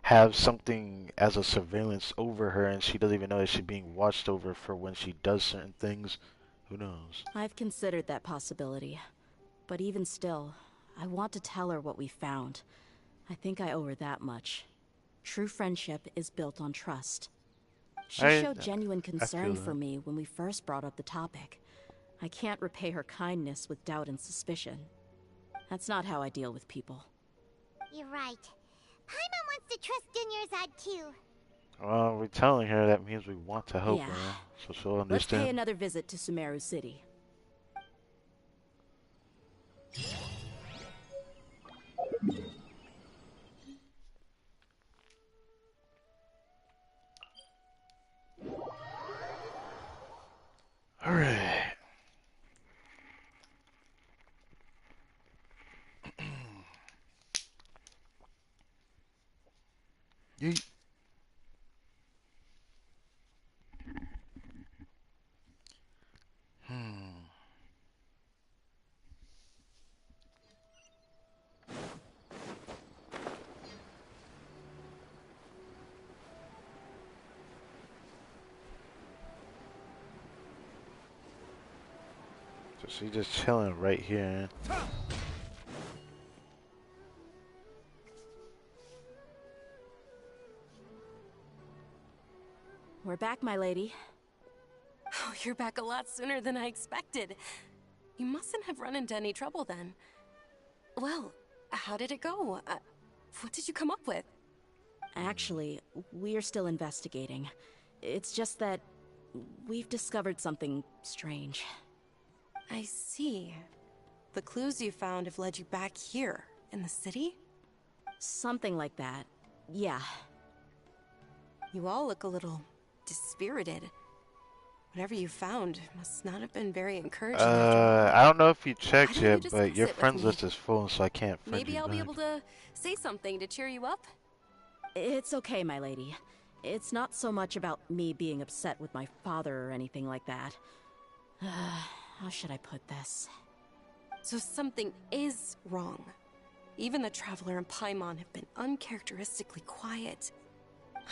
have something as a surveillance over her, and she doesn't even know that she's being watched over for when she does certain things. Who knows? I've considered that possibility. But even still, I want to tell her what we found. I think I owe her that much. True friendship is built on trust. She showed genuine concern for me when we first brought up the topic. I can't repay her kindness with doubt and suspicion. That's not how I deal with people. You're right. Paimon wants to trust Dunyarzad too. Well, we're telling her that means we want to help her, so she'll understand. Let's pay another visit to Sumeru City. Alright. Yeet. So she's just chilling right here. We're back, my lady. Oh, you're back a lot sooner than I expected. You mustn't have run into any trouble then. Well, how did it go? What did you come up with? Actually, we're still investigating. It's just that we've discovered something strange. I see. The clues you found have led you back here, in the city? Something like that, yeah. You all look a little dispirited. Whatever you found must not have been very encouraging after all. I don't know if you Why checked don't you yet, but discuss your it with friends me? list is full, so I can't friend Maybe you I'll be back. able to say something to cheer you up? It's okay, my lady. It's not so much about me being upset with my father or anything like that. How should I put this? So something is wrong. Even the Traveler and Paimon have been uncharacteristically quiet.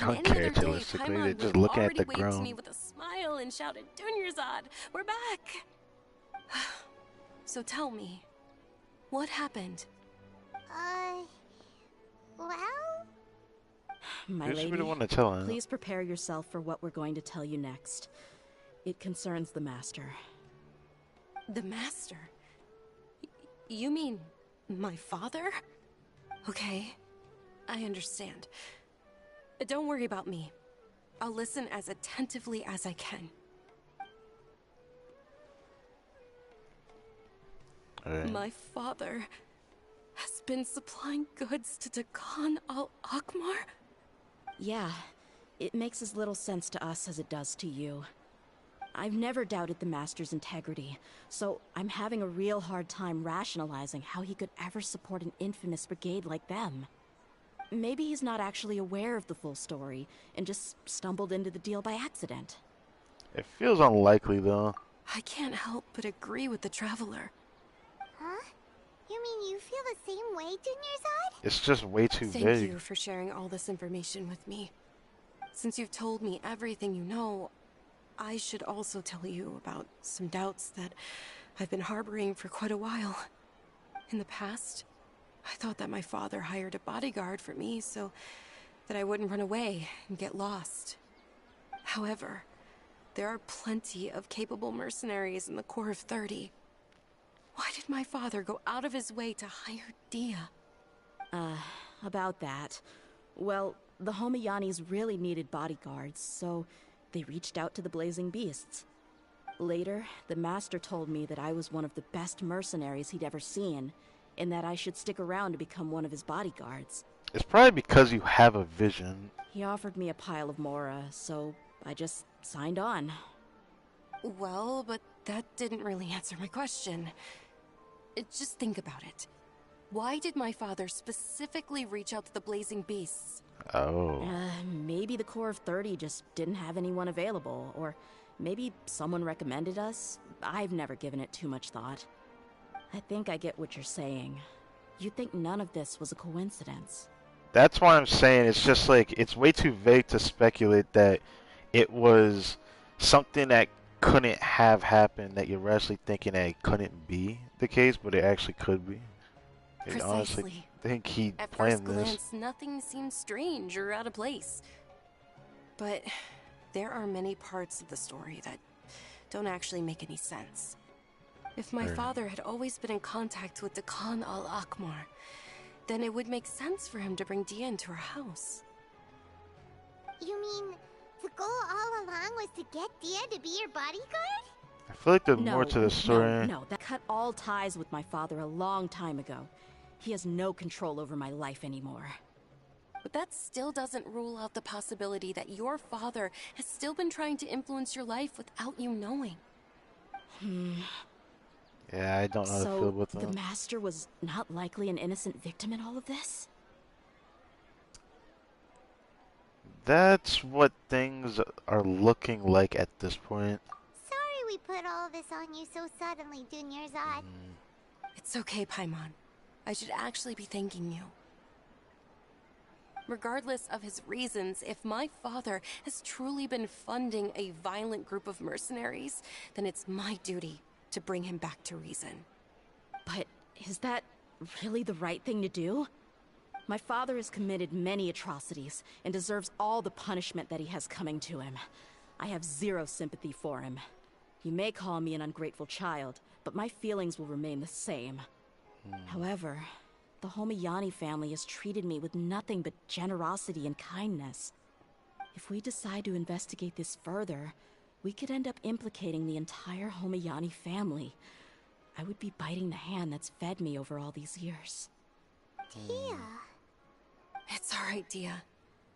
On any other day, Uncharacteristically, Paimon they're would just have looking at already the waved to me ground. with a smile and shouted, "Dunyarzad, we're back!" So tell me, what happened? Well? My You should be lady, the one to tell him. please prepare yourself for what we're going to tell you next. It concerns the Master. The Master? You mean my father? Okay, I understand. Don't worry about me. I'll listen as attentively as I can. Alright. My father has been supplying goods to Dakan al-Akmar? Yeah, it makes as little sense to us as it does to you. I've never doubted the Master's integrity, so I'm having a real hard time rationalizing how he could ever support an infamous brigade like them. Maybe he's not actually aware of the full story and just stumbled into the deal by accident. It feels unlikely, though. I can't help but agree with the Traveler. Huh? You mean you feel the same way, Dunyarzad? It's just way too Thank vague. you for sharing all this information with me. Since you've told me everything you know, I should also tell you about some doubts that I've been harboring for quite a while. In the past, I thought that my father hired a bodyguard for me so that I wouldn't run away and get lost. However, there are plenty of capable mercenaries in the Corps of 30. Why did my father go out of his way to hire DEHYA? About that. Well, the Homiyanis really needed bodyguards, so they reached out to the Blazing Beasts. Later, the Master told me that I was one of the best mercenaries he'd ever seen, and that I should stick around to become one of his bodyguards. It's probably because you have a vision. He offered me a pile of Mora, so I just signed on. Well, but that didn't really answer my question. Just think about it. Why did my father specifically reach out to the Blazing Beasts? Oh. Maybe the Corps of 30 just didn't have anyone available, or maybe someone recommended us. I've never given it too much thought. I think I get what you're saying. You think none of this was a coincidence. That's why I'm saying it's just like, it's way too vague to speculate that it was something that couldn't have happened, that you're actually thinking that it couldn't be the case, but it actually could be. I honestly Precisely. think he At planned first this. glance, nothing seems strange or out of place. But there are many parts of the story that don't actually make any sense. If my father had always been in contact with Dakan al-Akmar, then it would make sense for him to bring DEHYA into our house. You mean the goal all along was to get DEHYA to be your bodyguard? I feel like there's No, more to the story. No, that cut all ties with my father a long time ago. He has no control over my life anymore. But that still doesn't rule out the possibility that your father has still been trying to influence your life without you knowing. Yeah, I don't know how to feel So, about the that. Master was not likely an innocent victim in all of this? That's what things are looking like at this point. Sorry we put all this on you so suddenly, Dunyarzad. It's okay, Paimon. I should actually be thanking you. Regardless of his reasons, if my father has truly been funding a violent group of mercenaries, then it's my duty to bring him back to reason. But is that really the right thing to do? My father has committed many atrocities and deserves all the punishment that he has coming to him. I have zero sympathy for him. You may call me an ungrateful child, but my feelings will remain the same. However, the Homiyani family has treated me with nothing but generosity and kindness. If we decide to investigate this further, we could end up implicating the entire Homiyani family. I would be biting the hand that's fed me over all these years. DEHYA. It's alright, DEHYA.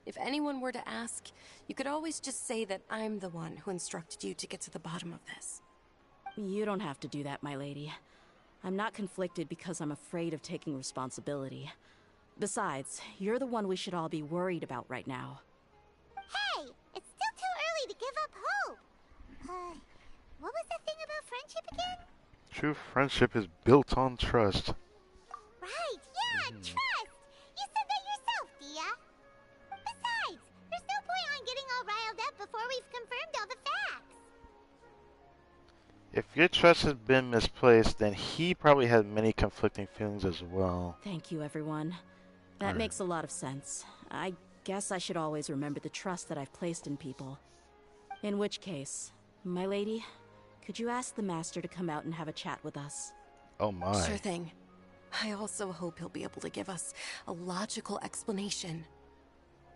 If anyone were to ask, you could always just say that I'm the one who instructed you to get to the bottom of this. You don't have to do that, my lady. I'm not conflicted because I'm afraid of taking responsibility. Besides, you're the one we should all be worried about right now. Hey! It's still too early to give up hope! What was the thing about friendship again? True friendship is built on trust. Right, yeah, trust! You said that yourself, Dia! Besides, there's no point on getting all riled up before we've confirmed all the facts! If your trust has been misplaced, then he probably had many conflicting feelings as well. Thank you, everyone. That makes a lot of sense. I guess I should always remember the trust that I've placed in people. In which case, my lady, could you ask the Master to come out and have a chat with us? Oh my. Sure thing. I also hope he'll be able to give us a logical explanation.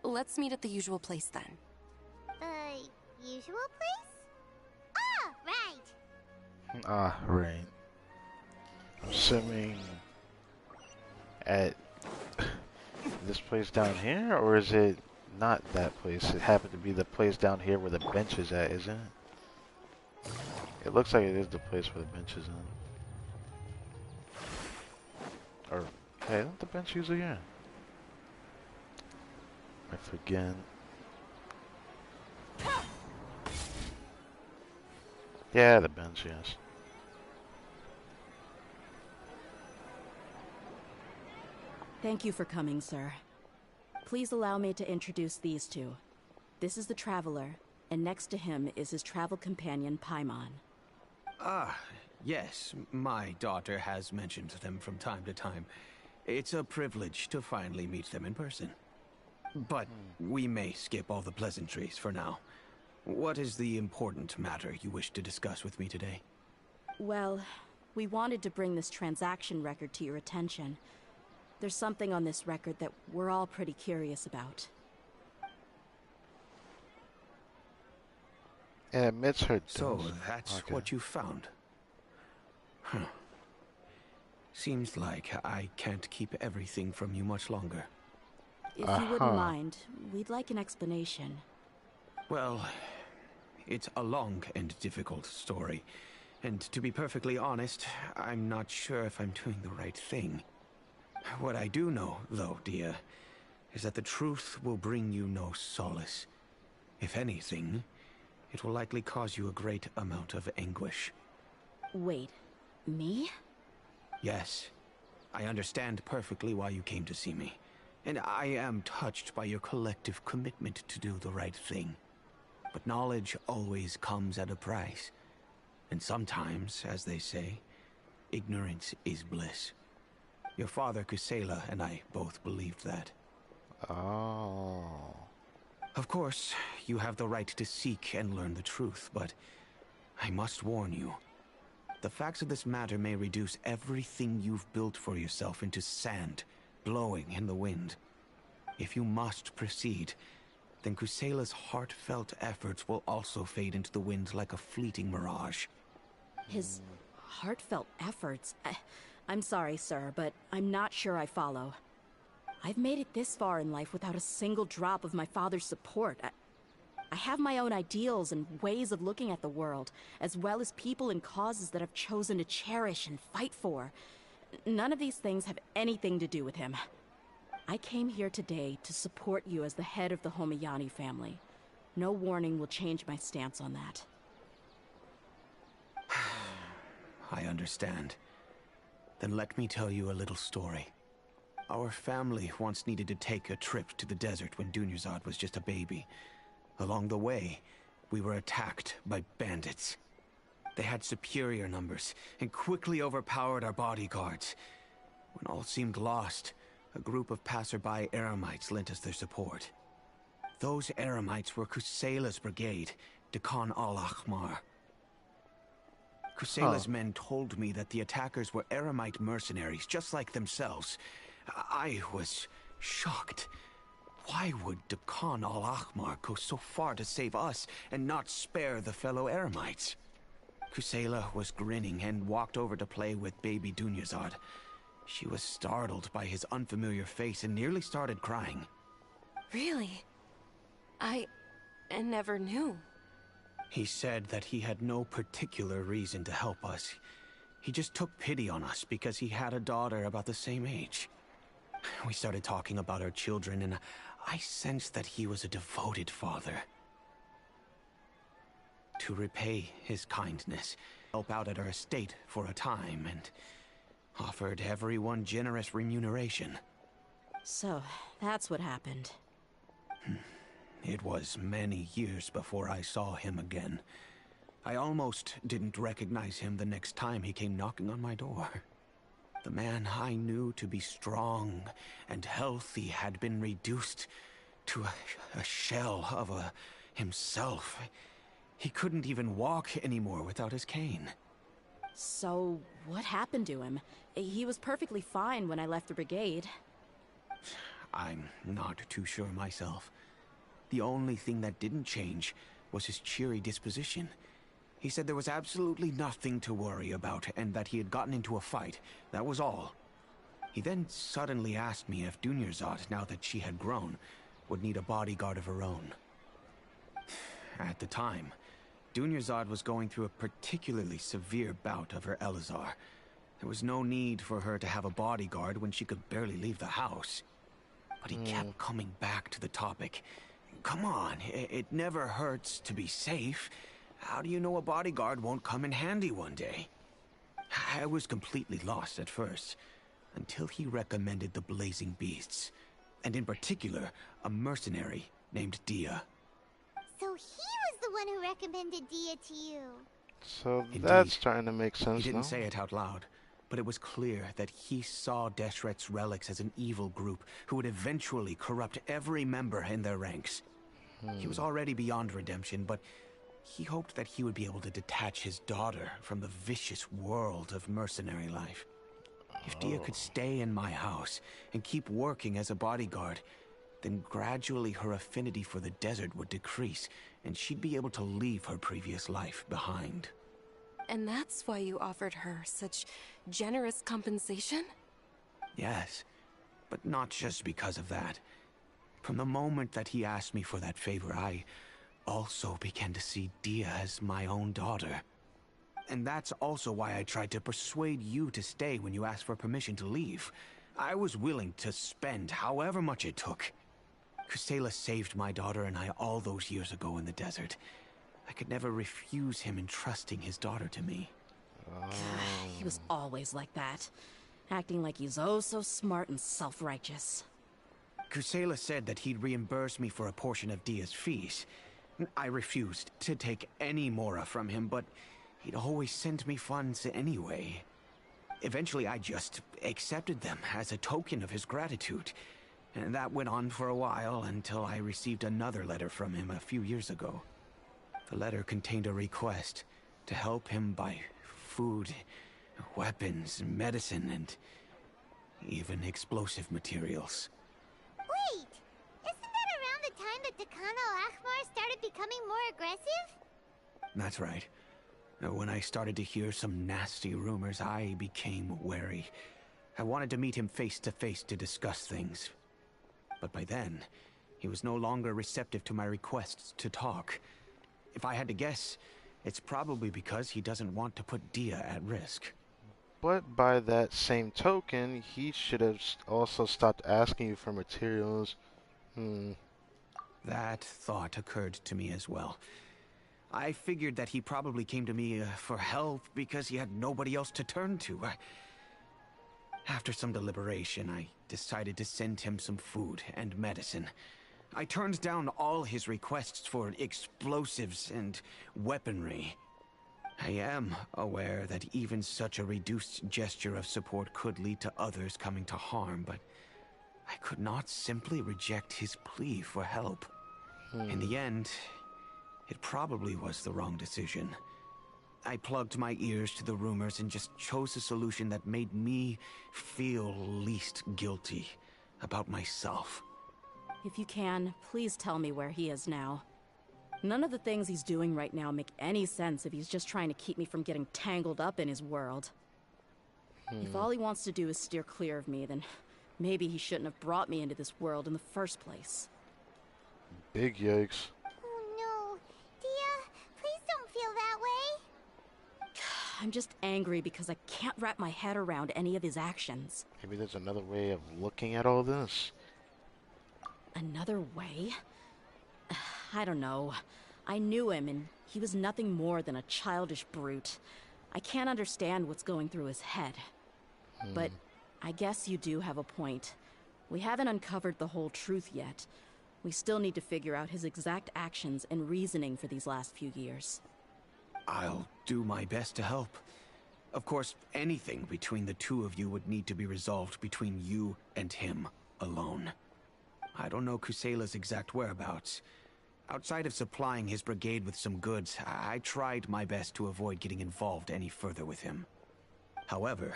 Let's meet at the usual place then. The usual place? Ah, right! Ah, right. I'm assuming at this place down here, or is it not that place? It happened to be the place down here where the bench is at, isn't it? It looks like it is the place where the bench is in. Or, hey, isn't the bench usually here? I forget. Yeah, the bench, yes. Thank you for coming, sir. Please allow me to introduce these two. This is the Traveler, and next to him is his travel companion, Paimon. Ah, yes, my daughter has mentioned them from time to time. It's a privilege to finally meet them in person. But we may skip all the pleasantries for now. What is the important matter you wish to discuss with me today? Well, we wanted to bring this transaction record to your attention. There's something on this record that we're all pretty curious about. It admits her. So that's what you found. Huh. Seems like I can't keep everything from you much longer. If you wouldn't mind, we'd like an explanation. Well, it's a long and difficult story. And to be perfectly honest, I'm not sure if I'm doing the right thing. What I do know, though, Dia, is that the truth will bring you no solace. If anything, it will likely cause you a great amount of anguish. Wait, me? Yes, I understand perfectly why you came to see me. And I am touched by your collective commitment to do the right thing. But knowledge always comes at a price. And sometimes, as they say, ignorance is bliss. Your father, Kusela, and I both believed that. Oh. Of course, you have the right to seek and learn the truth, but I must warn you. The facts of this matter may reduce everything you've built for yourself into sand, blowing in the wind. If you must proceed, then Kusela's heartfelt efforts will also fade into the wind like a fleeting mirage. His heartfelt efforts? I'm sorry, sir, but I'm not sure I follow. I've made it this far in life without a single drop of my father's support. I have my own ideals and ways of looking at the world, as well as people and causes that I've chosen to cherish and fight for. None of these things have anything to do with him. I came here today to support you as the head of the Homayani family. No warning will change my stance on that. I understand. Then let me tell you a little story. Our family once needed to take a trip to the desert when Dunyazad was just a baby. Along the way, we were attacked by bandits. They had superior numbers and quickly overpowered our bodyguards. When all seemed lost, a group of passerby Eremites lent us their support. Those Eremites were Kusela's brigade, Dekhan al-Ahmar. Kusela's men told me that the attackers were Eremite mercenaries, just like themselves. I was shocked. Why would Dekhan al-Ahmar go so far to save us and not spare the fellow Eremites? Kusela was grinning and walked over to play with baby Dunyazad. She was startled by his unfamiliar face and nearly started crying. Really? I never knew. He said that he had no particular reason to help us. He just took pity on us because he had a daughter about the same age. We started talking about our children, and I sensed that he was a devoted father. To repay his kindness, help out at our estate for a time, and offered everyone generous remuneration. So, that's what happened. It was many years before I saw him again. I almost didn't recognize him the next time he came knocking on my door. The man I knew to be strong and healthy had been reduced to a shell of himself. He couldn't even walk anymore without his cane. So, what happened to him? He was perfectly fine when I left the brigade. I'm not too sure myself. The only thing that didn't change was his cheery disposition. He said there was absolutely nothing to worry about and that he had gotten into a fight. That was all. He then suddenly asked me if Dunyarzad, now that she had grown, would need a bodyguard of her own. At the time, Dunyarzad was going through a particularly severe bout of her Elazar. There was no need for her to have a bodyguard when she could barely leave the house. But he kept coming back to the topic. Come on, it never hurts to be safe. How do you know a bodyguard won't come in handy one day? I was completely lost at first, until he recommended the Blazing Beasts, and in particular, a mercenary named DEHYA. So he was the one who recommended DEHYA to you. So Indeed. that's starting to make sense He didn't now. say it out loud, but it was clear that he saw Deshret's relics as an evil group who would eventually corrupt every member in their ranks. He was already beyond redemption, but he hoped that he would be able to detach his daughter from the vicious world of mercenary life. If DEHYA could stay in my house and keep working as a bodyguard, then gradually her affinity for the desert would decrease, and she'd be able to leave her previous life behind. And that's why you offered her such generous compensation? Yes, but not just because of that. From the moment that he asked me for that favor, I also began to see DEHYA as my own daughter. And that's also why I tried to persuade you to stay when you asked for permission to leave. I was willing to spend however much it took. Kusela saved my daughter and I all those years ago in the desert. I could never refuse him entrusting his daughter to me. He was always like that, acting like he's oh so smart and self-righteous. Kusela said that he'd reimburse me for a portion of DEHYA's fees. I refused to take any mora from him, but he'd always sent me funds anyway. Eventually, I just accepted them as a token of his gratitude. And that went on for a while until I received another letter from him a few years ago. The letter contained a request to help him buy food, weapons, medicine, and even explosive materials. Wait! Isn't that around the time that Tikan al-Ahmar started becoming more aggressive? That's right. When I started to hear some nasty rumors, I became wary. I wanted to meet him face to face to discuss things. But by then, he was no longer receptive to my requests to talk. If I had to guess, it's probably because he doesn't want to put DEHYA at risk. But by that same token, he should have also stopped asking you for materials. That thought occurred to me as well. I figured that he probably came to me for help because he had nobody else to turn to. After some deliberation, I decided to send him some food and medicine. I turned down all his requests for explosives and weaponry. I am aware that even such a reduced gesture of support could lead to others coming to harm, but I could not simply reject his plea for help. In the end, it probably was the wrong decision. I plugged my ears to the rumors and just chose a solution that made me feel least guilty about myself. If you can, please tell me where he is now. None of the things he's doing right now make any sense if he's just trying to keep me from getting tangled up in his world. If all he wants to do is steer clear of me, then maybe he shouldn't have brought me into this world in the first place. Big yikes. Oh no. Dia, please don't feel that way. I'm just angry because I can't wrap my head around any of his actions. Maybe there's another way of looking at all this. Another way? I don't know. I knew him, and he was nothing more than a childish brute. I can't understand what's going through his head. But I guess you do have a point. We haven't uncovered the whole truth yet. We still need to figure out his exact actions and reasoning for these last few years. I'll do my best to help. Of course, anything between the two of you would need to be resolved between you and him alone. I don't know Kusela's exact whereabouts. Outside of supplying his brigade with some goods, I tried my best to avoid getting involved any further with him. However,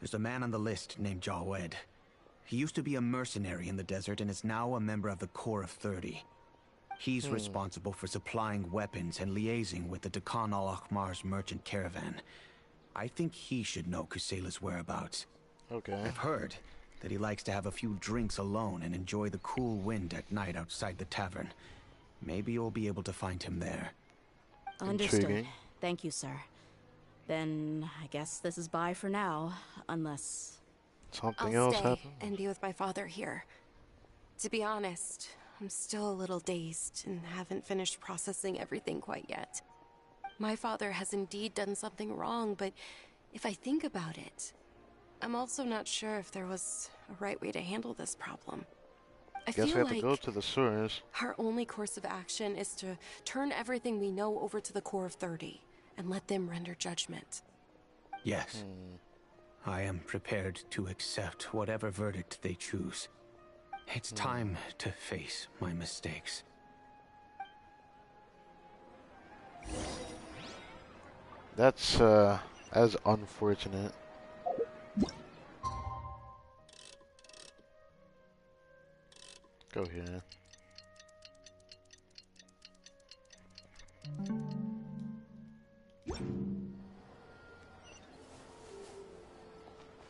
there's a man on the list named Jawed. He used to be a mercenary in the desert and is now a member of the Corps of 30. He's responsible for supplying weapons and liaising with the Dekhan al-Akhmar's merchant caravan. I think he should know Kusela's whereabouts. Okay. I've heard that he likes to have a few drinks alone and enjoy the cool wind at night outside the tavern. Maybe you'll be able to find him there. Understood. Intriguing. Thank you, sir. Then I guess this is bye for now, unless... Something I'll else stay happened? and be with my father here. To be honest, I'm still a little dazed and haven't finished processing everything quite yet. My father has indeed done something wrong, but if I think about it, I'm also not sure if there was a right way to handle this problem. I Guess we feel have to like go to the sewers. our only course of action is to turn everything we know over to the Corps of 30 and let them render judgment. Yes. I am prepared to accept whatever verdict they choose. It's time to face my mistakes. That's, as unfortunate. Go here.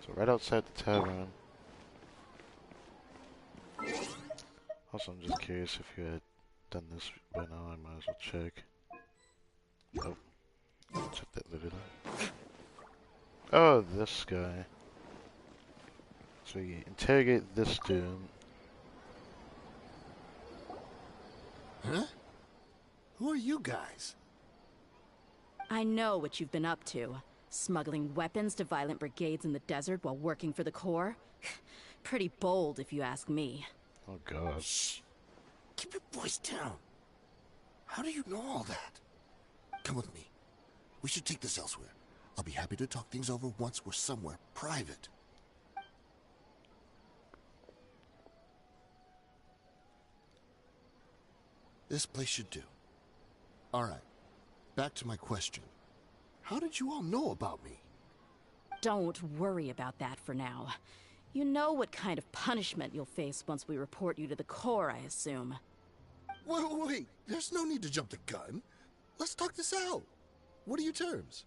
So right outside the tavern. Also, I'm just curious if you had done this by now. I might as well check. Oh, check that later then. Oh, this guy. So you interrogate this dude. Huh? Who are you guys? I know what you've been up to. Smuggling weapons to violent brigades in the desert while working for the Corps. Pretty bold, if you ask me. Oh god. Shh. Keep your voice down. How do you know all that? Come with me. We should take this elsewhere. I'll be happy to talk things over once we're somewhere private. This place should do. All right. Back to my question. How did you all know about me? Don't worry about that for now. You know what kind of punishment you'll face once we report you to the Corps, I assume. Wait. There's no need to jump the gun. Let's talk this out. What are your terms?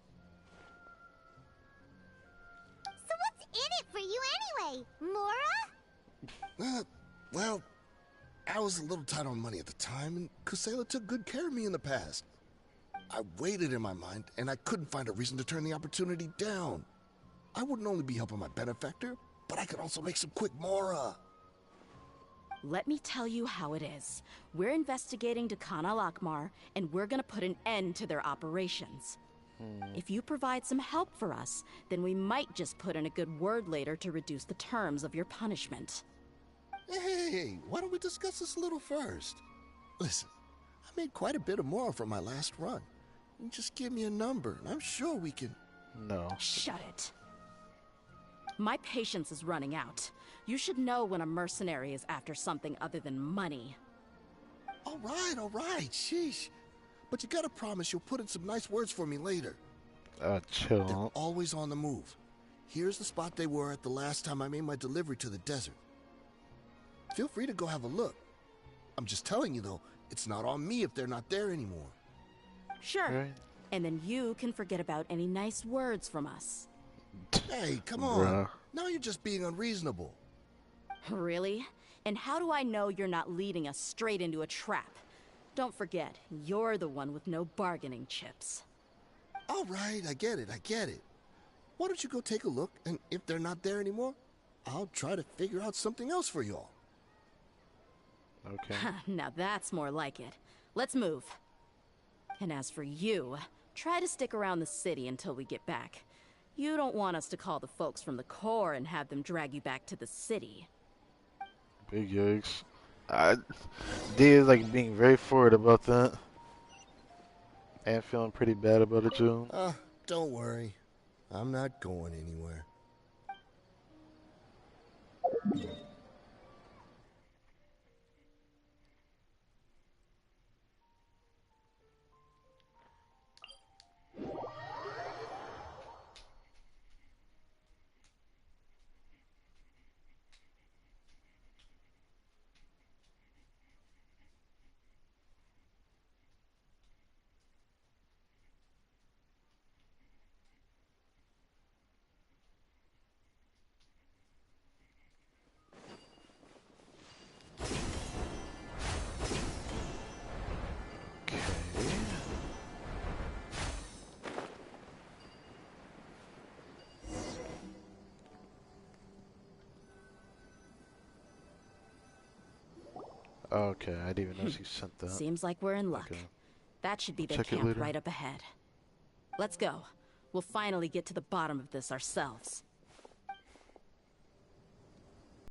So what's in it for you anyway, Mora? Well, I was a little tight on money at the time, and Kusela took good care of me in the past. I waited in my mind, and I couldn't find a reason to turn the opportunity down. I wouldn't only be helping my benefactor, but I could also make some quick Mora. Let me tell you how it is. We're investigating Dekhan al-Akhmar, and we're gonna put an end to their operations. If you provide some help for us, then we might just put in a good word later to reduce the terms of your punishment. Hey, why don't we discuss this a little first? Listen, I made quite a bit of Mora from my last run. You just give me a number, and I'm sure we can... No. Shut it. My patience is running out. You should know when a mercenary is after something other than money. All right, sheesh. But you gotta promise you'll put in some nice words for me later. They're Chill. always on the move. Here's the spot they were at the last time I made my delivery to the desert. Feel free to go have a look. I'm just telling you, though, it's not on me if they're not there anymore. Sure. Right. And then you can forget about any nice words from us. Hey, come on. Bruh. Now you're just being unreasonable. Really? And how do I know you're not leading us straight into a trap? Don't forget, you're the one with no bargaining chips. All right, I get it. Why don't you go take a look, and if they're not there anymore, I'll try to figure out something else for y'all. Okay. Now that's more like it. Let's move. And as for you, try to stick around the city until we get back. You don't want us to call the folks from the Corps and have them drag you back to the city. Big yikes. D is like being very forward about that. And feeling pretty bad about it, June. Don't worry. I'm not going anywhere. Okay, I didn't even know she sent that. Seems like we're in luck. Okay. That should be their Check it camp later. right up ahead. Let's go. We'll finally get to the bottom of this ourselves.